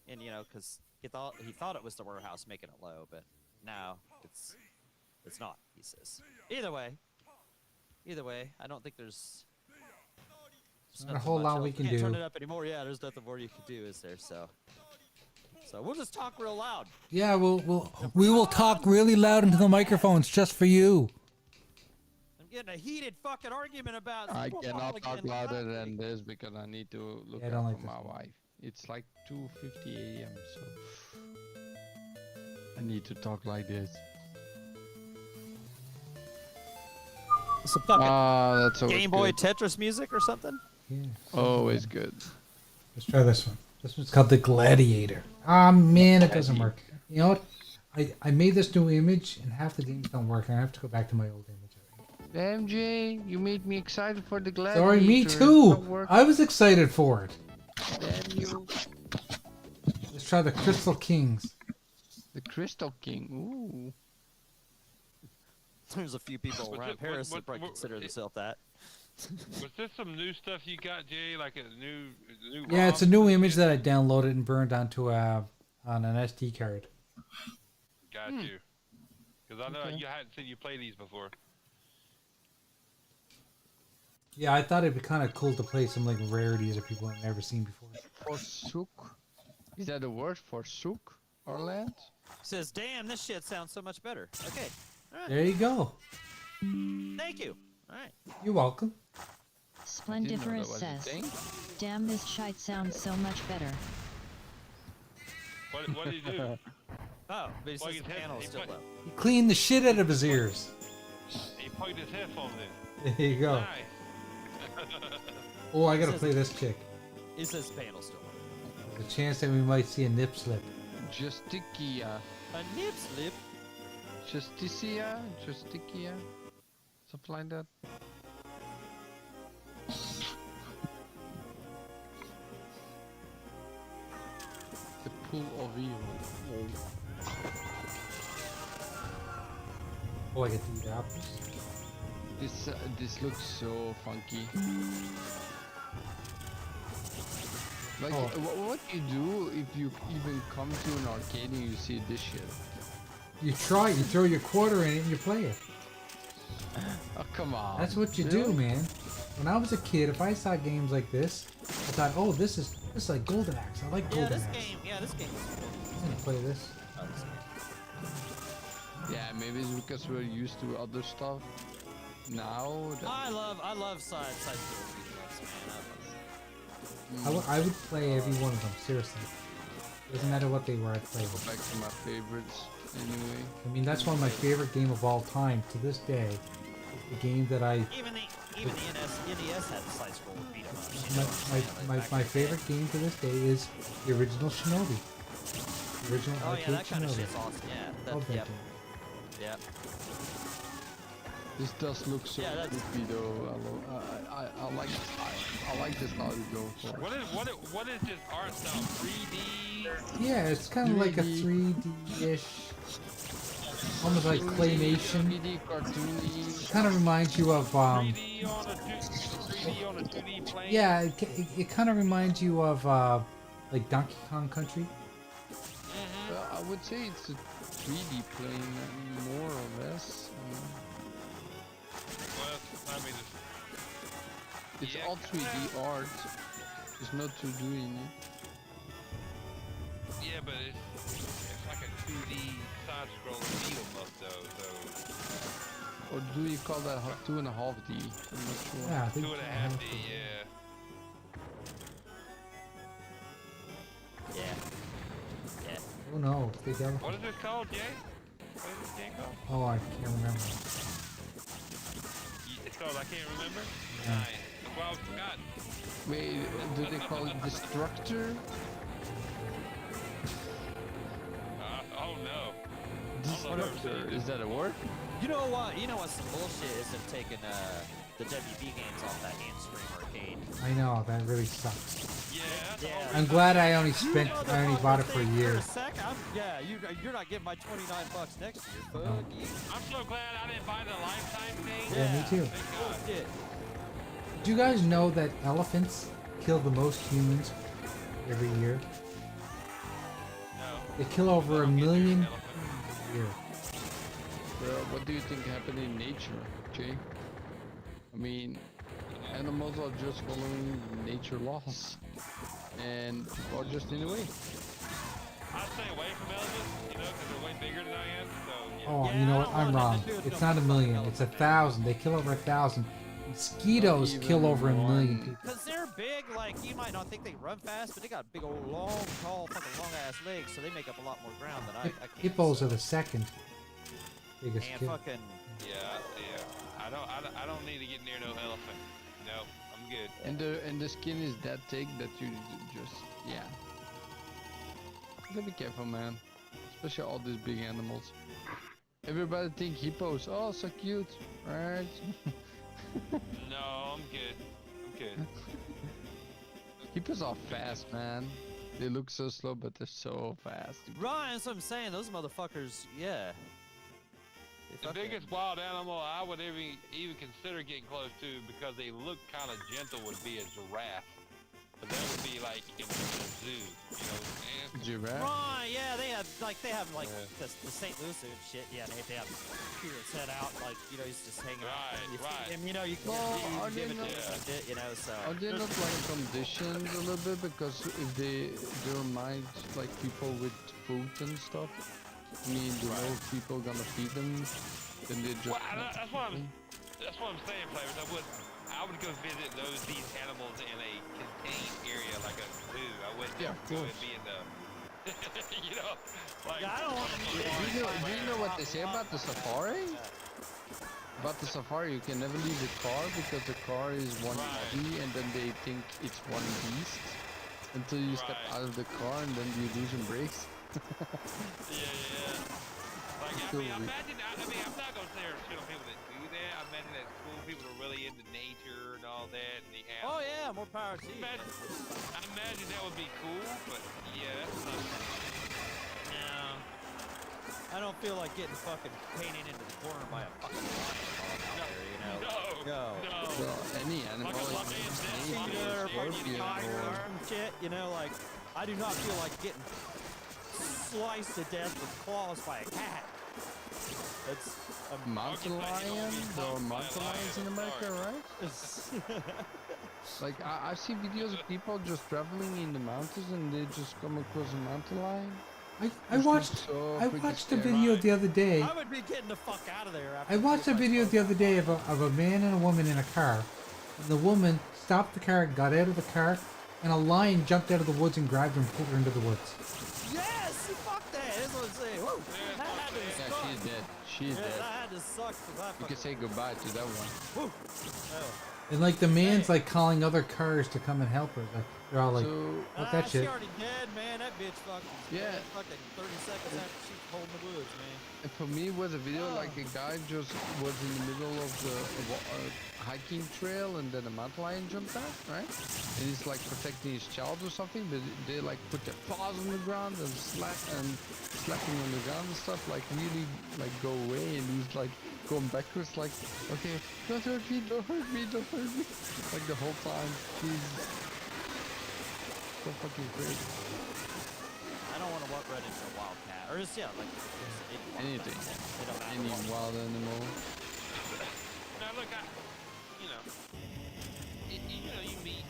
and because he thought it was the warehouse making it low, but no, it's not. He says. Either way, I don't think there's Not a nothing whole much lot else. we can Can't turn do. it up anymore. Yeah, there's nothing more you can do, is there? So we'll just talk real loud. Yeah, we will talk really loud into the microphones just for you. I'm getting a heated fucking argument about. I football cannot talk again. louder than this because I need to look Yeah, I out don't like for this my one. wife. It's like 2:50 a.m. so I need to talk like this. Some fucking That's always Game Boy good. Tetris music or something. Yeah. Always good. Let's try this one. This one's called the Gladiator. Ah man, it doesn't work. You know what? I made this new image and half the games don't work. I have to go back to my old image. Damn, Jay, you made me excited for the gladiator. Sorry, me It's too. not working. I was excited for it. Damn you. Let's try the Crystal Kings. The Crystal King. Ooh. There's a few people What's around it- Paris what- that probably what- consider themselves that. Was this some new stuff you got, Jay? Like a new Yeah, it's a ROMs new and image shit? that I downloaded and burned onto on an SD card. Got you. Because I know Okay. you hadn't seen you play these before. Yeah, I thought it'd be kind of cool to play some like rarities that people have never seen before. Forsook. Is that a word? Forsook? Orland? Says, damn, this shit sounds so much better. Okay. All right. There you go. Thank you. All right. You're welcome. Splendiferous says, damn this shite sounds so much better. What did he do? Oh, but he Plug says his the head- panel is he still put- low. He cleaned the shit out of his ears. He plugged his headphones in. There you go. Nice. Oh, I gotta play this chick. He says the panel's still low. The chance that we might see a nip slip. Justicia. A nip slip. Justicia? Justicia? Something like that. The pool of evil. Oh, I get to eat apples. This looks so funky. Like, Oh. what do you do if you even come to an arcade and you see this shit? You try, you throw your quarter in it and you play it. Oh, come on. That's what you do, man. When I was a kid, if I saw games like this, I thought, oh, this is like Golden Axe. I like Yeah, Golden this Axe. game. Yeah, this game. I'm gonna play this. Oh, this game. Yeah, maybe it's because we're used to other stuff. Now that I love side scroll beat-em-ups, man. I love I would play every one of them, seriously. Doesn't matter what they were, I'd play go them. back to my favorites anyway. I mean, that's one of my favorite game of all time to this day. It's the game that I, Even the NES had side scroll beat-em-ups. my favorite game to this day is the original Shinobi. The original Oh yeah, arcade that kind of Shinobi. shit's awesome. Yeah. Love that Yep. game. Yep. This does look so Yeah, that's- creepy though. I like this style you go for. What is this art style? 3D? Yeah, it's kind of like a 3D-ish, almost like claymation. 3D cartoony. Kind of reminds you of 3D on a 2D plane? yeah, it kind of reminds you of like Donkey Kong Country. I would say it's a 3D plane, more or less. Well, I mean, It's Yeah, all 3D art. There's no 2D in it. yeah, but it's like a 2D side-scroller beat-em-up though. So Or do you call that 2.5D? I'm not sure. Yeah, I think 2.5D, yeah. Yeah. Yeah. Oh no, big elephant. What is it called, Jay? What is this game called? Oh, I can't remember. It's called I can't remember. Yeah. Nice. That's why I forgot. Wait, do they call it Destructor? Oh no. Destructor, is that a word? You know what? You know what's some bullshit is them taking the WB games off that Handstream arcade. I know that really sucks. Yeah. That's Yeah. all I'm glad I only spent, You know the I only fucking bought it for a thing, year. For a sec, yeah, you're not getting my $29 next year. Fuck you. I'm so glad I didn't buy the lifetime thing. Yeah, me too. Thank God. Bullshit. Do you guys know that elephants kill the most humans every year? No. They kill over a million a year. What do you think happened in nature, Jay? I mean, animals are just following nature laws. And people are just in the way. I stay away from elephants, you know, because they're way bigger than I am. So yeah. Oh, Yeah, you know I what? don't I'm want wrong. nothing to do with It's no not a million. fucking It's 1,000. elephant. They kill over 1,000. Mosquitoes Not kill even over a million one. people. Cause they're big, like you might not think they run fast, but they got big old long, tall, fucking long ass legs, so they make up a lot more ground than I can. Hippos are the second biggest And kill. fucking Yeah. I don't need to get near no elephant. No, I'm good. And the skin is that thick that you just, yeah. Gotta be careful, man. Especially all these big animals. Everybody think hippos. Oh, so cute, right? No, I'm good. I'm good. Hippos are fast, man. They look so slow, but they're so fast. Right, that's what I'm saying. Those motherfuckers, yeah. They The fucking- biggest wild animal I would even consider getting close to because they look kind of gentle would be a giraffe. But that would be like in a zoo, you know what I'm saying? Giraffe. Right, yeah, they have like Yeah. the St. Louis and shit. Yeah, they have his head out, like you know, he's just hanging out. And you feed Right. him, you know, you can Well, are give they it to not- him and shit, you know. So Are they not like conditioned a little bit because if they remind like people with food and stuff? I mean, they know if people gonna feed them, then they just. Well, that's what I'm saying, Flavors. I would go visit these animals in a contained area like a zoo. I wouldn't Yeah, of go and course. be in the, you know, like. yeah, I don't want to be. Do you know what they say about the safari? About the safari, you can never leave the car because the car is one Right. body, and then they think it's one beast until you step Right. out of the car, and then you lose some brakes. Yeah. Like, I Cool. mean, I'm not gonna say there's still people that do that. I imagine that cool people are really into nature and all that, and the Oh animals. yeah, more power to you. I imagine that would be cool, but yeah, that's not. No, I don't feel like getting fucking painted into the corner by a fucking lion out there, you know. No. Well, any animal, Like a like lion, snake that's Either or fucking scorpion tiger or and shit, you know, like I do not feel like getting sliced to death with claws by a cat. It's mountain lion. There are mountain lions in America, right? Like I see videos of people just traveling in the mountains and they just come across a mountain lion. I Which watched looks so I freaking watched a scary. video the other day. I would be getting the fuck out of there. After I watched a video the other day of a man and a woman in a car. And the woman stopped the car, got out of the car, and a lion jumped out of the woods and grabbed her and pulled her into the woods. Yes, fuck that. That's what I'm saying. Woo. That had to Yeah, suck. she's dead. She's Yeah, dead. that had to suck for that. You can say goodbye to that one. Woo. Oh. And like the man's like calling other cars to come and help her. Like they're all like, So "Fuck that She shit." already dead, man. That bitch fucking. Yeah. Fucking 30 seconds after she's holding the woods, man. and for me, it was a video like a guy just was in the middle of the hiking trail and then a mountain lion jumped out, right? And he's like protecting his child or something, but they like put their paws on the ground and slapping on the ground and stuff, like really like go away, and he's like going backwards, like, okay, don't hurt me, don't hurt me, don't hurt me, like the whole time. He's so fucking crazy. I don't want to run into a wildcat. Or just, yeah, like, just Anything, It don't matter any what. wild animal. Now look, you know, you meet.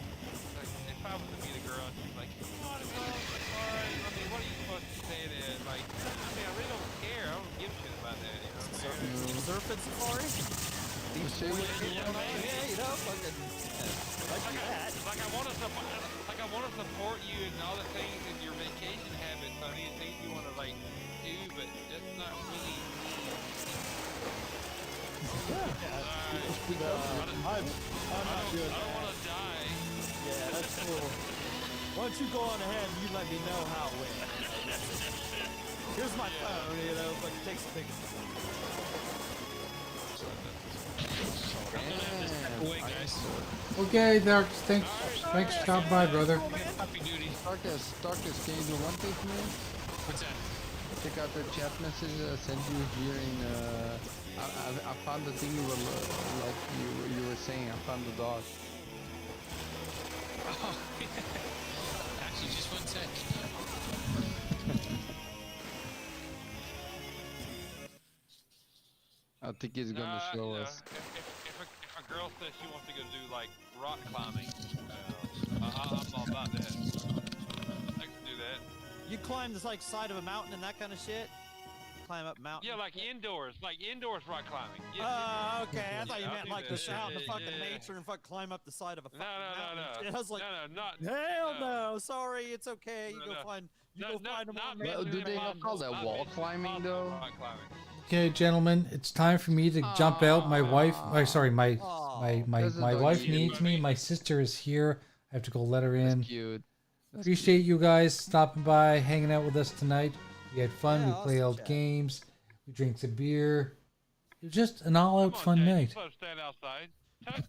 Like, if I was to meet a girl and she's like, you want to go on safari? I mean, what are you supposed to say to it? Like, I mean, I really don't care. I don't give a shit about that. You know what I'm saying? Surfing safari? You say what you Yeah, want. man, you know, fucking. Like that. Like I want to support you in all the things in your vacation habits, honey, and things you want to like do, but that's not really. I don't want to die. Yeah, that's cool. Once you go on ahead, you let me know how it went. Here's my phone, you know, but take some pictures. Away, guys. Okay, Dark. Thanks for stopping by, brother. Happy duty. Starkest, can you do one thing for me? What's that? Check out the chat message I sent you here in. I found the thing you were like you were saying. I found the dog. Oh, actually, just one sec. I think he's gonna show you know, us. if a girl says she wants to go do like rock climbing, I'm all about that. I can do that. You climb this like side of a mountain and that kind of shit? Climb up mountain? Yeah, like indoors rock climbing. Yeah, Oh, okay. I thought you I'll meant do like that. just out in the fucking Yeah. nature and fuck climb up the side of a fucking No. mountain. I was like, no, not. hell no. Sorry, it's okay. You No, go no. find. You No, go find them not on me. Well, do they not call that wall climbing though? Rock climbing. Okay, gentlemen, it's time for me to jump out. My wife, sorry, my There's a my doggy. wife needs me. My sister is here. I have to go let her in. That's cute. That's Appreciate you guys stopping by, hanging out with us tonight. We had fun. Yeah, we played awesome old chat. games. We drank some beer. It was just an all-out Come on, fun Jay, night. just let her stand outside.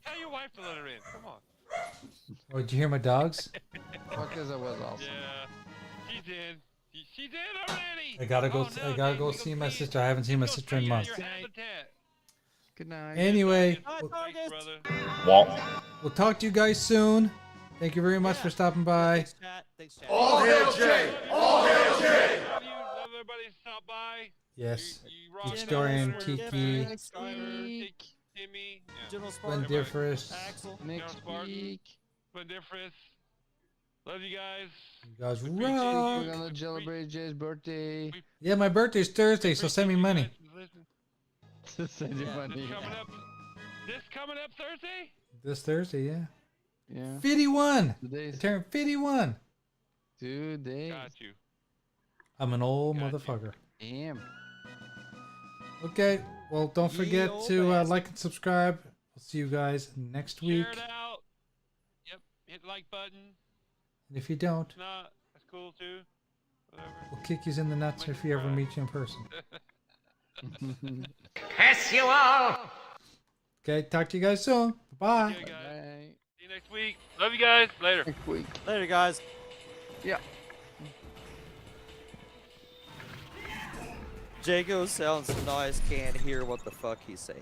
Tell your wife to let her in. Come on. Oh, did you hear my dogs? Fuckers, that was awesome. Yeah, she's in. She's in already. I gotta go. Oh, no, I gotta Jay, go we see go my see sister. I haven't seen my Go sister in see months. Your habitat. Good night. Anyway, Thanks, brother. we'll talk to you guys soon. Thank you very much for stopping by. Thanks, chat. Thanks, chat. Love you. Love everybody to stop by. Yes. You rock Geek it. Story and We're Tiki, different. Skyler, Timmy, General Spark. Splendiferous. Axel. Next Spark. week, Splendiferous. Love you guys. You guys Appreciate rock. we're gonna celebrate Jay's birthday. Yeah, my birthday's Thursday, so send me money. Send you money. This coming up Thursday? This Thursday, yeah. Yeah. 51. I Today's turned 51. 2 days. Got you. I'm an old Got you. motherfucker. Damn. Okay. Well, don't Ye forget old to bastard. like and subscribe. We'll see you guys next week. Share it out. Yep. Hit the like button. And if you don't, If not, that's cool too. Whatever. we'll kick you in the nuts if we ever meet you in person. Curse you all! Okay. Talk to you guys soon. Bye. Okay, guys. Bye. See you next week. Love you guys. Later. Next week. Later, guys. Yeah. Jago sounds nice. Can't hear what the fuck he's saying.